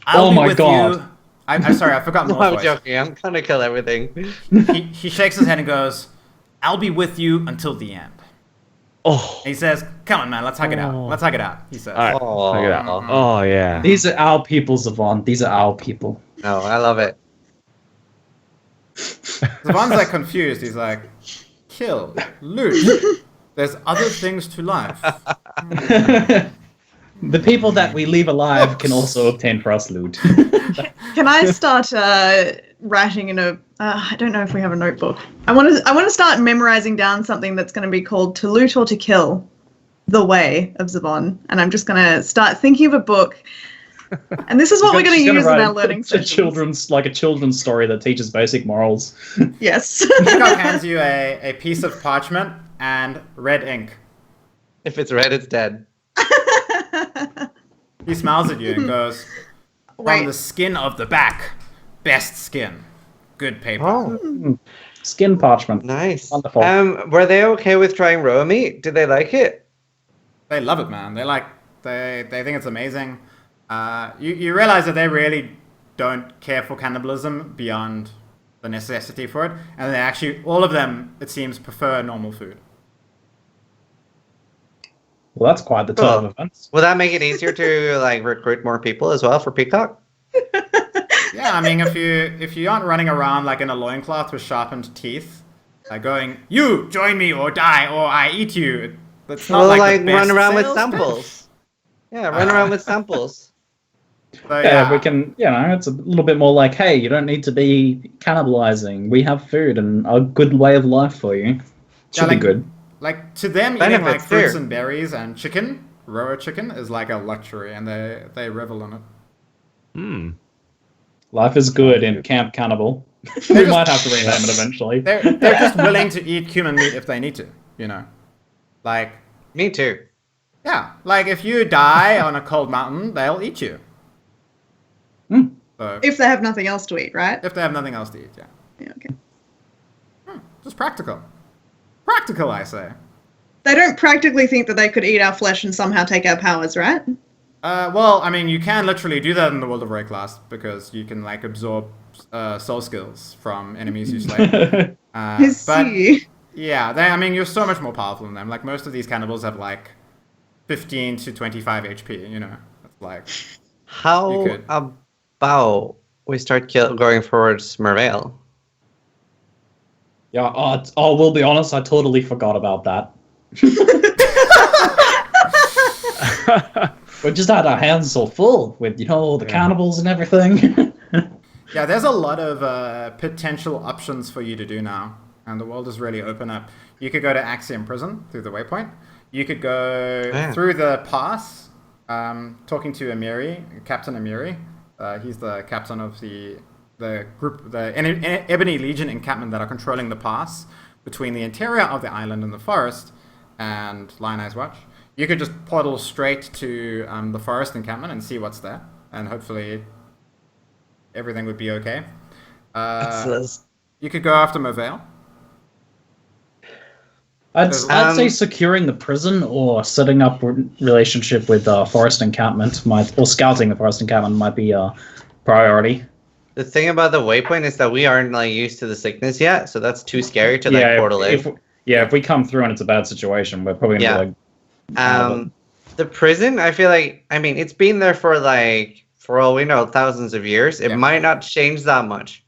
I'll be with you. I'm sorry, I forgot Morse. I'm joking. I'm gonna kill everything. He shakes his head and goes, I'll be with you until the end. Oh. And he says, come on, man, let's hug it out. Let's hug it out, he says. All right, hug it out. Oh, yeah. These are our people, Zavon. These are our people. No, I love it. Zavon's like confused. He's like, kill, loot. There's other things to life. The people that we leave alive can also obtain for us loot. Can I start writing in a? I don't know if we have a notebook. I want to start memorizing down something that's going to be called "To Loot or to Kill: The Way of Zavon," and I'm just going to start thinking of a book. And this is what we're going to use in our learning sessions. Like a children's story that teaches basic morals. Yes. Peacock hands you a piece of parchment and red ink. If it's red, it's dead. He smiles at you and goes, from the skin of the back, best skin. Good paper. Oh. Skin parchment. Nice. Wonderful. Were they okay with trying raw meat? Did they like it? They love it, man. They think it's amazing. You realize that they really don't care for cannibalism beyond the necessity for it. And they actually, all of them, it seems, prefer normal food. Well, that's quite the turn of events. Will that make it easier to like recruit more people as well for Peacock? Yeah, I mean, if you aren't running around like in a loincloth with sharpened teeth, like going, you join me or die or I eat you. That's not like the best run around with sales samples. Yeah, run around with samples. So, yeah, we can. It's a little bit more like, hey, you don't need to be cannibalizing. We have food and a good way of life for you. Should be good. Like, to them, eating like fruits and berries and chicken, raw chicken, is like a luxury, and they revel in it. Life is good in Camp Cannibal. We might have to rename it eventually. They're just willing to eat human meat if they need to, you know? Like... Me too. Yeah, like if you die on a cold mountain, they'll eat you. So, if they have nothing else to eat, right? If they have nothing else to eat, yeah. Yeah, okay. Just practical. Practical, I say. They don't practically think that they could eat our flesh and somehow take our powers, right? Well, I mean, you can literally do that in the world of Rayclass because you can, like, absorb soul skills from enemies you slay. I see. Yeah, I mean, you're so much more powerful than them. Like, most of these cannibals have, like, 15 to 25 HP, you know? It's like... How about we start going towards Mervale? Yeah, we'll be honest, I totally forgot about that. We just had our hands so full with, all the cannibals and everything. Yeah, there's a lot of potential options for you to do now, and the world is really open up. You could go to Axiom Prison through the Waypoint. You could go through the pass, talking to Amiri, Captain Amiri. He's the captain of the group, the Ebony Legion encampment that are controlling the pass between the interior of the island and the forest and Lion Eyes Watch. You could just portal straight to the forest encampment and see what's there, and hopefully everything would be okay. You could go after Mervale. I'd say securing the prison or setting up relationship with forest encampment or scouting the forest encampment might be a priority. The thing about the waypoint is that we aren't like used to the sickness yet, so that's too scary to portal in. If we come through and it's a bad situation, we're probably gonna be like. The prison, I feel like, I mean, it's been there for for all we know, thousands of years. It might not change that much.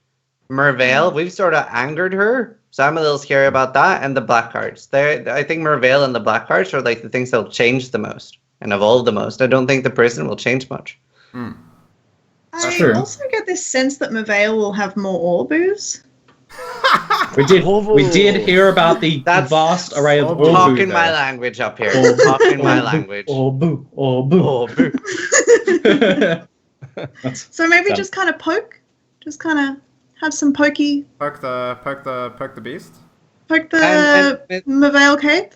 Mervale, we've sort of angered her, so I'm a little scary about that. And the black cards, I think Mervale and the black cards are like the things that'll change the most and evolve the most. I don't think the prison will change much. I also get this sense that Mervale will have more ore booze. We did hear about the vast array of ore talking my language up here. Talking my language. Ore boo. So maybe just kind of poke, just kind of have some pokey. Poke the beast. Poke the Mervale cave.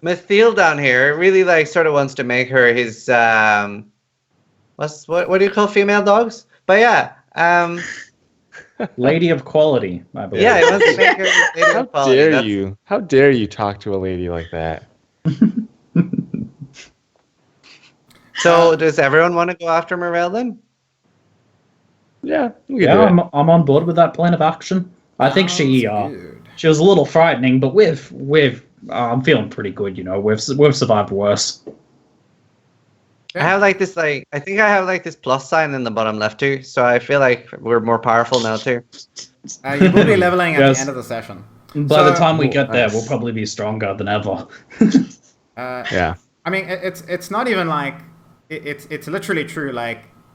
Mithiel down here really sort of wants to make her his what do you call female dogs? But yeah, lady of quality, I believe. Yeah, he wants to make her his lady of quality. How dare you talk to a lady like that? So does everyone want to go after Morel then? Yeah, we can do it. I'm on board with that plan of action. I think she was a little frightening, but I'm feeling pretty good. We've survived worse. I have this I think I have this plus sign in the bottom left too, so I feel like we're more powerful now too. You will be leveling at the end of the session. By the time we get there, we'll probably be stronger than ever. Yeah. I mean, it's not even it's literally true.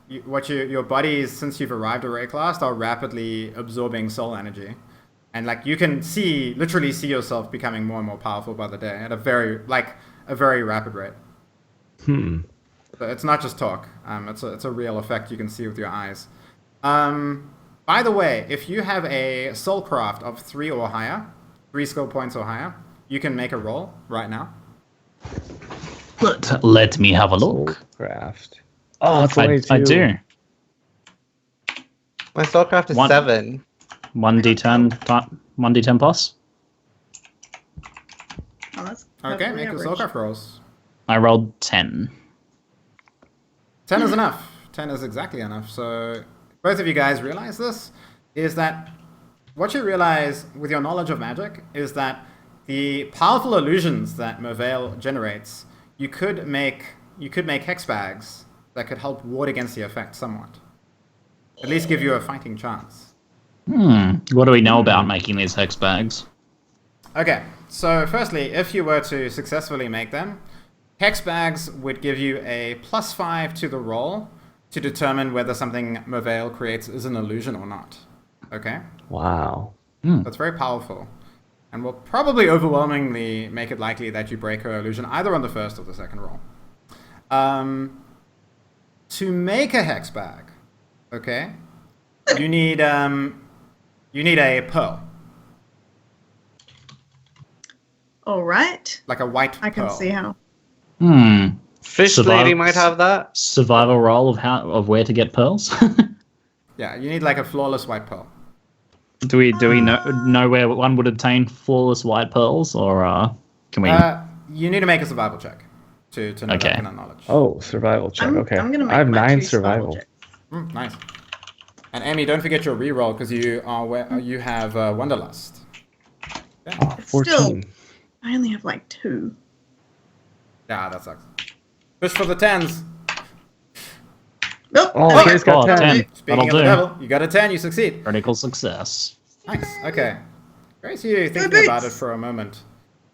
Your bodies, since you've arrived at Ray Class, are rapidly absorbing soul energy, and you can literally see yourself becoming more and more powerful by the day at a very rapid rate. So it's not just talk. It's a real effect you can see with your eyes. By the way, if you have a soulcraft of 3 or higher, 3 skill points or higher, you can make a roll right now. Let me have a look. Soulcraft. Oh, I do. My soulcraft is 7. 1d10 plus. Oh, that's Okay, make your average. soulcraft rolls. I rolled 10. 10 is enough. 10 is exactly enough. So both of you guys realize this, is that what you realize with your knowledge of magic is that the powerful illusions that Mervale generates, you could make hex bags that could help ward against the effect somewhat. At least give you a fighting chance. What do we know about making these hex bags? Okay, so firstly, if you were to successfully make them, hex bags would give you a +5 to the roll to determine whether something Mervale creates is an illusion or not. Okay? Wow. That's very powerful. And will probably overwhelmingly make it likely that you break her illusion either on the first or the second roll. To make a hex bag, okay, you need a pearl. All right. Like a white pearl. I can see how. Fish lady might have that. Survival roll of where to get pearls. Yeah, you need a flawless white pearl. Do we know where one would obtain flawless white pearls, or can we? You need to make a survival check to know that kind of knowledge. Oh, survival check. Okay. I'm gonna make I have my 9 2 survival survival. checks. Nice. And Amie, don't forget your reroll because you have Wanderlust. Yeah. 14. Still, I only have 2. Yeah, that sucks. Push for the 10s. Nope. Oh, Kay's got 10. 10. Speaking That'll of the do. devil, you got a 10, you succeed. Critical success. Nice. Okay. Great to you thinking about it for a moment.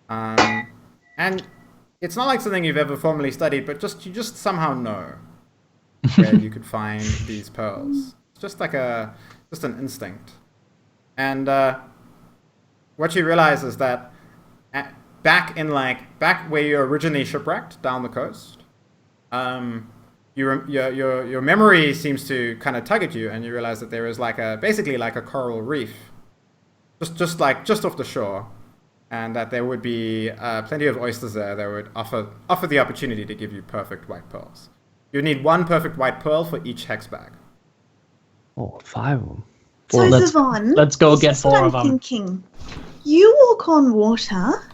And it's not like something you've ever formally studied, but you just somehow know where you could find these pearls. It's just just an instinct. And what you realize is that back where you originally shipwrecked down the coast, your memory seems to kind of tug at you, and you realize that there is basically a coral reef, just off the shore, and that there would be plenty of oysters there that would offer the opportunity to give you perfect white pearls. You need 1 perfect white pearl for each hex bag. Oh, 5 of them. So, Zizaran, let's go get this is what 4 of I'm them. thinking. You walk on water,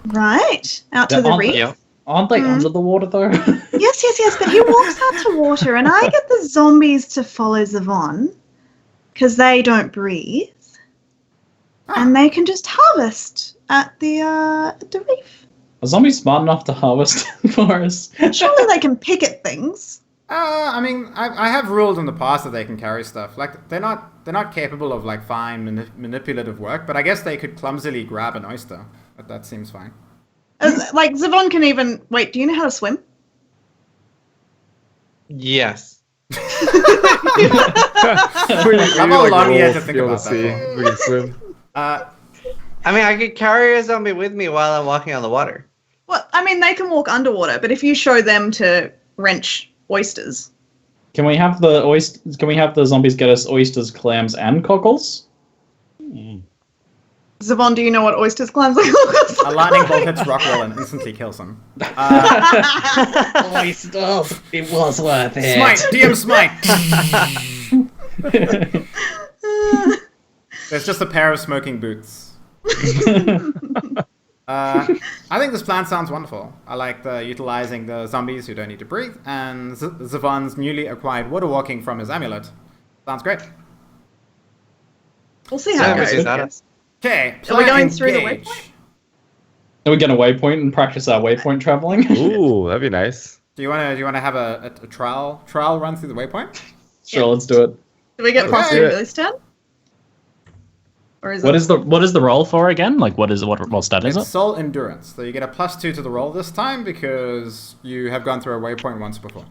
right? Out to the reef. Yeah. Aren't they under the water though? Yes. But he walks out to water, and I get the zombies to follow Zavon because they don't breathe, and they can just harvest at the reef. Are zombies smart enough to harvest for us? Surely they can pick at things. I mean, I have ruled in the past that they can carry stuff. They're not capable of fine manipulative work, but I guess they could clumsily grab an oyster. But that seems fine. Zavon can even wait. Do you know how to swim? Yes. I'm all long yet to think about that. We can swim. I mean, I could carry a zombie with me while I'm walking on the water. Well, I mean, they can walk underwater, but if you show them to wrench oysters. Can we have the Can we have the zombies get us oysters, clams, and cockles? Zavon, do you know what oysters, clams, and cockles A lightning bolt hits Rockwell and instantly kills him. Oysters. It was worth it. Smite! DM smite! There's just a pair of smoking boots. I think this plan sounds wonderful. I like utilizing the zombies who don't need to breathe, and Zavon's newly acquired water walking from his amulet. Sounds great. We'll see how it goes. Okay, Are we going through the waypoint? Are we going to waypoint and practice our waypoint traveling? Ooh, that'd be nice. Do you want to have a trial run through the waypoint? Sure, let's do it. Do we get plus 2 this turn? Or is what is the roll for again? Like what stat is it? It's soul endurance. So you get a +2 to the roll this time because you have gone through a waypoint once before.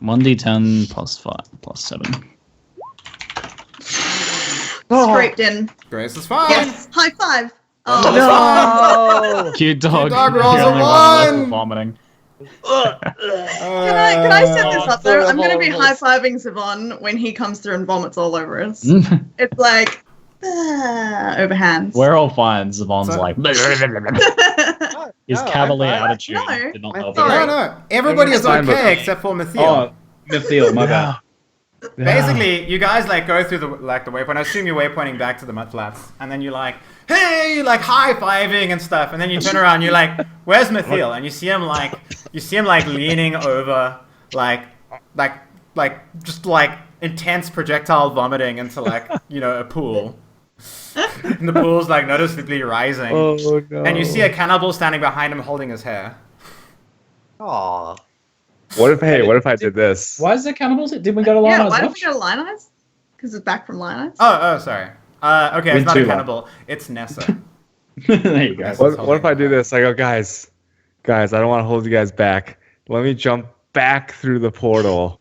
1d10 plus 5 plus 7. Scraped in. Grace is fine. Yes, high five. No! Cute dog. Cute dog rolls You're a only one less than 1. vomiting. Can I set this up though? I'm going to be high-fiving Zavon when he comes through and vomits all over us. It's like, over hands. We're all fine. Zavon's like... His cavalier attitude did not help. No. Everybody is okay except for Mathiel. Oh, Mathiel, my bad. Basically, you guys go through the waypoint. I assume you're waypointing back to the mud flats, and then you're like, "Hey!" high-fiving and stuff, and then you turn around, and you're like, "Where's Mathiel?" And you see him leaning over, just intense projectile vomiting into a pool. And the pool's noticeably rising. Oh no! And you see a cannibal standing behind him, holding his hair. Aww. What if I did this? Why is there cannibals? Did we go to Lion Eyes? Yeah, why did we go to Lion Eyes? Because it's back from Lion Eyes? Oh, sorry. Okay, it's not a cannibal. It's Nessa. There you go. What if I do this? I go, guys, I don't want to hold you guys back. Let me jump back through the portal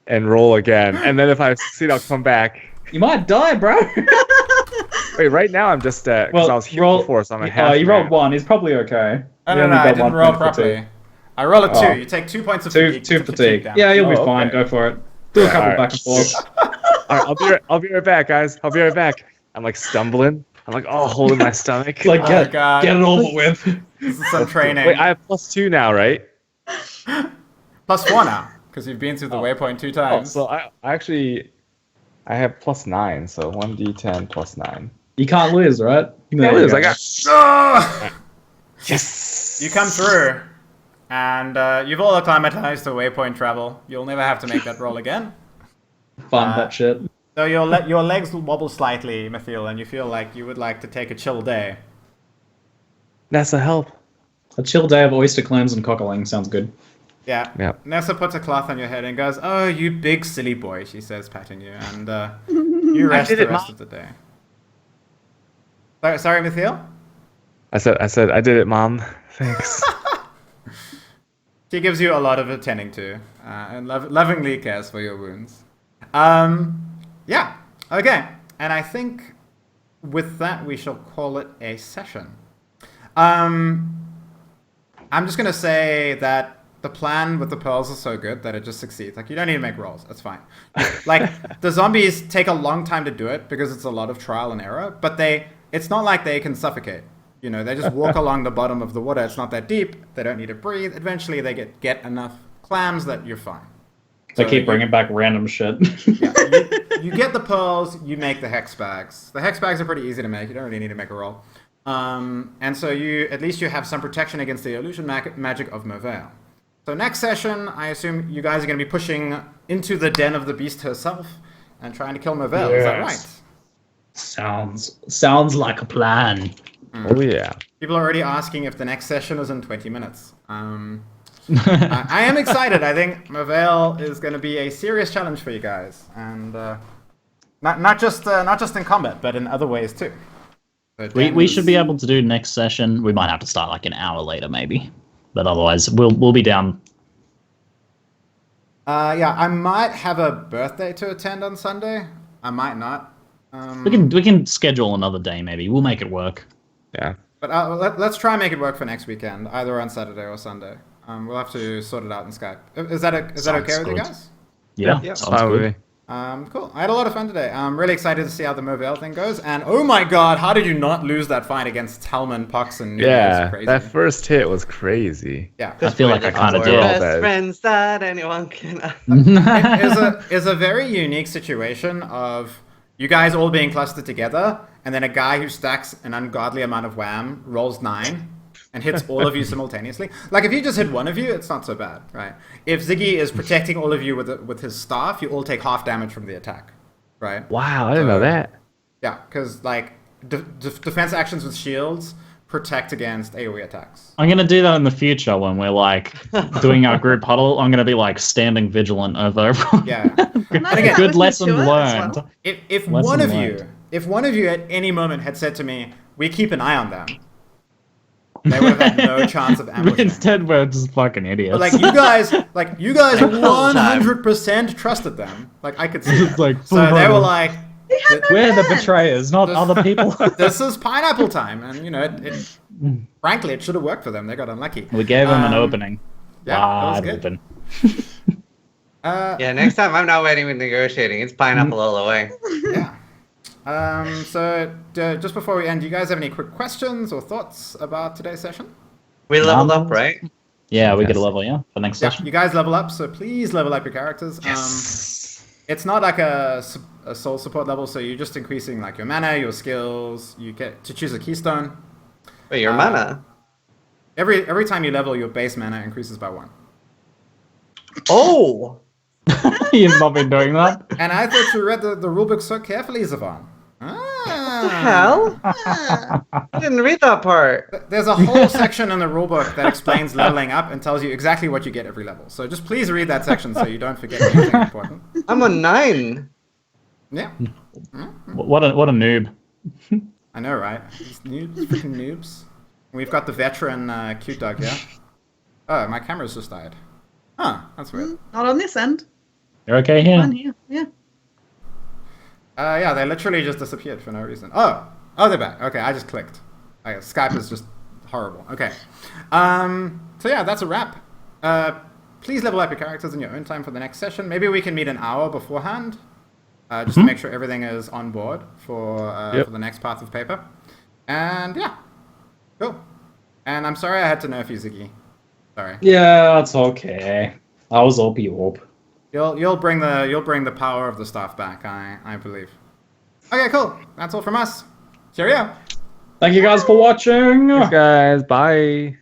and roll again. And then if I succeed, I'll come back. You might die, bro. Wait, right now I'm just because I was here before, so I'm a half. You rolled 1. He's probably okay. No, I didn't roll properly. I roll a 2. You take 2 points of fatigue. 2 fatigue. Yeah, you'll be fine. Okay. Go for it. Do a couple back and forth. All right, I'll be right back, guys. I'll be right back. I'm stumbling. I'm holding my stomach. Get it over with. This is some training. Wait, I have +2 now, right? +4 now, because you've been through the waypoint 2 times. So I have +9, so 1d10 +9. You can't lose, right? Can't lose. I got. Yes. You come through, and you've all acclimatized to waypoint travel. You'll never have to make that roll again. Fun that shit. So your legs will wobble slightly, Mathiel, and you feel like you would like to take a chill day. Nessa, help. A chill day of oyster clams and cockling sounds good. Yeah. Yep. Nessa puts a cloth on your head and goes, "Oh, you big silly boy," she says, patting you, and you rest the rest of the day. Sorry, Mathiel? I said I did it, Mom. Thanks. She gives you a lot of attending to, and lovingly cares for your wounds. Yeah. Okay. And I think with that we shall call it a session. I'm just gonna say that the plan with the pearls is so good that it just succeeds. You don't need to make rolls. That's fine. The zombies take a long time to do it because it's a lot of trial and error, but it's not like they can suffocate. They just walk along the bottom of the water. It's not that deep. They don't need to breathe. Eventually, they get enough clams that you're fine. They keep bringing back random shit. Yeah, you get the pearls. You make the hex bags. The hex bags are pretty easy to make. You don't really need to make a roll. And so at least you have some protection against the illusion magic of Merveil. So next session, I assume you guys are going to be pushing into the den of the beast herself and trying to kill Merveil. Yes. Is that right? Sounds like a plan. Oh yeah. People are already asking if the next session is in 20 minutes. I am excited. I think Merveil is going to be a serious challenge for you guys, and not just in combat, but in other ways too. We should be able to do next session. We might have to start an hour later, maybe, but otherwise we'll be down. Yeah, I might have a birthday to attend on Sunday. I might not. We can schedule another day maybe. We'll make it work. Yeah. But let's try and make it work for next weekend, either on Saturday or Sunday. We'll have to sort it out in Skype. Is that okay with you guys? Yeah. Sounds good. Cool. I had a lot of fun today. I'm really excited to see how the Movelle thing goes. And oh my god, how did you not lose that fight against Talman, Pox, and Nude? Yeah, Crazy. that first hit was crazy. Yeah. I feel like I kind of did. Best friends that anyone can. It is a very unique situation of you guys all being clustered together, and then a guy who stacks an ungodly amount of wham rolls 9 and hits all of you simultaneously. Like, if you just hit one of you, it's not so bad, right? If Ziggy is protecting all of you with his staff, you all take half damage from the attack, right? Wow, I didn't know that. Yeah, because, like, defense actions with shields protect against AoE attacks. I'm gonna do that in the future when we're like doing our group huddle. I'm gonna be like standing vigilant over everyone. Yeah. Good lesson learned. Well. If one of you at any moment had said to me, "We keep an eye on them," they would have had no chance of ambushing. Instead, we're just fucking idiots. But, you guys 100% trusted them. Like, I could see that. Like, so they were like, we're the betrayers, not other people. "This is pineapple time," and frankly, it should have worked for them. They got unlucky. We gave them an opening. Yeah, that was Wide good. open. Yeah, next time I'm not waiting with negotiating. It's pineapple all the way. Yeah. So just before we end, do you guys have any quick questions or thoughts about today's session? We leveled up, right? Yeah, we get a level, for next session. You guys level up, so please level up your characters. Yes. It's not like a soul support level, so you're just increasing like your mana, your skills. You get to choose a keystone. Wait, your mana? Every time you level, your base mana increases by 1. Oh! You've not been doing that? And I thought you read the rulebook so carefully, Zizaran. What the hell? I didn't read that part. There's a whole section in the rulebook that explains leveling up and tells you exactly what you get every level. So just please read that section so you don't forget anything important. I'm a 9. Yeah. What a noob. I know, right? These noobs, freaking noobs. We've got the veteran cute dog here. Oh, my camera's just died. Huh, that's weird. Not on this end. You're okay here? On here, yeah. Yeah, they literally just disappeared for no reason. Oh, they're back. Okay, I just clicked. Okay, Skype is just horrible. Okay. So yeah, that's a wrap. Please level up your characters in your own time for the next session. Maybe we can meet an hour beforehand, just to make sure everything is on board for the next Path of Paper. And yeah, cool. And I'm sorry I had to nerf you, Ziggy. Sorry. Yeah, it's okay. I was OP. You'll bring the power of the staff back, I believe. Okay, cool. That's all from us. Cheerio. Thank you guys for watching. Thanks, guys. Bye.